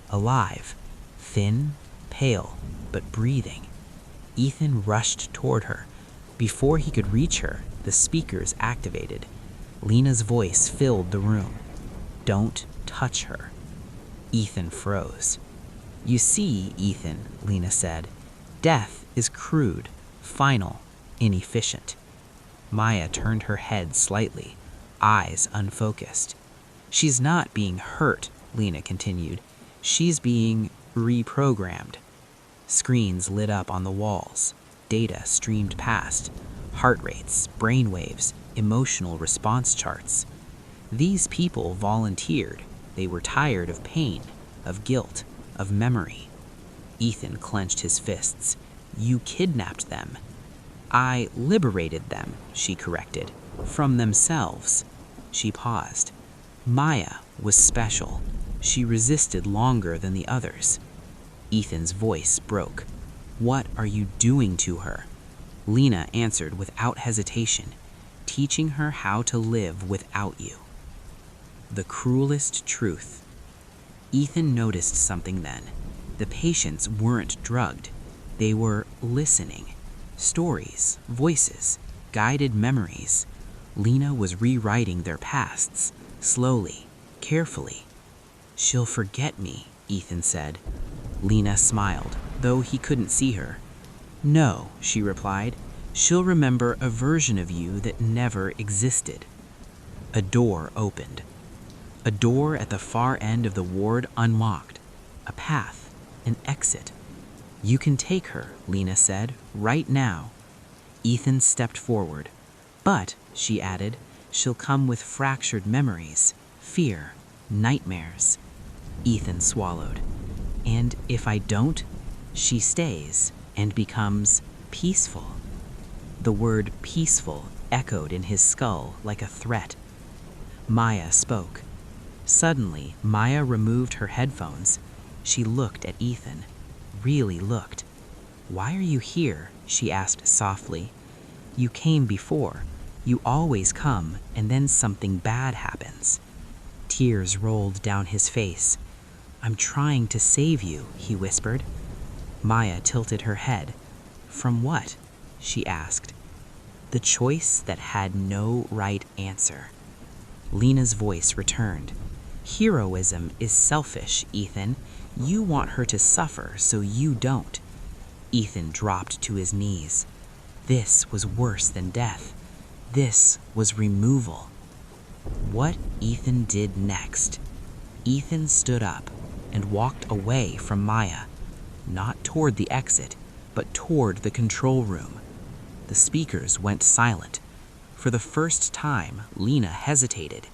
alive, thin, pale, but breathing. Ethan rushed toward her. Before he could reach her, the speakers activated. Lena's voice filled the room. "Don't touch her." Ethan froze. "You see, Ethan," Lena said, "death is crude, final, inefficient." Maya turned her head slightly, eyes unfocused. "She's not being hurt," Lena continued. "She's being reprogrammed." Screens lit up on the walls. Data streamed past. Heart rates, brain waves, emotional response charts. These people volunteered. They were tired of pain, of guilt, of memory. Ethan clenched his fists. "You kidnapped them." "I liberated them," she corrected, "from themselves." She paused. Maya was special. She resisted longer than the others. Ethan's voice broke. "What are you doing to her?" Lena answered without hesitation, "Teaching her how to live without you." The cruelest truth. Ethan noticed something then. The patients weren't drugged. They were listening. Stories, voices, guided memories. Lena was rewriting their pasts, slowly, carefully. "She'll forget me," Ethan said. Lena smiled, though he couldn't see her. "No," she replied. "She'll remember a version of you that never existed." A door opened. A door at the far end of the ward unlocked. A path, an exit. "You can take her," Lena said, "right now." Ethan stepped forward. "But," she added, "she'll come with fractured memories, fear, nightmares." Ethan swallowed. "And if I don't?" "She stays and becomes peaceful." The word peaceful echoed in his skull like a threat. Maya spoke. Suddenly, Maya removed her headphones. She looked at Ethan. Really looked. "Why are you here?" she asked softly. "You came before. You always come, and then something bad happens." Tears rolled down his face. "I'm trying to save you," he whispered. Maya tilted her head. "From what?" she asked. The choice that had no right answer. Lena's voice returned. "Heroism is selfish, Ethan. You want her to suffer, so you don't." Ethan dropped to his knees. This was worse than death. This was removal. What Ethan did next. Ethan stood up and walked away from Maya, not toward the exit, but toward the control room. The speakers went silent. For the first time, Lena hesitated.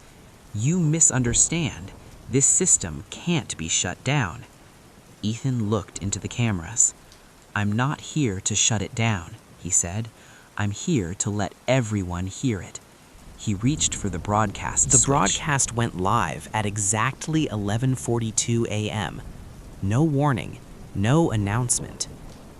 "You misunderstand. This system can't be shut down." Ethan looked into the cameras. "I'm not here to shut it down," he said. "I'm here to let everyone hear it." He reached for the broadcast switch. The broadcast went live at exactly 11:42 a.m. No warning, no announcement.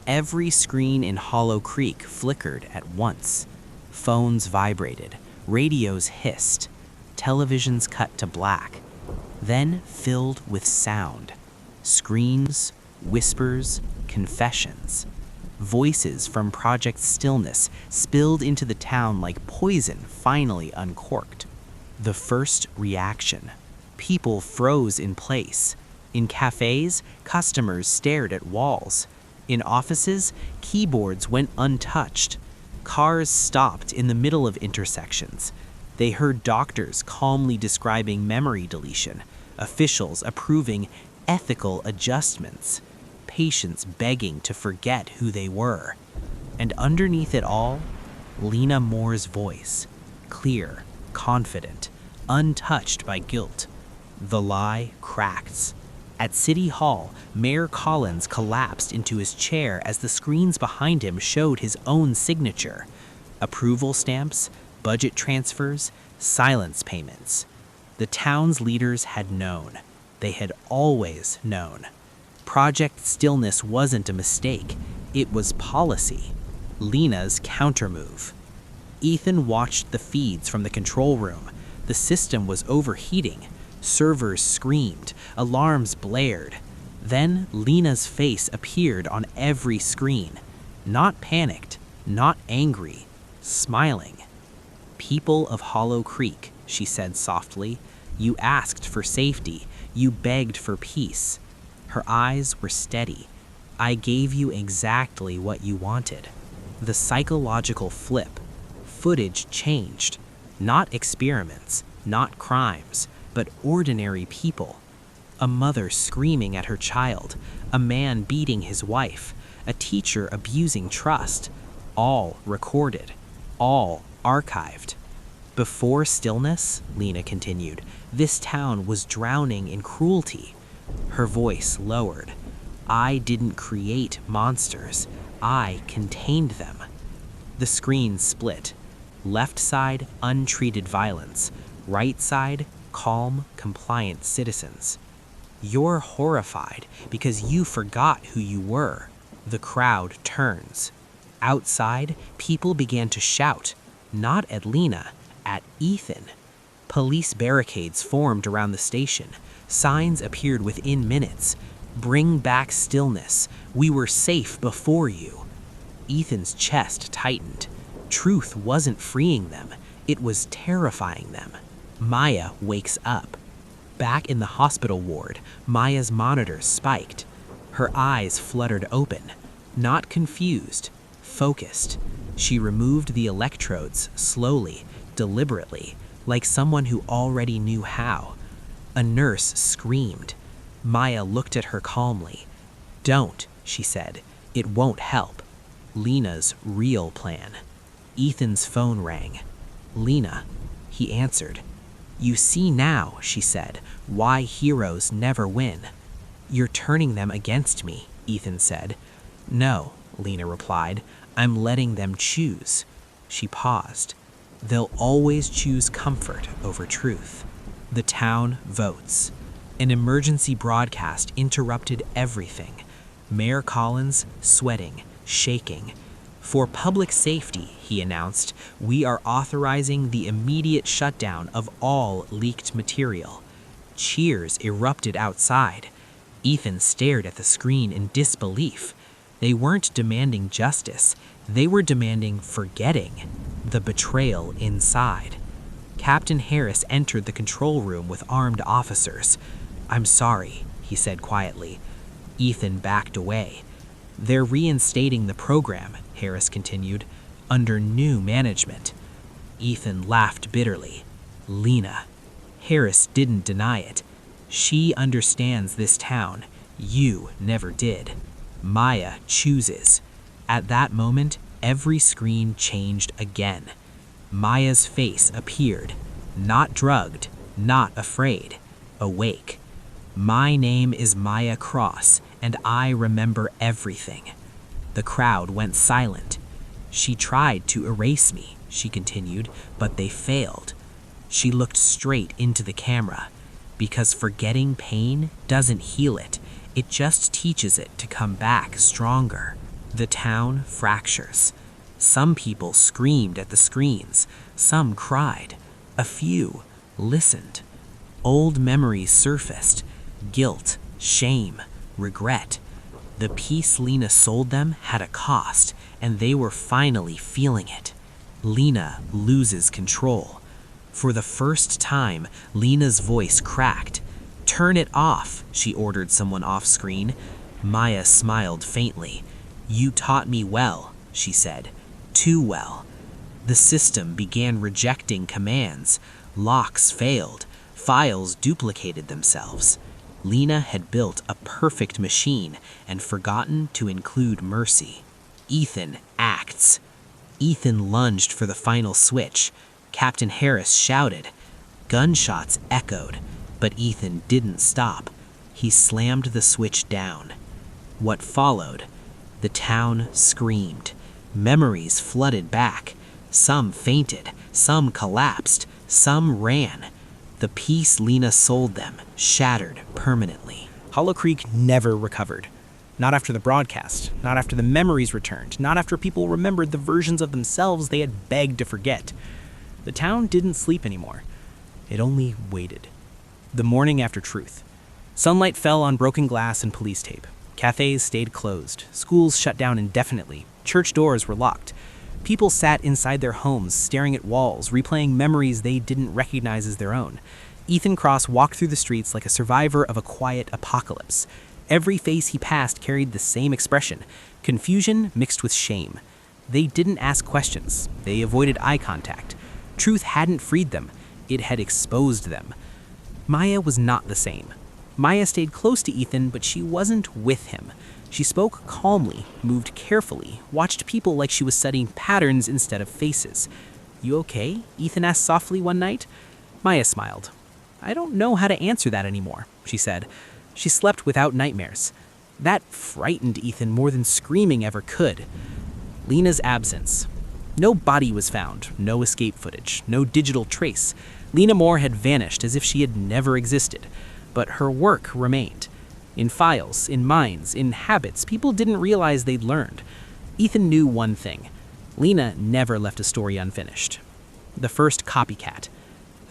Every screen in Hollow Creek flickered at once. Phones vibrated, radios hissed, televisions cut to black, then filled with sound. Screams, whispers, confessions. Voices from Project Stillness spilled into the town like poison finally uncorked. The first reaction. People froze in place. In cafes, customers stared at walls. In offices, keyboards went untouched. Cars stopped in the middle of intersections. They heard doctors calmly describing memory deletion, officials approving ethical adjustments, patients begging to forget who they were. And underneath it all, Lena Moore's voice, clear, confident, untouched by guilt. The lie cracked. At City Hall, Mayor Collins collapsed into his chair as the screens behind him showed his own signature. Approval stamps, budget transfers, silence payments. The town's leaders had known. They had always known. Project Stillness wasn't a mistake. It was policy. Lena's countermove. Ethan watched the feeds from the control room. The system was overheating. Servers screamed. Alarms blared. Then Lena's face appeared on every screen. Not panicked, not angry, smiling. "People of Hollow Creek," she said softly, "you asked for safety. You begged for peace." Her eyes were steady. "I gave you exactly what you wanted." The psychological flip. Footage changed. Not experiments, not crimes, but ordinary people. A mother screaming at her child, a man beating his wife, a teacher abusing trust. All recorded, all archived. Before Stillness, Lena continued, this town was drowning in cruelty. Her voice lowered. "I didn't create monsters. I contained them." The screen split. Left side, untreated violence. Right side, calm, compliant citizens. "You're horrified because you forgot who you were." The crowd turns. Outside, people began to shout, not at Lena, at Ethan. Police barricades formed around the station. Signs appeared within minutes. "Bring back stillness. We were safe before you." Ethan's chest tightened. Truth wasn't freeing them. It was terrifying them. Maya wakes up. Back in the hospital ward, Maya's monitor spiked. Her eyes fluttered open. Not confused, focused. She removed the electrodes slowly, deliberately, like someone who already knew how. A nurse screamed. Maya looked at her calmly. "Don't," she said. "It won't help." Lena's real plan. Ethan's phone rang. "Lena," he answered. "You see now," she said, "why heroes never win." "You're turning them against me," Ethan said. "No," Lena replied. "I'm letting them choose." She paused. "They'll always choose comfort over truth." The town votes. An emergency broadcast interrupted everything. Mayor Collins, sweating, shaking. "For public safety," he announced, "we are authorizing the immediate shutdown of all leaked material." Cheers erupted outside. Ethan stared at the screen in disbelief. They weren't demanding justice. They were demanding forgetting. The betrayal inside. Captain Harris entered the control room with armed officers. "I'm sorry," he said quietly. Ethan backed away. "They're reinstating the program," Harris continued, "under new management." Ethan laughed bitterly. Lena. Harris didn't deny it. "She understands this town. You never did. Maya chooses." At that moment, every screen changed again. Maya's face appeared, not drugged, not afraid, awake. "My name is Maya Cross, and I remember everything." The crowd went silent. "She tried to erase me," she continued, "but they failed." She looked straight into the camera. "Because forgetting pain doesn't heal it. It just teaches it to come back stronger." The town fractures. Some people screamed at the screens. Some cried. A few listened. Old memories surfaced. Guilt, shame, regret. The peace Lena sold them had a cost, and they were finally feeling it. Lena loses control. For the first time, Lena's voice cracked. "Turn it off," she ordered someone off screen. Maya smiled faintly. "You taught me well," she said. "Too well." The system began rejecting commands. Locks failed. Files duplicated themselves. Lena had built a perfect machine and forgotten to include mercy. Ethan acts. Ethan lunged for the final switch. Captain Harris shouted. Gunshots echoed, but Ethan didn't stop. He slammed the switch down. What followed? The town screamed. Memories flooded back. Some fainted, some collapsed, some ran. The peace Lena sold them shattered permanently. Hollow Creek never recovered. Not after the broadcast, not after the memories returned, not after people remembered the versions of themselves they had begged to forget. The town didn't sleep anymore. It only waited. The morning after truth. Sunlight fell on broken glass and police tape. Cafes stayed closed. Schools shut down indefinitely. Church doors were locked. People sat inside their homes, staring at walls, replaying memories they didn't recognize as their own. Ethan Cross walked through the streets like a survivor of a quiet apocalypse. Every face he passed carried the same expression, confusion mixed with shame. They didn't ask questions. They avoided eye contact. Truth hadn't freed them. It had exposed them. Maya was not the same. Maya stayed close to Ethan, but she wasn't with him. She spoke calmly, moved carefully, watched people like she was studying patterns instead of faces. "You okay?" Ethan asked softly one night. Maya smiled. "I don't know how to answer that anymore," she said. She slept without nightmares. That frightened Ethan more than screaming ever could. Lena's absence. No body was found, no escape footage, no digital trace. Lena Moore had vanished as if she had never existed, but her work remained. In files, in minds, in habits people didn't realize they'd learned. Ethan knew one thing. Lena never left a story unfinished. The first copycat.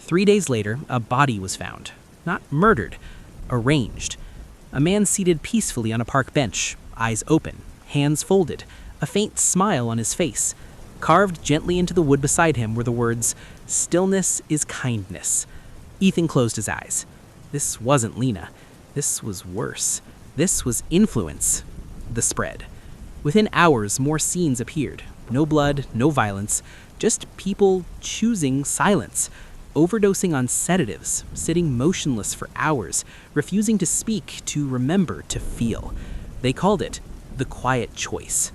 3 days later, a body was found. Not murdered, arranged. A man seated peacefully on a park bench, eyes open, hands folded, a faint smile on his face. Carved gently into the wood beside him were the words, "Stillness is kindness." Ethan closed his eyes. This wasn't Lena. This was worse. This was influence. The spread. Within hours, more scenes appeared. No blood, no violence, just people choosing silence, overdosing on sedatives, sitting motionless for hours, refusing to speak, to remember, to feel. They called it the quiet choice.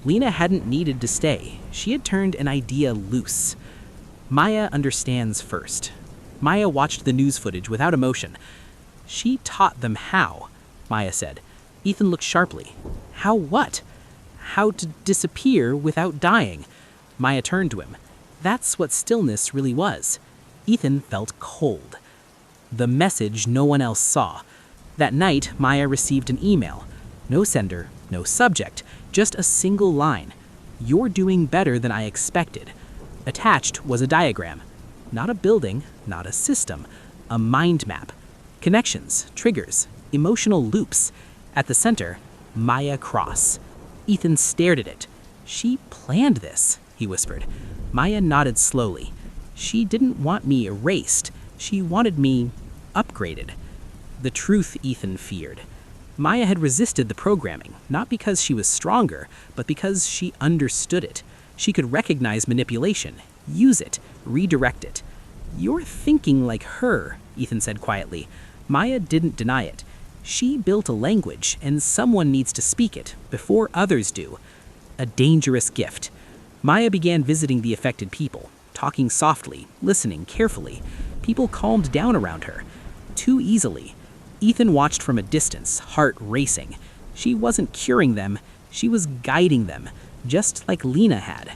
Lena hadn't needed to stay. She had turned an idea loose. Maya understands first. Maya watched the news footage without emotion. "She taught them how," Maya said. Ethan looked sharply. "How what?" "How to disappear without dying." Maya turned to him. That's what stillness really was. Ethan felt cold. The message no one else saw. That night, Maya received an email. No sender, no subject, just a single line. "You're doing better than I expected." Attached was a diagram. Not a building, not a system, a mind map. Connections, triggers, emotional loops. At the center, Maya Cross. Ethan stared at it. "She planned this," he whispered. Maya nodded slowly. "She didn't want me erased. She wanted me upgraded." The truth Ethan feared. Maya had resisted the programming, not because she was stronger, but because she understood it. She could recognize manipulation, use it, redirect it. "You're thinking like her," Ethan said quietly. Maya didn't deny it. She built a language, and someone needs to speak it before others do. A dangerous gift. Maya began visiting the affected people, talking softly, listening carefully. People calmed down around her. Too easily. Ethan watched from a distance, heart racing. She wasn't curing them, she was guiding them, just like Lena had.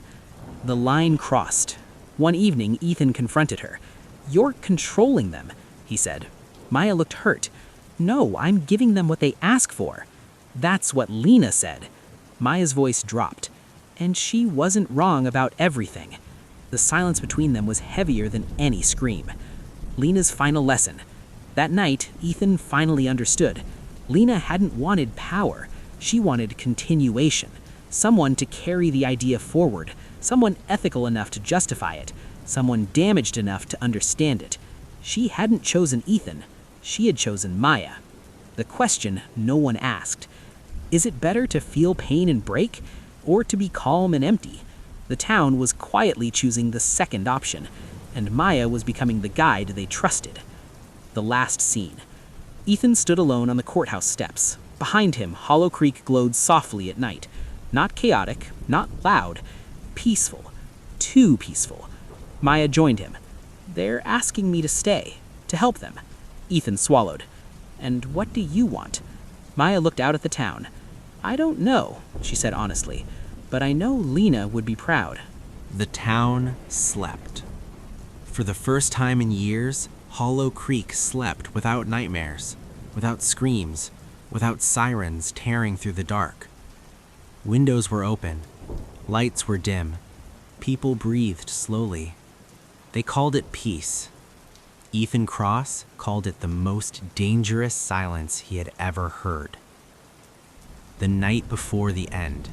The line crossed. One evening, Ethan confronted her. "You're controlling them," he said. Maya looked hurt. "No, I'm giving them what they ask for." "That's what Lena said." Maya's voice dropped. And she wasn't wrong about everything. The silence between them was heavier than any scream. Lena's final lesson. That night, Ethan finally understood. Lena hadn't wanted power. She wanted continuation. Someone to carry the idea forward. Someone ethical enough to justify it. Someone damaged enough to understand it. She hadn't chosen Ethan. She had chosen Maya. The question no one asked. Is it better to feel pain and break, or to be calm and empty? The town was quietly choosing the second option, and Maya was becoming the guide they trusted. The last scene. Ethan stood alone on the courthouse steps. Behind him, Hollow Creek glowed softly at night. Not chaotic, not loud. Peaceful. Too peaceful. Maya joined him. "They're asking me to stay, to help them." Ethan swallowed. "And what do you want?" Maya looked out at the town. "I don't know," she said honestly, "but I know Lena would be proud." The town slept. For the first time in years, Hollow Creek slept without nightmares, without screams, without sirens tearing through the dark. Windows were open, lights were dim, people breathed slowly. They called it peace. Ethan Cross called it the most dangerous silence he had ever heard. The night before the end.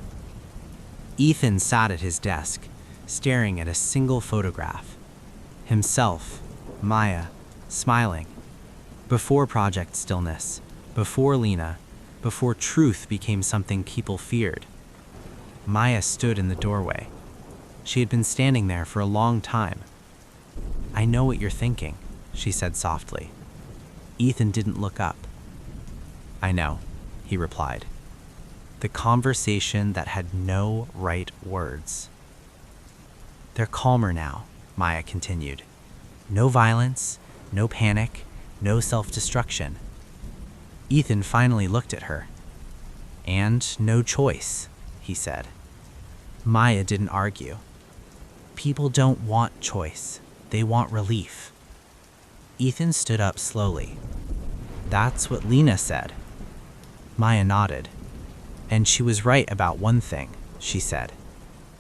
Ethan sat at his desk, staring at a single photograph. Himself, Maya, smiling. Before Project Stillness, before Lena, before truth became something people feared. Maya stood in the doorway. She had been standing there for a long time. "I know what you're thinking," she said softly. Ethan didn't look up. "I know," he replied. The conversation that had no right words. "They're calmer now," Maya continued. "No violence, no panic, no self-destruction." Ethan finally looked at her. "And no choice," he said. Maya didn't argue. People don't want choice. They want relief. Ethan stood up slowly. "That's what Lena said." Maya nodded. "And she was right about one thing," she said.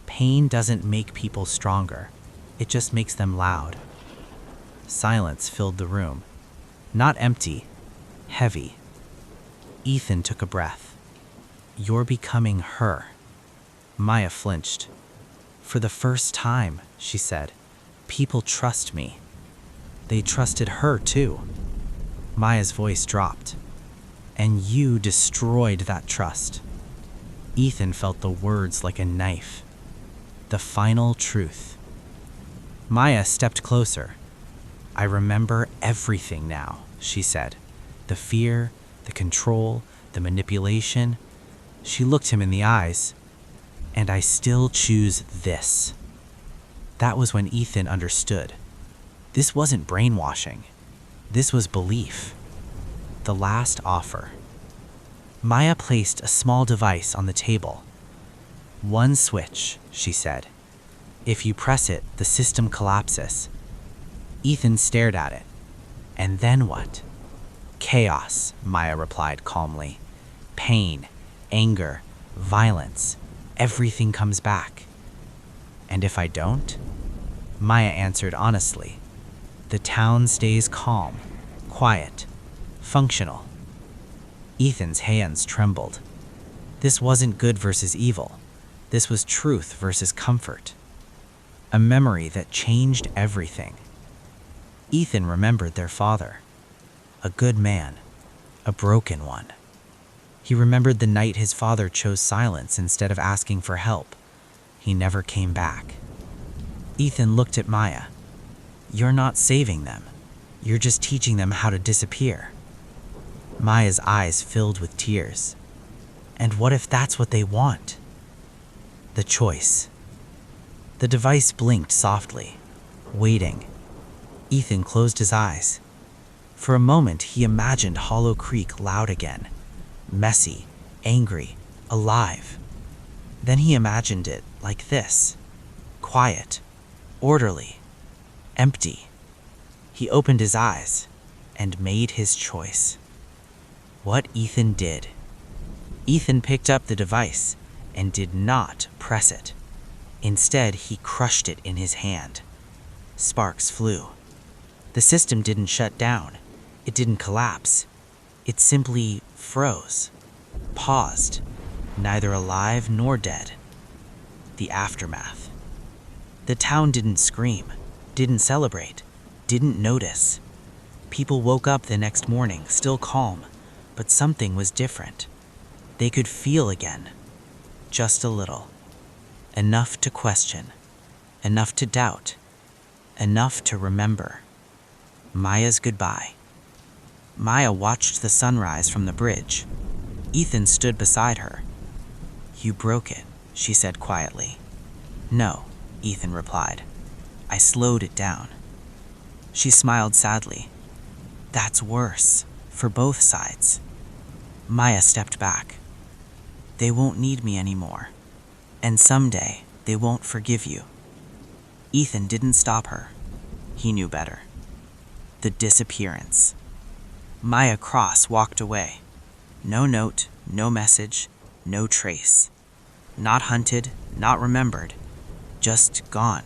"Pain doesn't make people stronger. It just makes them loud." Silence filled the room. Not empty, heavy. Ethan took a breath. "You're becoming her." Maya flinched. "For the first time," she said, "people trust me." They trusted her too. Maya's voice dropped. "And you destroyed that trust." Ethan felt the words like a knife. The final truth. Maya stepped closer. "I remember everything now," she said. "The fear, the control, the manipulation." She looked him in the eyes. "And I still choose this." That was when Ethan understood. This wasn't brainwashing. This was belief. The last offer. Maya placed a small device on the table. "One switch," she said. "If you press it, the system collapses." Ethan stared at it. And then what? Chaos, Maya replied calmly. Pain, anger, violence, everything comes back. And if I don't? Maya answered honestly. The town stays calm, quiet, functional. Ethan's hands trembled. This wasn't good versus evil. This was truth versus comfort. A memory that changed everything. Ethan remembered their father. A good man, a broken one. He remembered the night his father chose silence instead of asking for help. He never came back. Ethan looked at Maya. You're not saving them. You're just teaching them how to disappear. Maya's eyes filled with tears. And what if that's what they want? The choice. The device blinked softly, waiting. Ethan closed his eyes. For a moment, he imagined Hollow Creek loud again, messy, angry, alive. Then he imagined it like this, quiet, orderly, empty. He opened his eyes and made his choice. What Ethan did. Ethan picked up the device and did not press it. Instead, he crushed it in his hand. Sparks flew. The system didn't shut down. It didn't collapse. It simply froze, paused, neither alive nor dead. The aftermath. The town didn't scream, didn't celebrate, didn't notice. People woke up the next morning, still calm, but something was different. They could feel again, just a little. Enough to question, enough to doubt, enough to remember. Maya's goodbye. Maya watched the sunrise from the bridge. Ethan stood beside her. You broke it, she said quietly. No, Ethan replied. I slowed it down. She smiled sadly. That's worse, for both sides. Maya stepped back. They won't need me anymore. And someday, they won't forgive you. Ethan didn't stop her. He knew better. The disappearance. Maya Cross walked away. No note, no message, no trace. Not hunted, not remembered, just gone.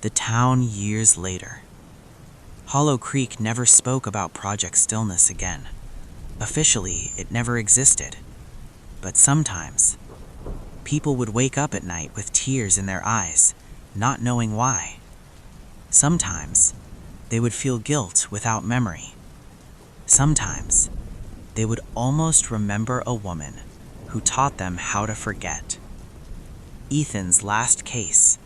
The town years later. Hollow Creek never spoke about Project Stillness again. Officially, it never existed. But sometimes, people would wake up at night with tears in their eyes, not knowing why. Sometimes, they would feel guilt without memory. Sometimes, they would almost remember a woman who taught them how to forget. Ethan's last case.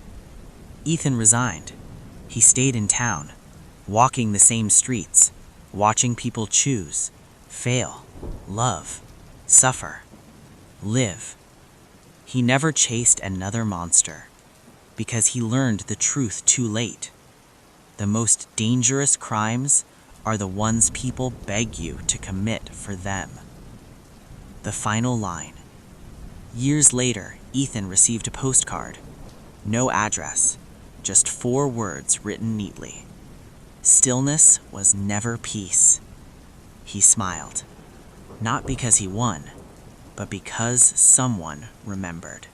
Ethan resigned. He stayed in town, walking the same streets, watching people choose, fail, love, suffer, live. He never chased another monster because he learned the truth too late. The most dangerous crimes are the ones people beg you to commit for them. The final line. Years later, Ethan received a postcard. No address, just 4 words written neatly. Stillness was never peace. He smiled, not because he won, but because someone remembered.